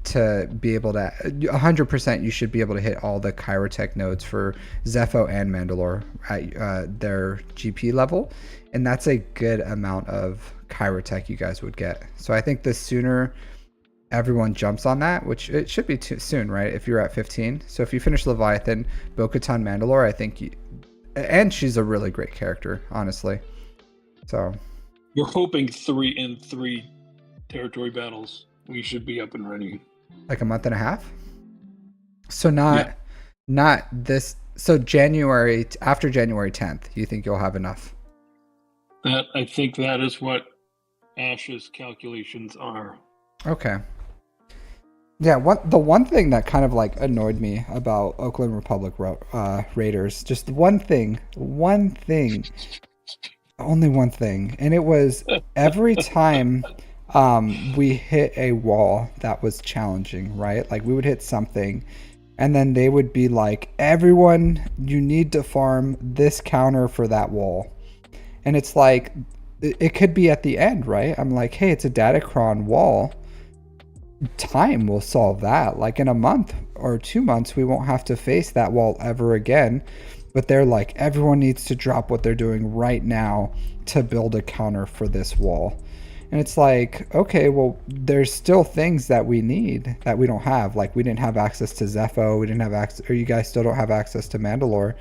Speaker 1: 100%, you should be able to hit all the Chirotech nodes for Zepho and Mandalore at their GP level, and that's a good amount of Chirotech you guys would get. So I think the sooner everyone jumps on that, which it should be too soon, right? If you're at 15. So if you finish Leviathan, Bo-Katan Mandalore, I think and she's a really great character, honestly. So
Speaker 2: You're hoping 3 territory battles we should be up and running.
Speaker 1: Like a month and a half. So not this. So January, after January 10th, you think you'll have enough?
Speaker 2: I think that is what Ash's calculations are.
Speaker 1: Okay. Yeah, the one thing that kind of like annoyed me about Oakland Republic Raiders, just one thing, only one thing, and it was every time we hit a wall that was challenging, right? Like we would hit something, and then they would be like, everyone, you need to farm this counter for that wall. And it's like, it could be at the end, right? I'm like, hey, it's a Datacron wall. Time will solve that. Like in a month or 2 months, we won't have to face that wall ever again. But they're like, everyone needs to drop what they're doing right now to build a counter for this wall. And it's like, okay, well, there's still things that we need that we don't have. Like we didn't have access to Zepho, we didn't have access, or you guys still don't have access to Mandalore.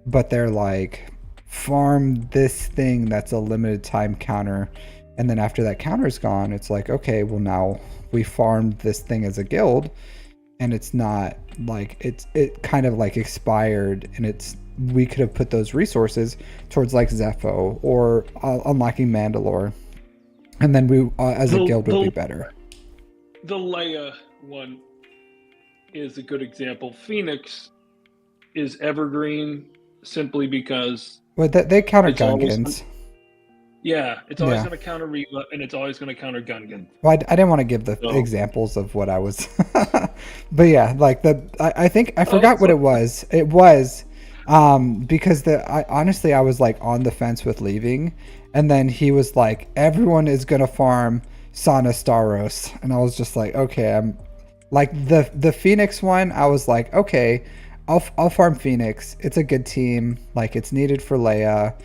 Speaker 1: But they're like, farm this thing that's a limited time counter. And then after that counter's gone, it's like, okay, well now we farmed this thing as a guild, and it's not like it kind of like expired, and we could have put those resources towards like Zepho or unlocking Mandalore, and then we as a guild would be better.
Speaker 2: The Leia one is a good example. Phoenix is evergreen simply because
Speaker 1: they counter Gungans.
Speaker 2: Yeah, it's always going to counter Reva, and it's always going to counter Gungan.
Speaker 1: Well, I didn't want to give the examples of what I was, but yeah, like I think I forgot what it was. It was because honestly I was like on the fence with leaving, and then he was like, everyone is gonna farm Sana Staros, and I was just like, okay, I'm like the Phoenix one. I was like, okay, I'll farm Phoenix. It's a good team. Like it's needed for Leia.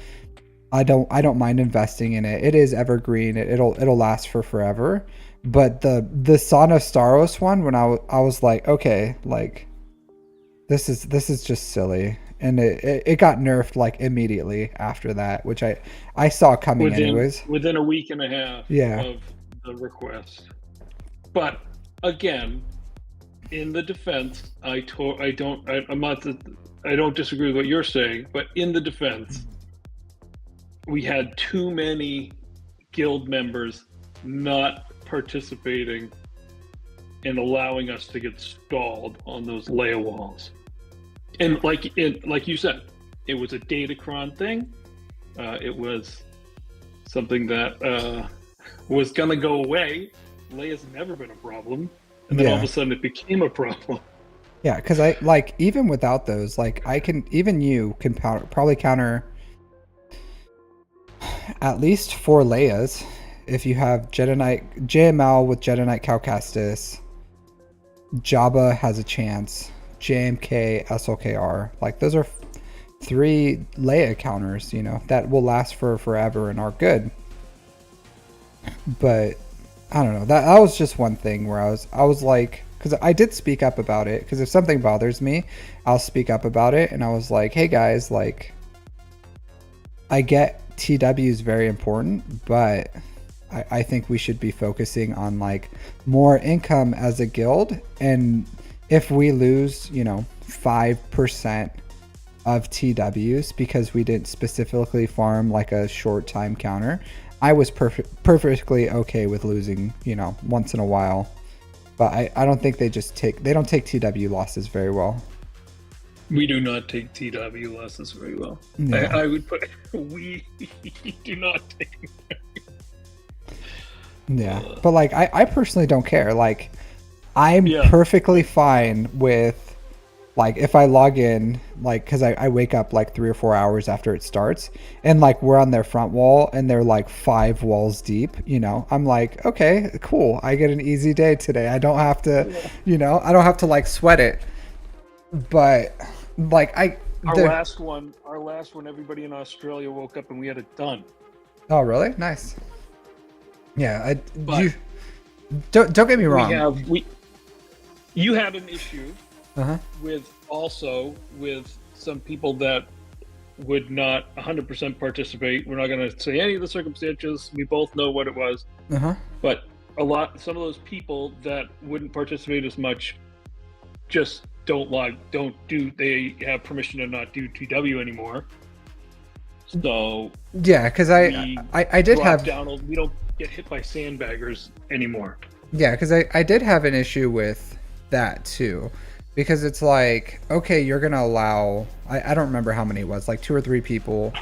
Speaker 1: I don't mind investing in it. It is evergreen. It'll last for forever. But the Sana Staros one, when I was like, okay, like this is just silly, and it got nerfed like immediately after that, which I saw coming anyways.
Speaker 2: Within a week and a half of the request. But again, in the defense, I'm not I don't disagree with what you're saying, but in the defense, we had too many guild members not participating and allowing us to get stalled on those layer walls. And like you said, it was a datacron thing. It was something that was gonna go away. Leia's never been a problem, and then all of a sudden it became a problem.
Speaker 1: Yeah, because I like even without those, like you can probably counter at least 4 Leias if you have Jedi Knight JML with Jedi Knight Calcastus. Jabba has a chance. JMK, SLKR. Like those are 3 Leia counters, you know, that will last for forever and are good. But I don't know. That was just one thing where I was like, because I did speak up about it. Because if something bothers me, I'll speak up about it. And I was like, hey guys, like, I get TW is very important, but I think we should be focusing on like more income as a guild. And if we lose, you know, 5% of TWs because we didn't specifically farm like a short time counter, I was perfectly okay with losing, you know, once in a while. But I don't think they don't take TW losses very well.
Speaker 2: We do not take TW losses very well.
Speaker 1: Yeah.
Speaker 2: I would put we do not take.
Speaker 1: Yeah, but like I personally don't care. Like I'm perfectly fine with like if I log in, like because I wake up like 3 or 4 hours after it starts, and like we're on their front wall and they're like 5 walls deep. You know, I'm like, okay, cool. I get an easy day today. I don't have to, you know, I don't have to like sweat it. But like
Speaker 2: our last one, everybody in Australia woke up and we had it done.
Speaker 1: Oh really? Nice. Yeah, don't get me wrong.
Speaker 2: You had an issue with some people that would not 100% participate. We're not going to say any of the circumstances. We both know what it was. But some of those people that wouldn't participate as much just they have permission to not do TW anymore. So
Speaker 1: yeah, because I did have
Speaker 2: we don't get hit by sandbaggers anymore.
Speaker 1: Yeah, because I did have an issue with that too, because it's like, okay, you're gonna allow I don't remember how many it was, like 2 or 3 people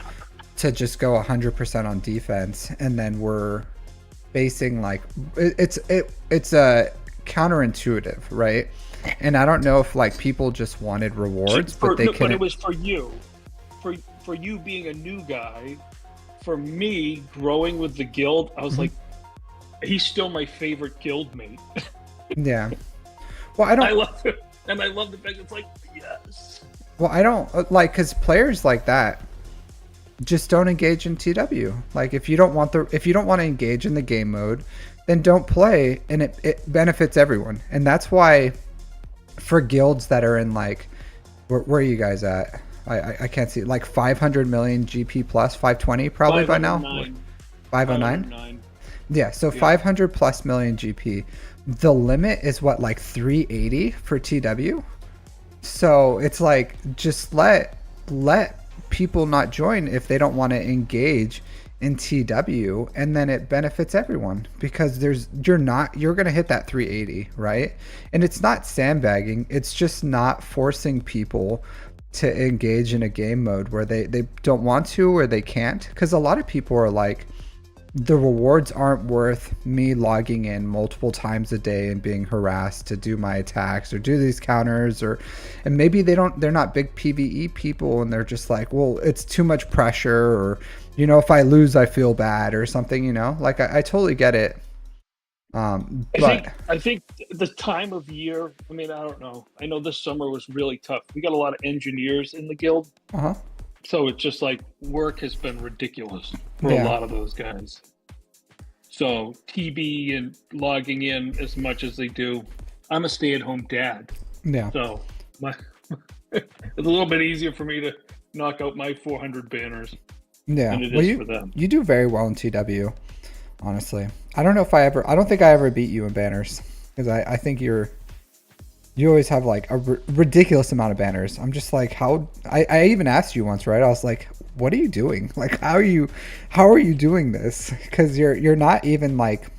Speaker 1: to just go 100% on defense, and then we're facing like it's counterintuitive, right? And I don't know if like people just wanted rewards, but it was
Speaker 2: for you. For you being a new guy, for me growing with the guild, I was like, he's still my favorite guild mate.
Speaker 1: Yeah. Well, I love
Speaker 2: him, and I love the fact it's like, yes.
Speaker 1: Well, I don't like, because players like that just don't engage in TW. Like if you don't want to engage in the game mode, then don't play, and it benefits everyone. And that's why for guilds that are in like, where are you guys at? I can't see, like 500 million GP plus, 520 probably by now. 509. Yeah, so 500 plus million GP. The limit is what, like 380 for TW. So it's like, just let people not join if they don't want to engage in TW, and then it benefits everyone, because you're going to hit that 380, right? And it's not sandbagging, it's just not forcing people to engage in a game mode where they don't want to or they can't. Because a lot of people are like, the rewards aren't worth me logging in multiple times a day and being harassed to do my attacks or do these counters, and maybe they're not big PvE people, and they're just like, well, it's too much pressure, or, you know, if I lose I feel bad or something, you know. Like I totally get it.
Speaker 2: I think the time of year, I mean, I don't know. I know this summer was really tough. We got a lot of engineers in the guild. So it's just like work has been ridiculous for a lot of those guys. So TB and logging in as much as they do. I'm a stay-at-home dad.
Speaker 1: Yeah.
Speaker 2: So it's a little bit easier for me to knock out my 400 banners.
Speaker 1: Yeah.
Speaker 2: Than it is for them.
Speaker 1: You do very well in TW, honestly. I don't think I ever beat you in banners, because I think you're You always have like a ridiculous amount of banners. I'm just like, how? I even asked you once, right? I was like, what are you doing? Like, how are you doing this? Because you're not even like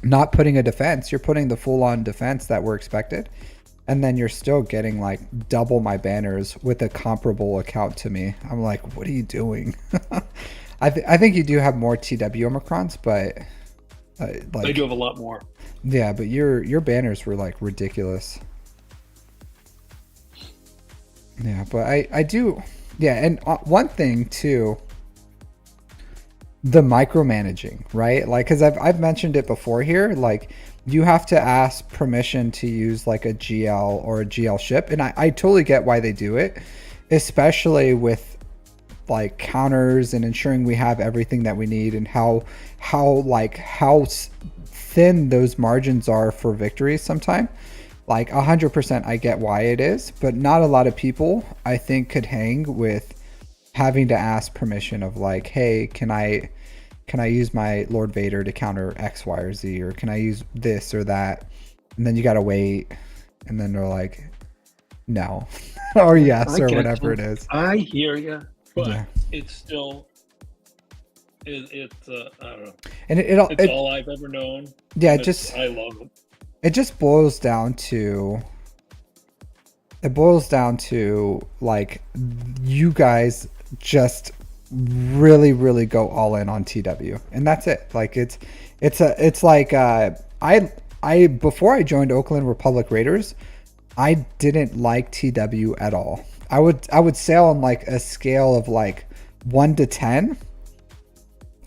Speaker 1: not putting a defense. You're putting the full on defense that we're expected, and then you're still getting like double my banners with a comparable account to me. I'm like, what are you doing? I think you do have more TW Omicrons, but
Speaker 2: I
Speaker 1: like,
Speaker 2: do have a lot more.
Speaker 1: yeah, but your banners were like ridiculous. Yeah, but I do, yeah, and one thing too, the micromanaging, right? Like, because I've mentioned it before here, like you have to ask permission to use like a GL or a GL ship, and I totally get why they do it, especially with like counters and ensuring we have everything that we need, and how thin those margins are for victories sometimes. Like 100% I get why it is, but not a lot of people I think could hang with having to ask permission of like, hey, can I use my Lord Vader to counter X, Y, or Z, or can I use this or that? And then you gotta wait, and then they're like, no, or yes, or whatever it is.
Speaker 2: I hear you, but
Speaker 1: Yeah.
Speaker 2: it's still it's I don't know.
Speaker 1: And
Speaker 2: It's all I've ever known.
Speaker 1: yeah,
Speaker 2: I love it.
Speaker 1: it just boils down to like you guys just really really go all in on TW, and that's it. Like it's like I before I joined Oakland Republic Raiders, I didn't like TW at all. I would say on like a scale of like 1 to 10,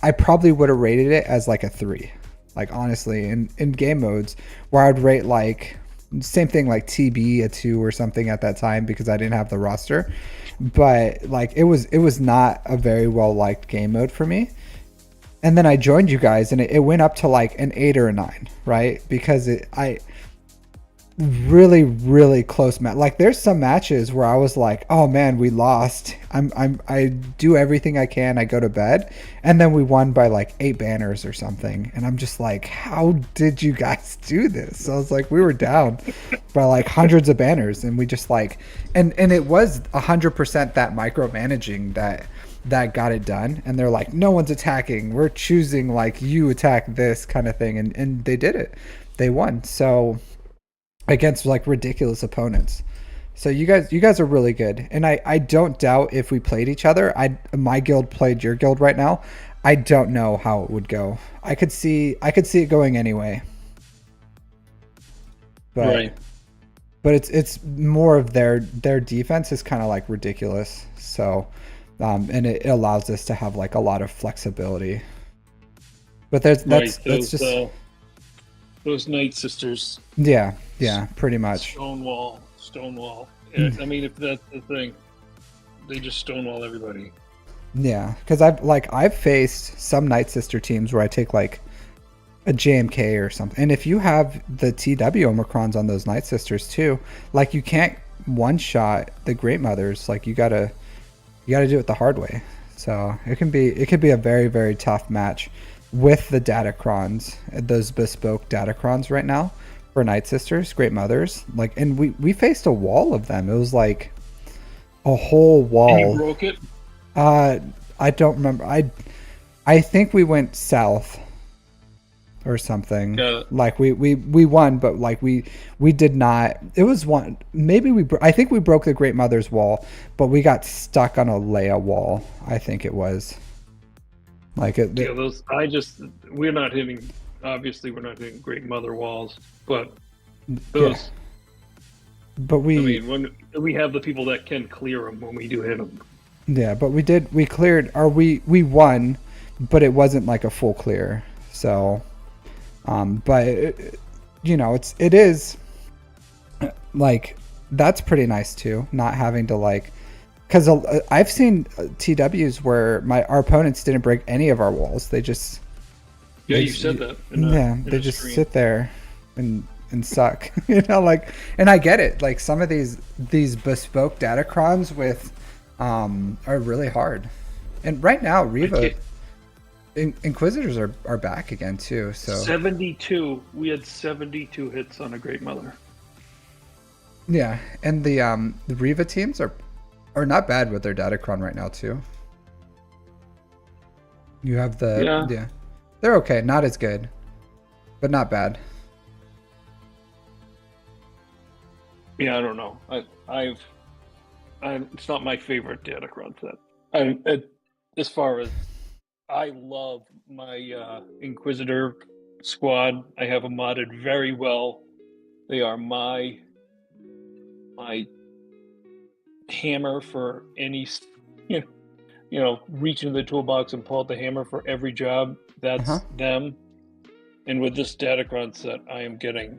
Speaker 1: I probably would have rated it as like a 3. Like honestly, in game modes where I'd rate like same thing like TB a 2 or something at that time because I didn't have the roster. But like it was not a very well liked game mode for me. And then I joined you guys and it went up to like an 8 or a 9, right? Because I really really close match. Like there's some matches where I was like, oh man, we lost. I do everything I can, I go to bed, and then we won by like 8 banners or something, and I'm just like, how did you guys do this? So I was like, we were down by like hundreds of banners, and we just like, and it was 100% that micromanaging that got it done. And they're like, no one's attacking, we're choosing like you attack this kind of thing, and they did it. They won. So against like ridiculous opponents. So you guys are really good. And I don't doubt if we played each other, my guild played your guild right now, I don't know how it would go. I could see it going anyway. But
Speaker 2: Right.
Speaker 1: but it's more of their defense is kind of like ridiculous. So and it allows us to have like a lot of flexibility. But that's just
Speaker 2: those Night Sisters.
Speaker 1: yeah, pretty much.
Speaker 2: Stonewall. I mean, if that's the thing, they just stonewall everybody.
Speaker 1: Yeah, because I've faced some Night Sister teams where I take like a JMK or something, and if you have the TW Omicrons on those Night Sisters too, like you can't one shot the Great Mothers. Like you gotta do it the hard way. So it could be a very very tough match with the Datacrons, those bespoke Datacrons right now for Night Sisters, Great Mothers. Like, and we faced a wall of them. It was like a whole wall.
Speaker 2: And you broke it?
Speaker 1: I don't remember. I think we went south or something. Like we won, but like we did not. It was one. Maybe I think we broke the Great Mother's wall, but we got stuck on a Leia wall. I think it was. Like it.
Speaker 2: Yeah, we're not hitting. Obviously, we're not hitting Great Mother walls, but those.
Speaker 1: Yeah. But
Speaker 2: I mean, when we have the people that can clear them when we do hit them.
Speaker 1: Yeah, but we cleared, or we won, but it wasn't like a full clear. So, but it is like that's pretty nice too, not having to like, because I've seen TWs where our opponents didn't break any of our walls. They just
Speaker 2: you said that.
Speaker 1: They just sit there and suck, like, and I get it. Like some of these bespoke Datacrons with are really hard, and right now Reva Inquisitors are back again too. So
Speaker 2: 72, we had 72 hits on a Great Mother.
Speaker 1: Yeah, and the Riva teams are not bad with their Datacron right now too. You have
Speaker 2: Yeah.
Speaker 1: yeah, they're okay, not as good, but not bad.
Speaker 2: Yeah, I don't know. It's not my favorite Datacron set. As far as I love my Inquisitor squad, I have them modded very well. They are my hammer for any, you reach into the toolbox and pull out the hammer for every job. That's them. And with this Datacron set, I am getting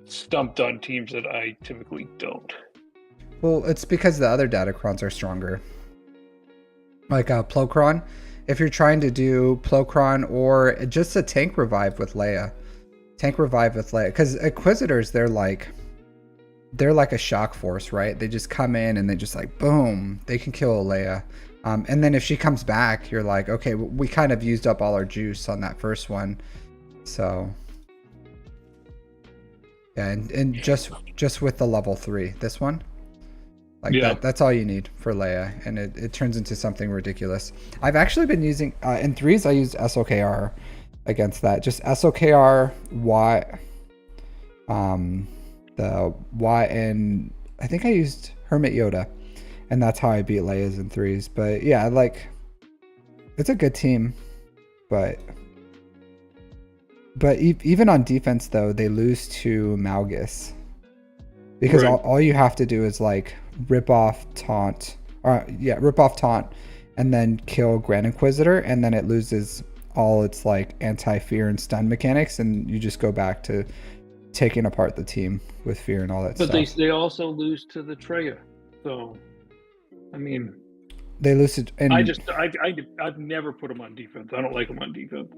Speaker 2: stumped on teams that I typically don't.
Speaker 1: Well, it's because the other Datacrons are stronger. Like Plocron, if you're trying to do Plocron or just a tank revive with Leia. Because Inquisitors, they're like a shock force, right? They just come in and they just like, boom, they can kill a Leia. And then if she comes back, you're like, okay, we kind of used up all our juice on that first one. So yeah, and just with the level 3, this one, like that's all you need for Leia, and it turns into something ridiculous. I've actually been using in 3s, I used SOKR against that. Just SOKR Y, the Y, and I think I used Hermit Yoda, and that's how I beat Leia's in 3s. But yeah, like, it's a good team, but even on defense though, they lose to Malgus because all you have to do is like rip off taunt, and then kill Grand Inquisitor, and then it loses all its like anti-fear and stun mechanics, and you just go back to taking apart the team with fear and all that stuff.
Speaker 2: But they also lose to the Treya, so I mean,
Speaker 1: they lose to. And
Speaker 2: I've never put them on defense. I don't like them on defense.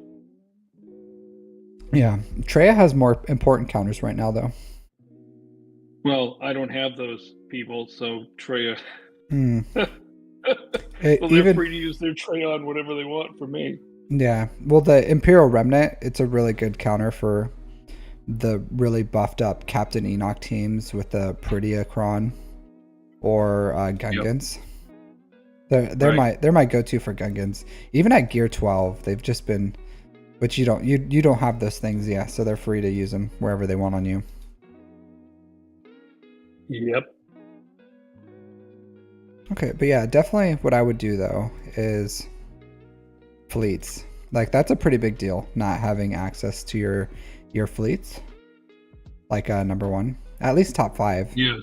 Speaker 1: Yeah, Treya has more important counters right now, though.
Speaker 2: Well, I don't have those people, so Treya.
Speaker 1: Well,
Speaker 2: they're free to use their Treya on whatever they want for me.
Speaker 1: Yeah, well, the Imperial Remnant, it's a really good counter for the really buffed up Captain Enoch teams with the Peridia Kron or Gungans. Yep. They're my go-to for Gungans. Even at Gear 12, they've just been. But you don't have those things, yeah, so they're free to use them wherever they want on you.
Speaker 2: Yep.
Speaker 1: Okay, but yeah, definitely what I would do though is fleets. Like, that's a pretty big deal, not having access to your fleets. Like number 1, at least top 5.
Speaker 2: Yes.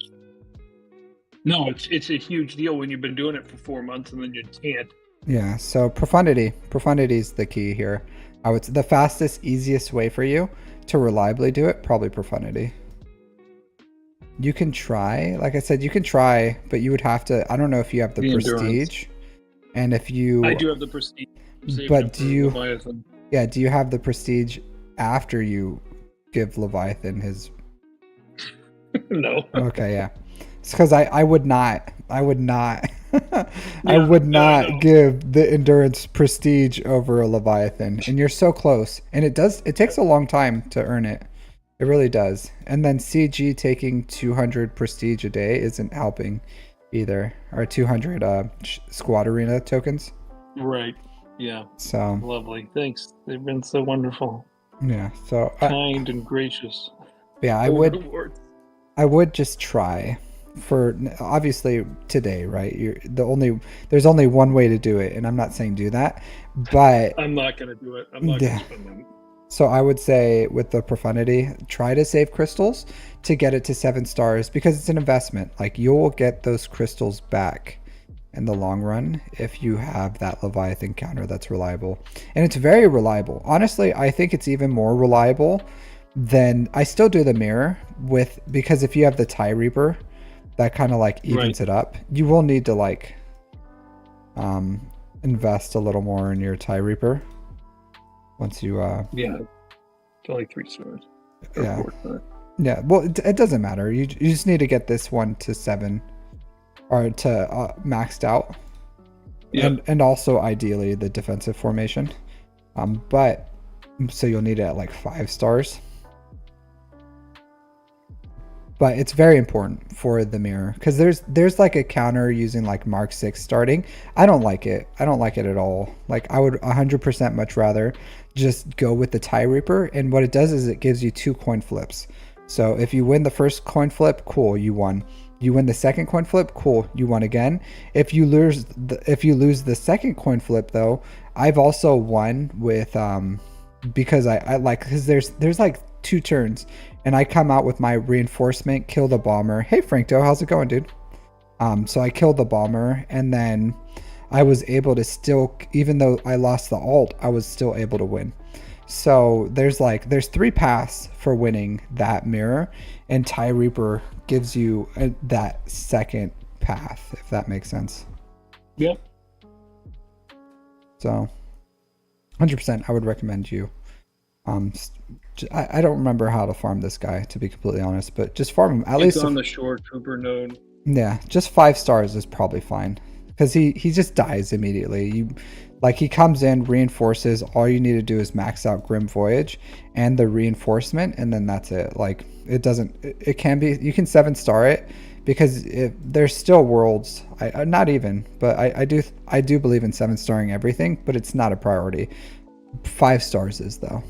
Speaker 2: No, it's a huge deal when you've been doing it for 4 months and then you can't.
Speaker 1: Yeah, so profundity is the key here. I would say the fastest, easiest way for you to reliably do it, probably profundity. You can try, like I said, but you would have to. I don't know if you have the prestige, and if you.
Speaker 2: I do have the prestige.
Speaker 1: But do you? Leviathan. Yeah, do you have the prestige after you give Leviathan his?
Speaker 2: No.
Speaker 1: Okay, yeah. It's because I would not. I would not give the endurance prestige over a Leviathan, and you're so close, and it takes a long time to earn it. It really does. And then CG taking 200 prestige a day isn't helping either, or 200 squad arena tokens.
Speaker 2: Right. Yeah.
Speaker 1: So
Speaker 2: lovely. Thanks. They've been so wonderful.
Speaker 1: Yeah. So
Speaker 2: kind and gracious.
Speaker 1: Yeah, I would just try. For obviously today, right? There's only one way to do it, and I'm not saying do that, but
Speaker 2: I'm not gonna do it. I'm not gonna spend them.
Speaker 1: So I would say with the profundity, try to save crystals to get it to 7 stars, because it's an investment. Like, you'll get those crystals back in the long run if you have that Leviathan counter that's reliable, and it's very reliable. Honestly, I think it's even more reliable than I still do the mirror because if you have the TIE Reaper, that kind of like evens it up. You will need to like invest a little more in your TIE Reaper once you
Speaker 2: yeah, it's only 3 stars.
Speaker 1: Yeah. Yeah, well, it doesn't matter. You just need to get this one to 7 or to maxed out. Yeah. And also ideally the defensive formation. But so you'll need it at like 5 stars. but it's very important for the mirror because there's like a counter using like Mark 6 starting. I don't like it. I don't like it at all. Like I would 100% much rather just go with the tie reaper, and what it does is it gives you 2 coin flips. So if you win the first coin flip, cool, you won. You win the second coin flip, cool, you won again. If you lose the second coin flip though, I've also won with because I like, because there's like 2 turns and I come out with my reinforcement, kill the bomber. Hey Frankto, how's it going, dude? So I killed the bomber, and then I was able to still, even though I lost the alt, I was still able to win. So there's 3 paths for winning that mirror, and tie reaper gives you that second path, if that makes sense.
Speaker 2: Yep.
Speaker 1: So 100% I would recommend you. I don't remember how to farm this guy, to be completely honest, but just farm him. At least
Speaker 2: on the shore trooper node.
Speaker 1: Yeah, just 5 stars is probably fine, because he just dies immediately. He comes in, reinforces. All you need to do is max out Grim Voyage and the reinforcement, and then that's it. Like it doesn't. It can be. You can 7-star it, because there's still worlds. Not even, but I do believe in 7-starring everything, but it's not a priority. 5 stars is though.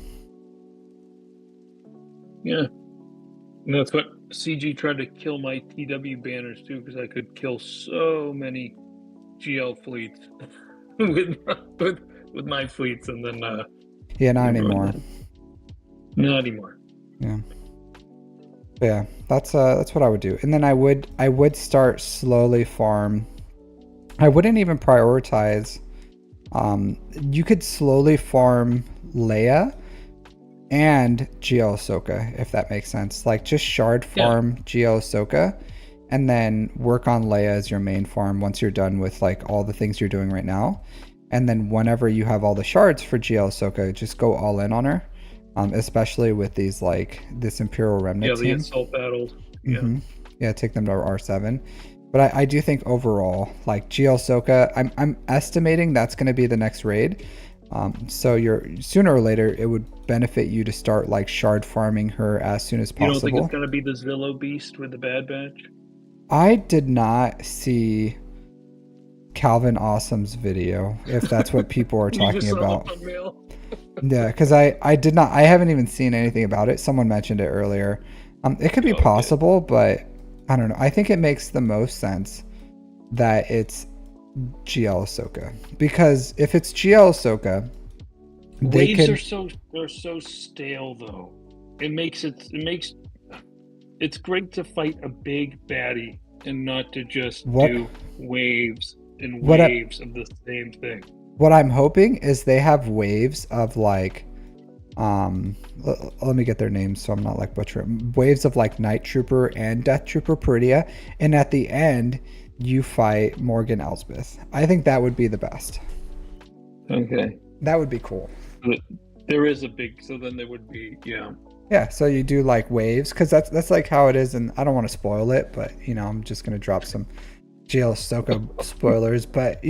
Speaker 2: Yeah, and that's what CG tried to kill my TW banners too, because I could kill so many GL fleets with my fleets, and then
Speaker 1: yeah, not anymore.
Speaker 2: Not anymore.
Speaker 1: Yeah. But yeah, that's what I would do, and then I would start slowly farm. I wouldn't even prioritize. You could slowly farm Leia and GL Ahsoka, if that makes sense. Like just shard farm GL Ahsoka, and then work on Leia as your main farm once you're done with like all the things you're doing right now. And then whenever you have all the shards for GL Ahsoka, just go all in on her. Especially with these like this Imperial Remnant team.
Speaker 2: Yeah, the assault battles. Yeah.
Speaker 1: Mm-hmm. Yeah, take them to R7. But I do think overall, like GL Ahsoka, I'm estimating that's going to be the next raid. So sooner or later it would benefit you to start like shard farming her as soon as possible.
Speaker 2: You don't think it's going to be the Zillow Beast with the Bad Batch?
Speaker 1: I did not see Calvin Awesome's video, if that's what people are talking about. Yeah, because I did not. I haven't even seen anything about it. Someone mentioned it earlier. It could be possible, but I don't know. I think it makes the most sense that it's GL Ahsoka, because if it's GL Ahsoka,
Speaker 2: waves are so stale though. It's great to fight a big baddie and not to just do waves and waves of the same thing.
Speaker 1: What I'm hoping is they have waves of like, let me get their names so I'm not like butchering. Waves of like Night Trooper and Death Trooper Peridia, and at the end you fight Morgan Elsbeth. I think that would be the best.
Speaker 2: Okay.
Speaker 1: That would be cool.
Speaker 2: But there is a big, so then there would be, yeah.
Speaker 1: Yeah, so you do like waves, because that's like how it is, and I don't want to spoil it, but I'm just gonna drop some GL Ahsoka spoilers, but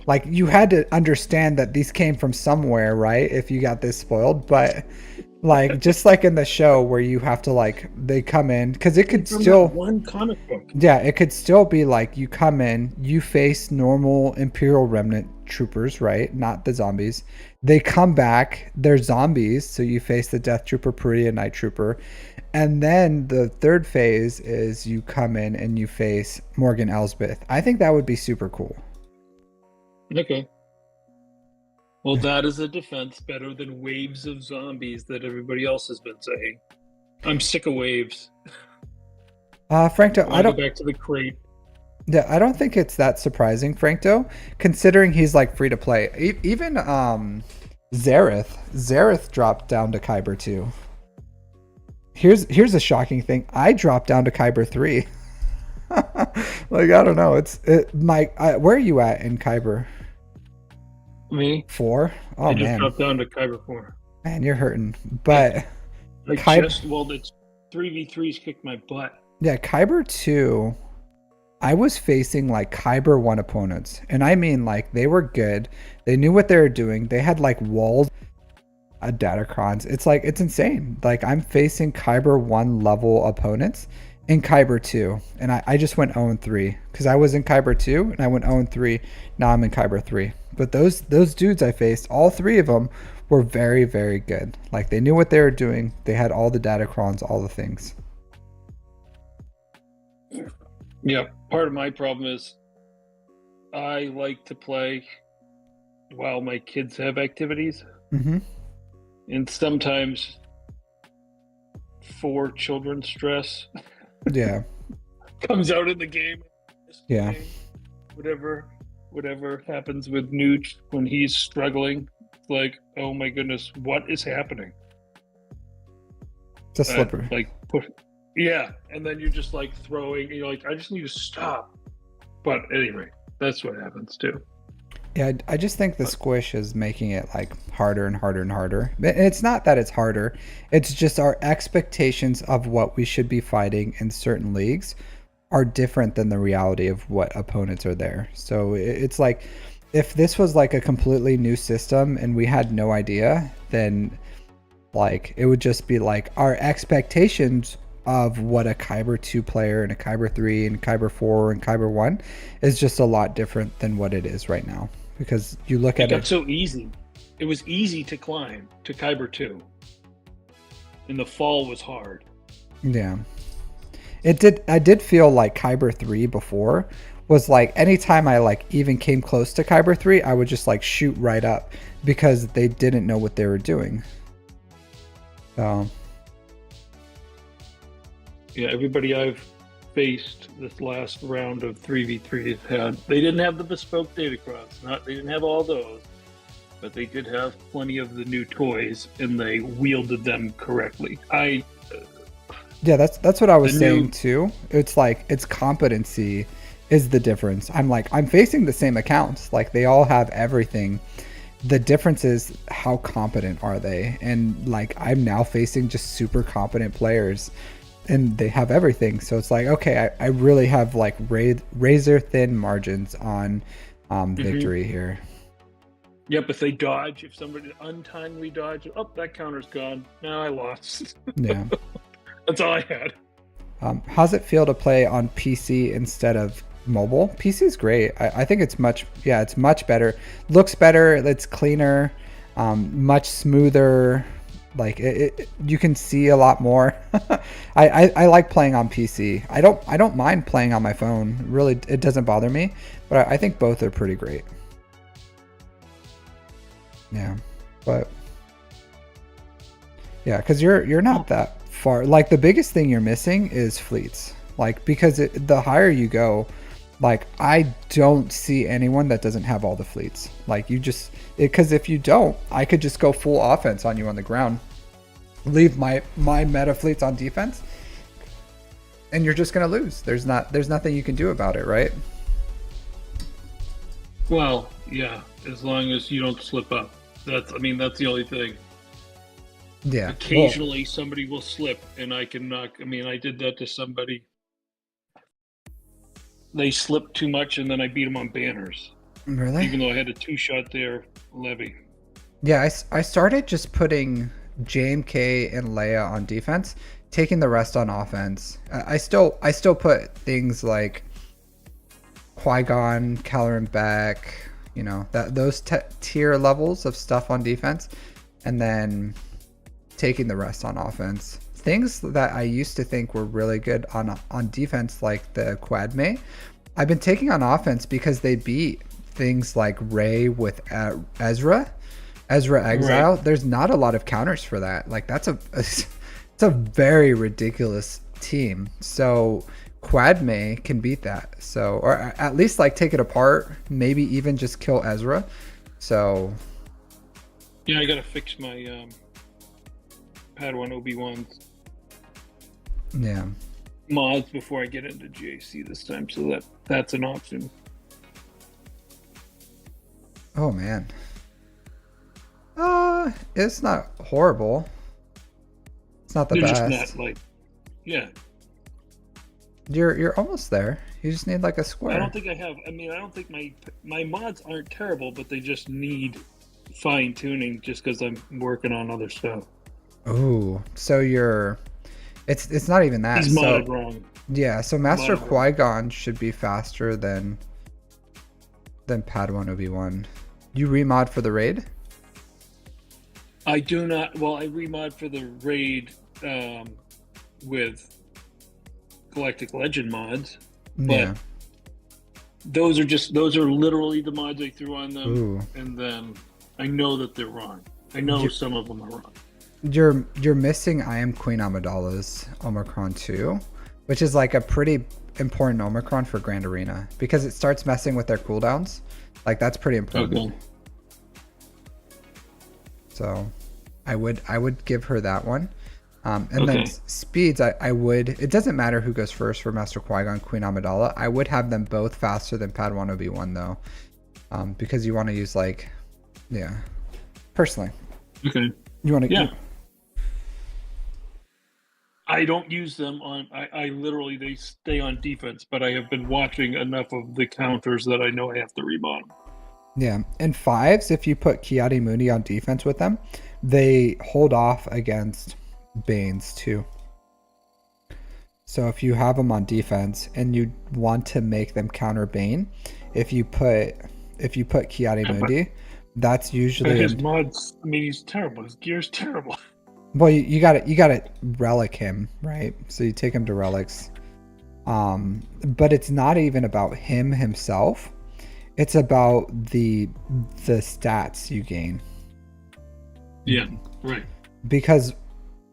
Speaker 1: like you had to understand that these came from somewhere, right? If you got this spoiled, but like just like in the show where you have to like they come in, because it could still
Speaker 2: one comic book.
Speaker 1: Yeah, it could still be like you come in, you face normal Imperial Remnant troopers, right? Not the zombies. They come back, they're zombies, so you face the Death Trooper, Peridia, Night Trooper. And then the third phase is you come in and you face Morgan Elsbeth. I think that would be super cool.
Speaker 2: Okay. Well, that is a defense better than waves of zombies that everybody else has been saying. I'm sick of waves.
Speaker 1: Frankto, I don't
Speaker 2: go back to the crate.
Speaker 1: Yeah, I don't think it's that surprising, Frankto, considering he's like free to play. Even Zareth dropped down to Kyber 2. Here's a shocking thing. I dropped down to Kyber 3. Like I don't know. Where are you at in Kyber?
Speaker 2: Me?
Speaker 1: 4? Oh
Speaker 2: I just
Speaker 1: man.
Speaker 2: dropped down to Kyber 4.
Speaker 1: Man, you're hurting. But
Speaker 2: it's 3v3s kicked my butt.
Speaker 1: Yeah, Kyber 2. I was facing like Kyber 1 opponents, and I mean like they were good. They knew what they were doing. They had like walls, datacrons. It's insane. Like I'm facing Kyber 1 level opponents, in Kyber 2, and I just went 0-3 because I was in Kyber 2 and I went 0-3. Now I'm in Kyber 3. But those dudes I faced, all three of them were very, very good. Like they knew what they were doing. They had all the datacrons, all the things.
Speaker 2: Yeah, part of my problem is I like to play while my kids have activities,
Speaker 1: Mm-hmm.
Speaker 2: and sometimes for children stress
Speaker 1: Yeah.
Speaker 2: comes out in the game.
Speaker 1: Yeah.
Speaker 2: Whatever happens with Nooch when he's struggling, it's like, oh my goodness, what is happening?
Speaker 1: It's a slipper.
Speaker 2: Yeah, and then you're just like throwing, you're like, I just need to stop. But anyway, that's what happens too.
Speaker 1: Yeah, I just think the squish is making it like harder and harder and harder. And it's not that it's harder, it's just our expectations of what we should be fighting in certain leagues are different than the reality of what opponents are there. So it's like if this was like a completely new system and we had no idea, then like it would just be like our expectations of what a Kyber 2 player and a Kyber 3 and Kyber 4 and Kyber 1 is just a lot different than what it is right now. Because you look at
Speaker 2: it got so easy. It was easy to climb to Kyber 2. And the fall was hard.
Speaker 1: Yeah. I did feel like Kyber 3 before was like anytime I like even came close to Kyber 3, I would just like shoot right up because they didn't know what they were doing. So
Speaker 2: yeah, everybody I've faced this last round of 3v3 had, they didn't have the bespoke datacrons. They didn't have all those, but they did have plenty of the new toys, and they wielded them correctly.
Speaker 1: Yeah, that's what I was saying too. It's like it's competency is the difference. I'm facing the same accounts. Like they all have everything. The difference is how competent are they? And like I'm now facing just super competent players and they have everything. So it's like, okay, I really have like razor thin margins on victory here.
Speaker 2: Yep, if they dodge, if somebody untimely dodge, oh, that counter's gone. Now I lost.
Speaker 1: Yeah.
Speaker 2: That's all I had.
Speaker 1: How's it feel to play on PC instead of mobile? PC is great. I think it's much better. Looks better. It's cleaner, much smoother. Like you can see a lot more. I like playing on PC. I don't mind playing on my phone. Really, it doesn't bother me. But I think both are pretty great. Yeah, but yeah, because you're not that far. Like the biggest thing you're missing is fleets. Like because the higher you go, like I don't see anyone that doesn't have all the fleets. Like you just because if you don't, I could just go full offense on you on the ground, leave my meta fleets on defense, and you're just gonna lose. There's nothing you can do about it, right?
Speaker 2: Well, yeah, as long as you don't slip up. That's the only thing.
Speaker 1: Yeah.
Speaker 2: Occasionally somebody will slip and I can knock. I did that to somebody. They slipped too much and then I beat them on banners.
Speaker 1: Really?
Speaker 2: Even though I had a 2-shot there, levy.
Speaker 1: Yeah, I started just putting JMK and Leia on defense, taking the rest on offense. I still put things like Qui-Gon, Caloran back, those tier levels of stuff on defense, and then taking the rest on offense. Things that I used to think were really good on defense, like the Quad May, I've been taking on offense because they beat things like Rey with Ezra Exile. Right. There's not a lot of counters for that. Like it's a very ridiculous team. So Quad May can beat that. So, or at least like take it apart, maybe even just kill Ezra. So
Speaker 2: yeah, I gotta fix my Padawan Obi-Wan's mods before I get into GAC this time, so that's an option.
Speaker 1: Oh man. It's not horrible. It's not the best.
Speaker 2: Just not yeah.
Speaker 1: You're almost there. You just need like a square.
Speaker 2: I don't think I have. I don't think my mods aren't terrible, but they just need fine tuning just because I'm working on other stuff.
Speaker 1: Oh, so it's not even that.
Speaker 2: He's modded wrong.
Speaker 1: Yeah, so
Speaker 2: A
Speaker 1: Master
Speaker 2: lot of them.
Speaker 1: Qui-Gon should be faster than Padawan Obi-Wan. You remod for the raid?
Speaker 2: I do not. Well, I remod for the raid with Galactic Legend mods, but
Speaker 1: Yeah.
Speaker 2: those are literally the mods I threw on them,
Speaker 1: Ooh.
Speaker 2: and then I know that they're wrong. I know some of them are wrong.
Speaker 1: You're missing I Am Queen Amidala's Omicron 2, which is like a pretty important Omicron for Grand Arena because it starts messing with their cooldowns. Like that's pretty important.
Speaker 2: Okay.
Speaker 1: So I would give her that one. And then speeds, I would. It doesn't matter who goes first for Master Qui-Gon, Queen Amidala. I would have them both faster than Padawan Obi-Wan though, because you want to use like, yeah, personally.
Speaker 2: Okay.
Speaker 1: You want to.
Speaker 2: Yeah. I don't use them on. I literally they stay on defense, but I have been watching enough of the counters that I know I have to remod them.
Speaker 1: Yeah, and fives, if you put Kiadi Mooney on defense with them, they hold off against Banes too. So if you have them on defense and you want to make them counter Bane, if you put Kiadi Mooney, that's usually
Speaker 2: his mods. I mean, he's terrible. His gear's terrible.
Speaker 1: well, you gotta relic him, right? So you take him to relics. But it's not even about him himself. It's about the stats you gain.
Speaker 2: Yeah, right.
Speaker 1: Because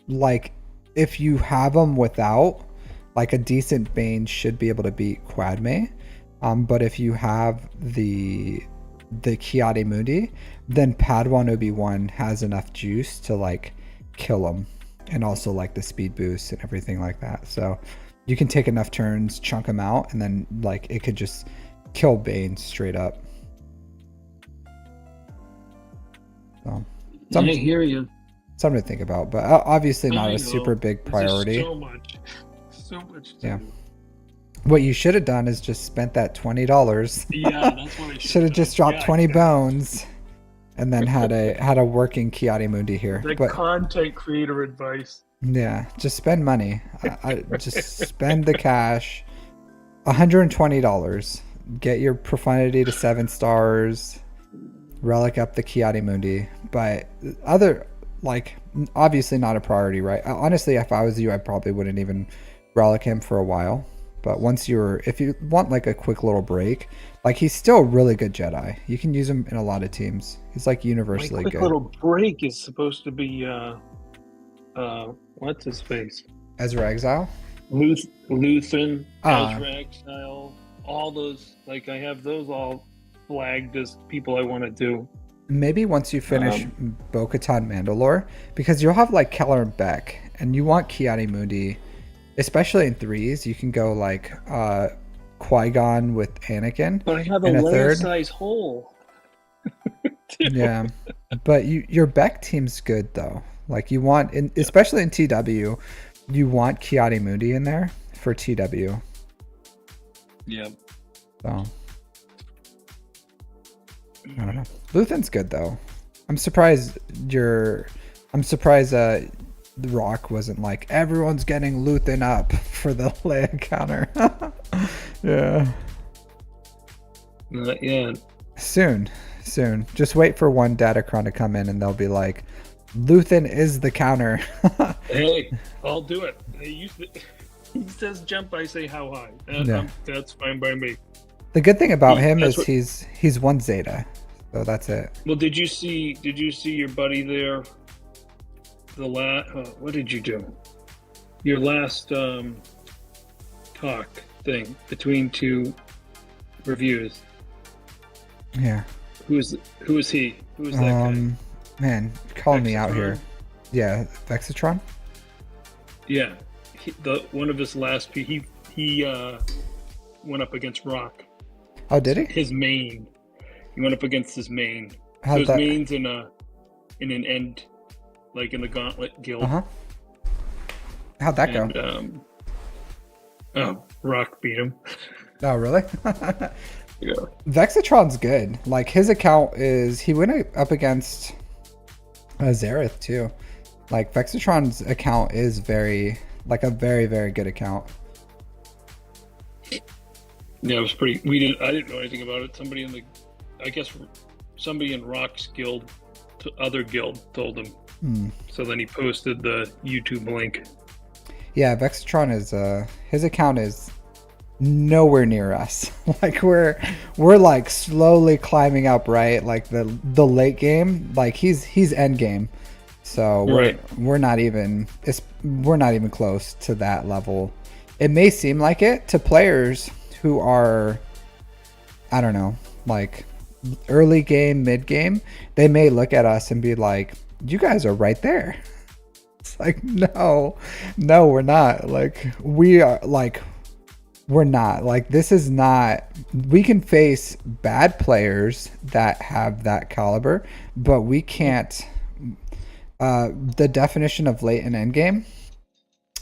Speaker 1: like if you have them without, like a decent Bane should be able to beat Quadme. But if you have the Kiadi Mundi, then Padawan Obi-Wan has enough juice to like kill him, and also like the speed boost and everything like that. So you can take enough turns, chunk him out, and then like it could just kill Bane straight up. So
Speaker 2: I hear you.
Speaker 1: Something to think about, but obviously not a super big priority.
Speaker 2: So much.
Speaker 1: Yeah. What you should have done is just spent that $20.
Speaker 2: Yeah, that's what I
Speaker 1: should have just dropped 20 bones, and then had a working Kiadi Mundi here.
Speaker 2: The content creator advice.
Speaker 1: Yeah, just spend money. I just spend the cash. $120. Get your profundity to 7 stars. Relic up the Kiadi Mundi. But other, like, obviously not a priority, right? Honestly, if I was you, I probably wouldn't even relic him for a while. But if you want like a quick little break, like he's still a really good Jedi. You can use him in a lot of teams. He's like universally good.
Speaker 2: My quick little break is supposed to be what's his face?
Speaker 1: Ezra Exile?
Speaker 2: Luthen, Ezra Exile, all those, like I have those all flagged as people I want to do.
Speaker 1: Maybe once you finish Bo-Katan Mandalore, because you'll have like Keller and Beck, and you want Kiadi Mundi, especially in 3s. You can go like Qui-Gon with Anakin.
Speaker 2: But I have a layer size hole.
Speaker 1: Yeah, but your Beck team's good though. Like you want, especially in TW, you want Kiadi Mundi in there for TW.
Speaker 2: Yeah.
Speaker 1: So I don't know. Luthen's good though. I'm surprised The Rock wasn't like, everyone's getting Luthen up for the Leia counter. Yeah.
Speaker 2: Yeah.
Speaker 1: Soon. Just wait for one Datacron to come in and they'll be like, Luthen is the counter.
Speaker 2: Hey, I'll do it. He says jump, I say how high. That's fine by me.
Speaker 1: The good thing about him is he's 1 Zeta. So that's it.
Speaker 2: Well, did you see your buddy there? What did you do? Your last talk thing between 2 reviews.
Speaker 1: Yeah.
Speaker 2: Who is he? Who is that guy?
Speaker 1: Man, calling me out here. Yeah, Vexitron.
Speaker 2: Yeah, one of his last. He went up against Rock.
Speaker 1: Oh, did he?
Speaker 2: His main. He went up against his main.
Speaker 1: How'd
Speaker 2: his main's in an end, like in the Gauntlet Guild.
Speaker 1: How'd that go?
Speaker 2: Rock beat him.
Speaker 1: Oh, really?
Speaker 2: Yeah.
Speaker 1: Vexitron's good. Like his account he went up against Zareth too. Like Vexitron's account is very, very, very good account.
Speaker 2: Yeah, it was pretty. I didn't know anything about it. I guess somebody in Rock's guild, other guild, told him. So then he posted the YouTube link.
Speaker 1: Yeah, Vexatron is his account is nowhere near us. Like we're like slowly climbing up, right? Like the late game, like he's end game. So we're not even close to that level. It may seem like it to players who are, I don't know, like early game, mid game. They may look at us and be like, "You guys are right there." It's like, no, we're not. Like we are like we're not. Like this is not. We can face bad players that have that caliber, but we can't. The definition of late and end game,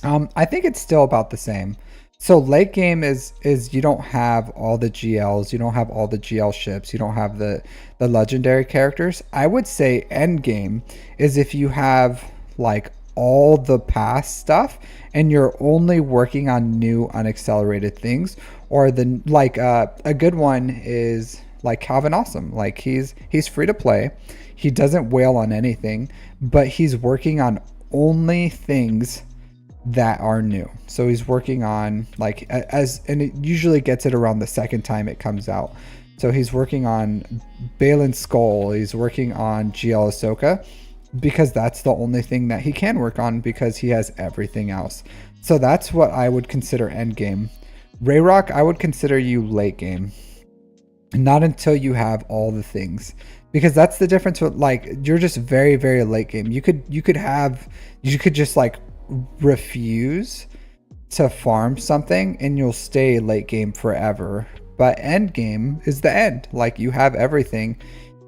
Speaker 1: I think it's still about the same. So late game is you don't have all the GLs, you don't have all the GL ships, you don't have the legendary characters. I would say end game is if you have like all the past stuff and you're only working on new unaccelerated things, or the like a good one is like Calvin Awesome. Like he's free to play. He doesn't wail on anything, but he's working on only things that are new. So he's working on like and it usually gets it around the second time it comes out. So he's working on Balin's Skull, he's working on GL Ahsoka, because that's the only thing that he can work on because he has everything else. So that's what I would consider end game. Rayrock, I would consider you late game. Not until you have all the things, because that's the difference with like you're just very, very late game. You could just like refuse to farm something and you'll stay late game forever. But end game is the end. Like you have everything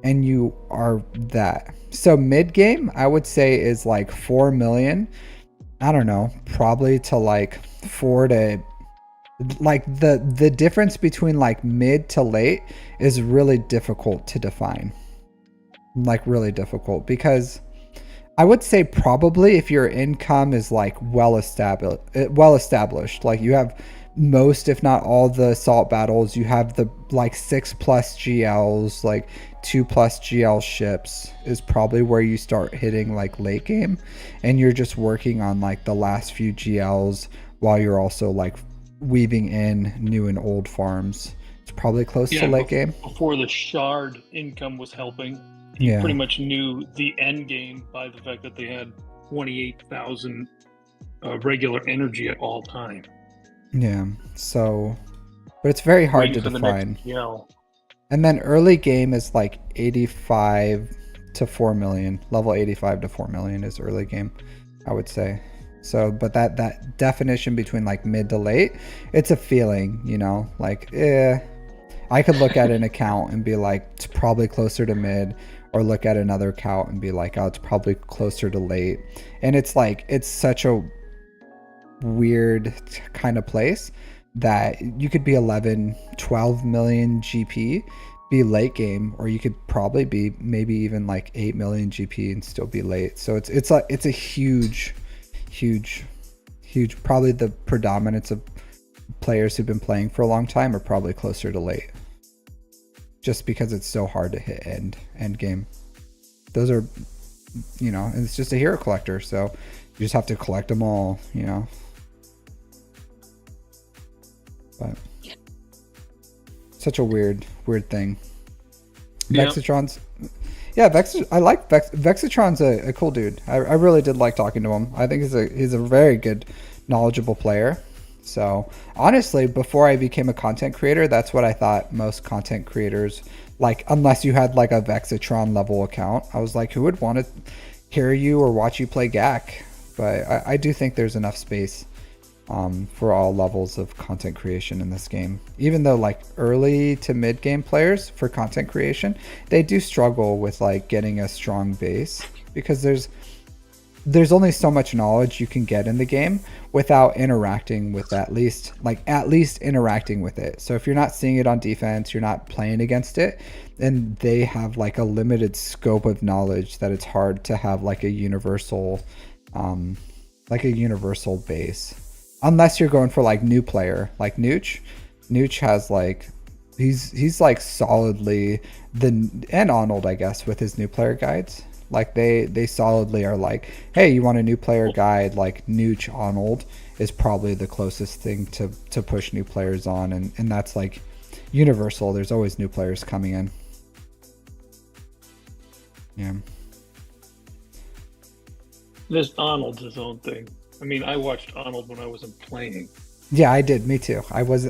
Speaker 1: and you are that. So mid game, I would say is like 4 million. I don't know, probably to like 4 to like the difference between like mid to late is really difficult to define. Like really difficult, because I would say probably if your income is like well established, like you have most, if not all, the assault battles, you have the like 6+ GLs, like 2+ GL ships is probably where you start hitting like late game, and you're just working on like the last few GLs while you're also like weaving in new and old farms. It's probably close to late game.
Speaker 2: Before the shard income was helping, you pretty much knew the end game by the fact that they had 28,000 regular energy at all time.
Speaker 1: Yeah, so, but it's very hard to define. And then early game is like 85 to 4 million. Level 85 to 4 million is early game, I would say. So, but that definition between like mid to late, it's a feeling, you know, like, I could look at an account and be like, it's probably closer to mid, or look at another account and be like, oh, it's probably closer to late. And it's like, it's such a weird kind of place that you could be 11, 12 million GP, be late game, or you could probably be maybe even like 8 million GP and still be late. So it's a huge, probably the predominance of players who've been playing for a long time are probably closer to late, just because it's so hard to hit end game. Those are, you know, and it's just a hero collector, so you just have to collect them all, you know. But such a weird thing. Vexatron's, I like Vexatron's a cool dude. I really did like talking to him. I think he's a very good, knowledgeable player. So honestly, before I became a content creator, that's what I thought most content creators, like, unless you had like a Vexatron level account, I was like, who would want to hear you or watch you play GAC? But I do think there's enough space for all levels of content creation in this game. Even though like early to mid game players for content creation, they do struggle with like getting a strong base, because there's only so much knowledge you can get in the game without interacting with at least interacting with it. So if you're not seeing it on defense, you're not playing against it, and they have like a limited scope of knowledge that it's hard to have like a universal base, unless you're going for like new player like Nooch. Nooch has like he's like solidly and Arnold, I guess, with his new player guides. Like they solidly are like, hey, you want a new player guide? Like Nooch Arnold is probably the closest thing to push new players on, and that's like universal. There's always new players coming in. Yeah.
Speaker 2: This Arnold's his own thing. I mean, I watched Arnold when I wasn't playing.
Speaker 1: Yeah, I did. Me too. I was.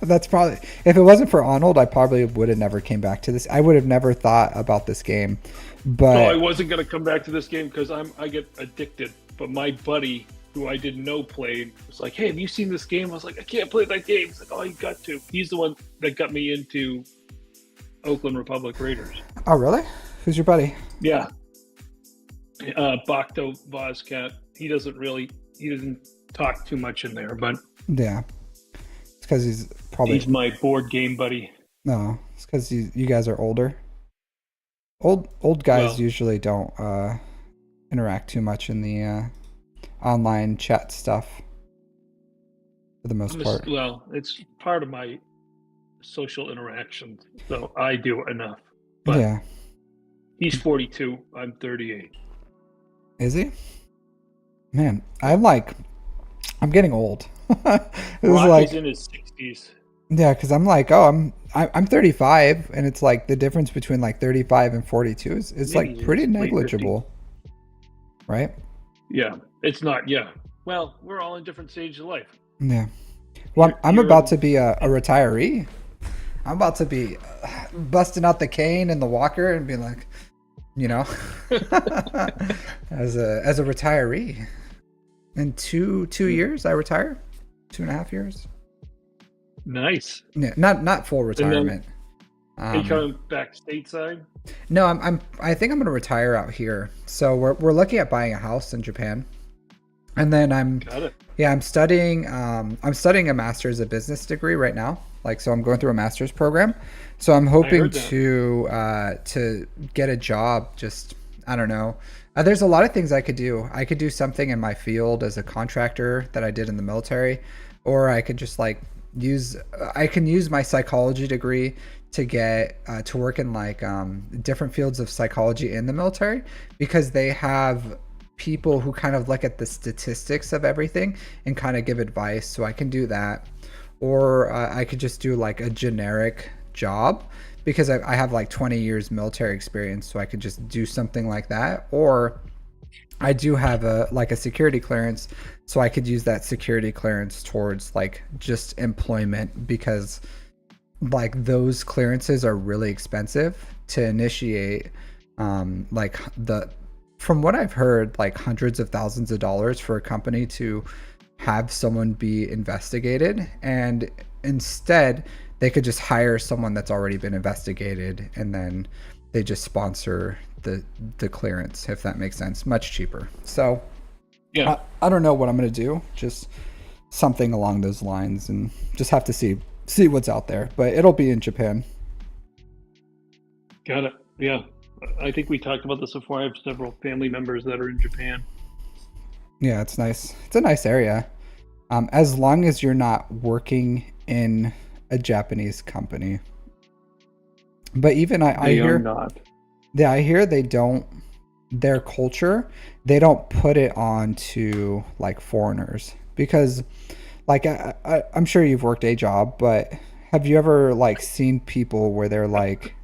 Speaker 1: That's probably, if it wasn't for Arnold, I probably would have never came back to this. I would have never thought about this game. But
Speaker 2: No, I wasn't gonna come back to this game because I get addicted. But my buddy, who I didn't know played, was like, "Hey, have you seen this game?" I was like, "I can't play that game." He's like, "Oh, you got to." He's the one that got me into Oakland Republic Raiders.
Speaker 1: oh, really? Who's your buddy?
Speaker 2: Yeah, Bacto Vozcat. He doesn't talk too much in there, but
Speaker 1: Yeah, it's because he's probably
Speaker 2: he's my board game buddy.
Speaker 1: no. It's because you guys are older. Old guys
Speaker 2: Well,
Speaker 1: usually don't interact too much in the online chat stuff for the most part.
Speaker 2: Well, it's part of my social interactions, so I do enough. But
Speaker 1: Yeah,
Speaker 2: he's 42. I'm 38.
Speaker 1: is he? Man, I'm getting old. It was
Speaker 2: Rocky's
Speaker 1: like,
Speaker 2: in his 60s.
Speaker 1: yeah, because I'm like, oh, I'm 35, and it's like the difference between like 35 and 42 is
Speaker 2: Maybe
Speaker 1: like
Speaker 2: he's
Speaker 1: pretty
Speaker 2: late
Speaker 1: negligible, right?
Speaker 2: Yeah, it's not. Yeah. Well, we're all in different stages of life.
Speaker 1: Yeah. Well, I'm
Speaker 2: You're-
Speaker 1: about to be a retiree. I'm about to be busting out the cane and the walker and be like, you know, as a retiree. In two years, I retire. 2.5 years.
Speaker 2: Nice.
Speaker 1: Yeah, not full retirement.
Speaker 2: Are you coming back stateside?
Speaker 1: No, I think I'm gonna retire out here. So we're looking at buying a house in Japan, and then
Speaker 2: Got it.
Speaker 1: I'm studying a master's of business degree right now. Like, so I'm going through a master's program. So I'm hoping
Speaker 2: heard that.
Speaker 1: to get a job. Just, I don't know. There's a lot of things I could do. I could do something in my field as a contractor that I did in the military, or I could just like I can use my psychology degree to get to work in like different fields of psychology in the military, because they have people who kind of look at the statistics of everything and kind of give advice. So I can do that, or I could just do like a generic job, because I have like 20 years military experience, so I could just do something like that. Or I do have a security clearance, so I could use that security clearance towards like just employment, because like those clearances are really expensive to initiate. Like from what I've heard, like hundreds of thousands of dollars for a company to have someone be investigated, and instead they could just hire someone that's already been investigated, and then they just sponsor the clearance, if that makes sense. Much cheaper. So
Speaker 2: Yeah.
Speaker 1: I don't know what I'm gonna do. Just something along those lines, and just have to see what's out there. But it'll be in Japan.
Speaker 2: Got it. Yeah. I think we talked about this before. I have several family members that are in Japan.
Speaker 1: Yeah, it's nice. It's a nice area. As long as you're not working in a Japanese company. But even I
Speaker 2: They
Speaker 1: hear
Speaker 2: are not.
Speaker 1: Yeah, I hear they don't, their culture, they don't put it on to like foreigners, because like I'm sure you've worked a job, but have you ever like seen people where they're like,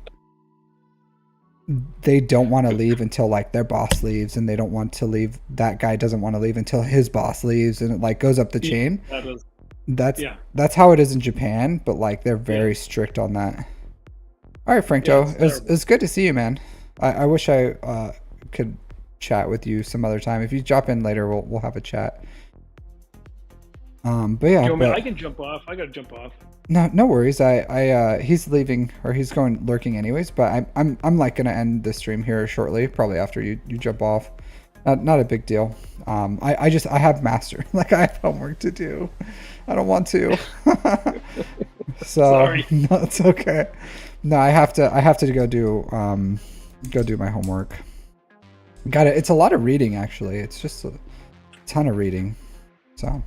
Speaker 1: they don't want to leave until like their boss leaves, and they don't want to leave, that guy doesn't want to leave until his boss leaves, and it like goes up the chain.
Speaker 2: That is,
Speaker 1: That's
Speaker 2: yeah.
Speaker 1: that's how it is in Japan, but like they're very strict on that. All right, Frankto,
Speaker 2: Yeah, it's
Speaker 1: it's good to see you, man. I wish I could chat with you some other time. If you drop in later, we'll have a chat. But yeah,
Speaker 2: I can jump off. I gotta jump off.
Speaker 1: no worries. I he's leaving, or he's going lurking anyways. But I'm like gonna end the stream here shortly, probably after you jump off. Not a big deal. I have master, like I have homework to do. I don't want to. So
Speaker 2: Sorry.
Speaker 1: no, it's okay. No, I have to go do my homework. Got it. It's a lot of reading, actually. It's just a ton of reading. So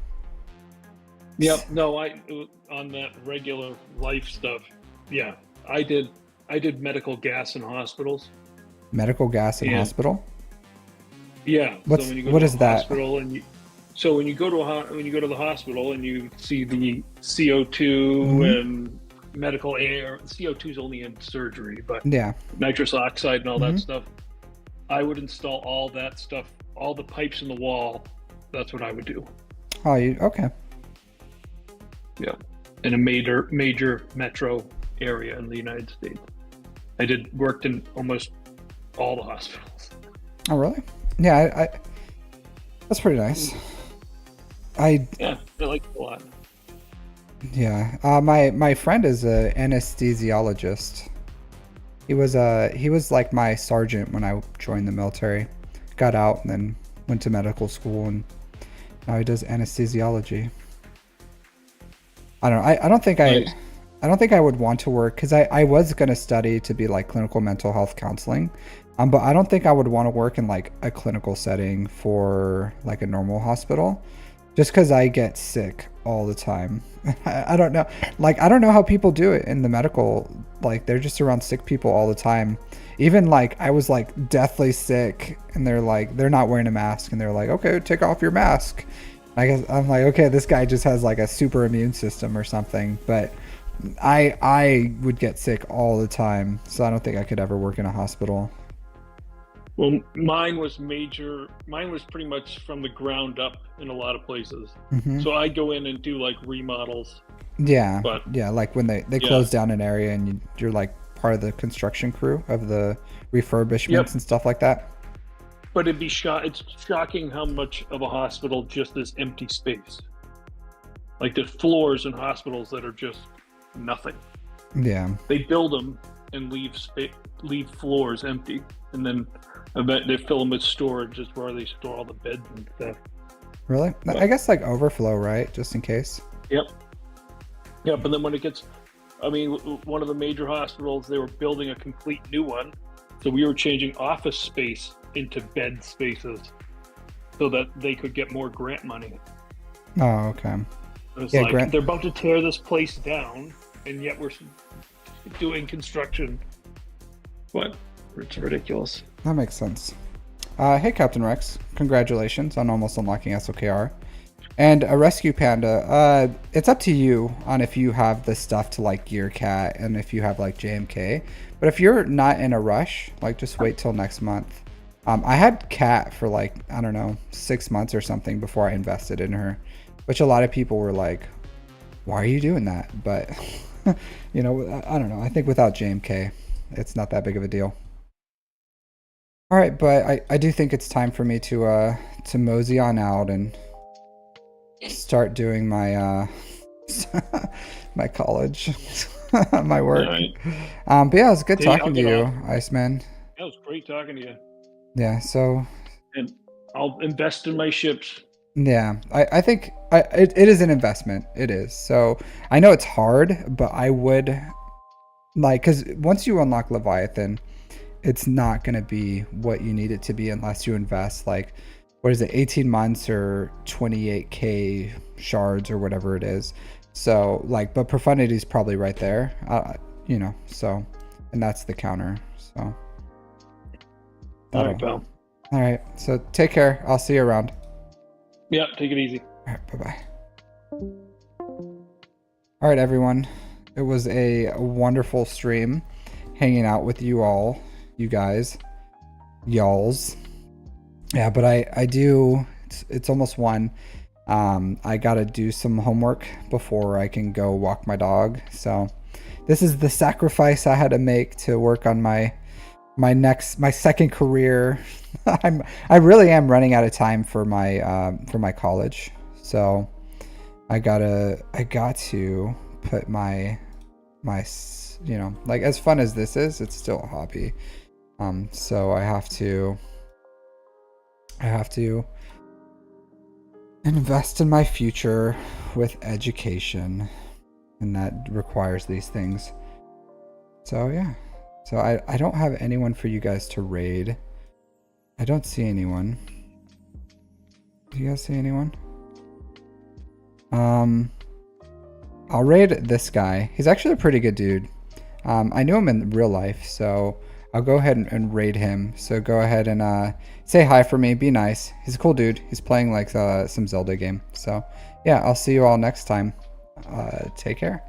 Speaker 2: Yep. No, on that regular life stuff. Yeah, I did. I did medical gas in hospitals,
Speaker 1: Medical gas in
Speaker 2: and
Speaker 1: hospital?
Speaker 2: yeah. So when you go
Speaker 1: What
Speaker 2: to a
Speaker 1: is that?
Speaker 2: hospital, so when you go to when you go to the hospital and you see the CO2
Speaker 1: Hmm.
Speaker 2: and medical air, CO2 is only in surgery, but
Speaker 1: Yeah.
Speaker 2: nitrous oxide and all that
Speaker 1: Hmm.
Speaker 2: stuff. I would install all that stuff, all the pipes in the wall. That's what I would do.
Speaker 1: Oh, you okay?
Speaker 2: Yeah, in a major metro area in the United States. I did worked in almost all the hospitals.
Speaker 1: Oh, really? Yeah, that's pretty nice. I
Speaker 2: Yeah, I like it a lot.
Speaker 1: Yeah. My friend is a anesthesiologist. He was like my sergeant when I joined the military. Got out and then went to medical school, and now he does anesthesiology. I don't know.
Speaker 2: Nice.
Speaker 1: I don't think I would want to work because I was gonna study to be like clinical mental health counseling. But I don't think I would want to work in like a clinical setting for like a normal hospital. Just because I get sick all the time. I don't know. Like, I don't know how people do it in the medical. Like, they're just around sick people all the time. Even like, I was like deathly sick, and they're not wearing a mask, and they're like, okay, take off your mask. I guess I'm like, okay, this guy just has like a super immune system or something. But I would get sick all the time, so I don't think I could ever work in a hospital.
Speaker 2: Well, mine was major. Mine was pretty much from the ground up in a lot of places.
Speaker 1: Hmm.
Speaker 2: So I go in and do like remodels.
Speaker 1: Yeah,
Speaker 2: But
Speaker 1: yeah, like when they
Speaker 2: yeah,
Speaker 1: close down an area and you're like part of the construction crew of the
Speaker 2: yep.
Speaker 1: refurbishments and stuff like that.
Speaker 2: But it's shocking how much of a hospital just is empty space. Like there's floors in hospitals that are just nothing.
Speaker 1: Yeah.
Speaker 2: They build them and leave floors empty, and then I bet they fill them with storage, is where they store all the beds and stuff.
Speaker 1: Really? I
Speaker 2: But
Speaker 1: guess like overflow, right? Just in case.
Speaker 2: yep, yep. And then when it gets, I mean, one of the major hospitals, they were building a complete new one, so we were changing office space into bed spaces so that they could get more grant money.
Speaker 1: Oh, okay.
Speaker 2: It's
Speaker 1: Yeah,
Speaker 2: like
Speaker 1: Grant.
Speaker 2: they're about to tear this place down, and yet we're doing construction. What? It's ridiculous.
Speaker 1: That makes sense. Hey, Captain Rex. Congratulations on almost unlocking SOKR. And a rescue panda. It's up to you on if you have the stuff to like Gear Cat and if you have like JMK. But if you're not in a rush, like just wait till next month. I had Cat for like, I don't know, 6 months or something before I invested in her, which a lot of people were like, why are you doing that? But, you know, I don't know. I think without JMK, it's not that big of a deal. All right, but I do think it's time for me to mosey on out and start doing my my college, my
Speaker 2: All
Speaker 1: work.
Speaker 2: right.
Speaker 1: But yeah, it was good
Speaker 2: Hey, I'll
Speaker 1: talking to
Speaker 2: get
Speaker 1: you,
Speaker 2: off.
Speaker 1: Iceman.
Speaker 2: That was great talking to you.
Speaker 1: Yeah, so
Speaker 2: And I'll invest in my ships.
Speaker 1: yeah, I think it is an investment. It is. So I know it's hard, but I would like, because once you unlock Leviathan, it's not going to be what you need it to be unless you invest like, what is it, 18 months or 28k shards or whatever it is. So like, but profundity is probably right there, you know, so, and that's the counter. So
Speaker 2: All right,
Speaker 1: that'll,
Speaker 2: pal.
Speaker 1: all right. So take care. I'll see you around.
Speaker 2: Yeah, take it easy.
Speaker 1: All right. Bye-bye. All right, everyone. It was a wonderful stream hanging out with you all, you guys, y'alls. Yeah, but I do, it's almost 1. I gotta do some homework before I can go walk my dog. So this is the sacrifice I had to make to work on my second career. I really am running out of time for my college. So I got to put my you know, like, as fun as this is, it's still a hobby. So I have to invest in my future with education, and that requires these things. So yeah. So I don't have anyone for you guys to raid. I don't see anyone. Do you guys see anyone? I'll raid this guy. He's actually a pretty good dude. I knew him in real life, so I'll go ahead and raid him. So go ahead and say hi for me. Be nice. He's a cool dude. He's playing like some Zelda game. So yeah, I'll see you all next time. Take care.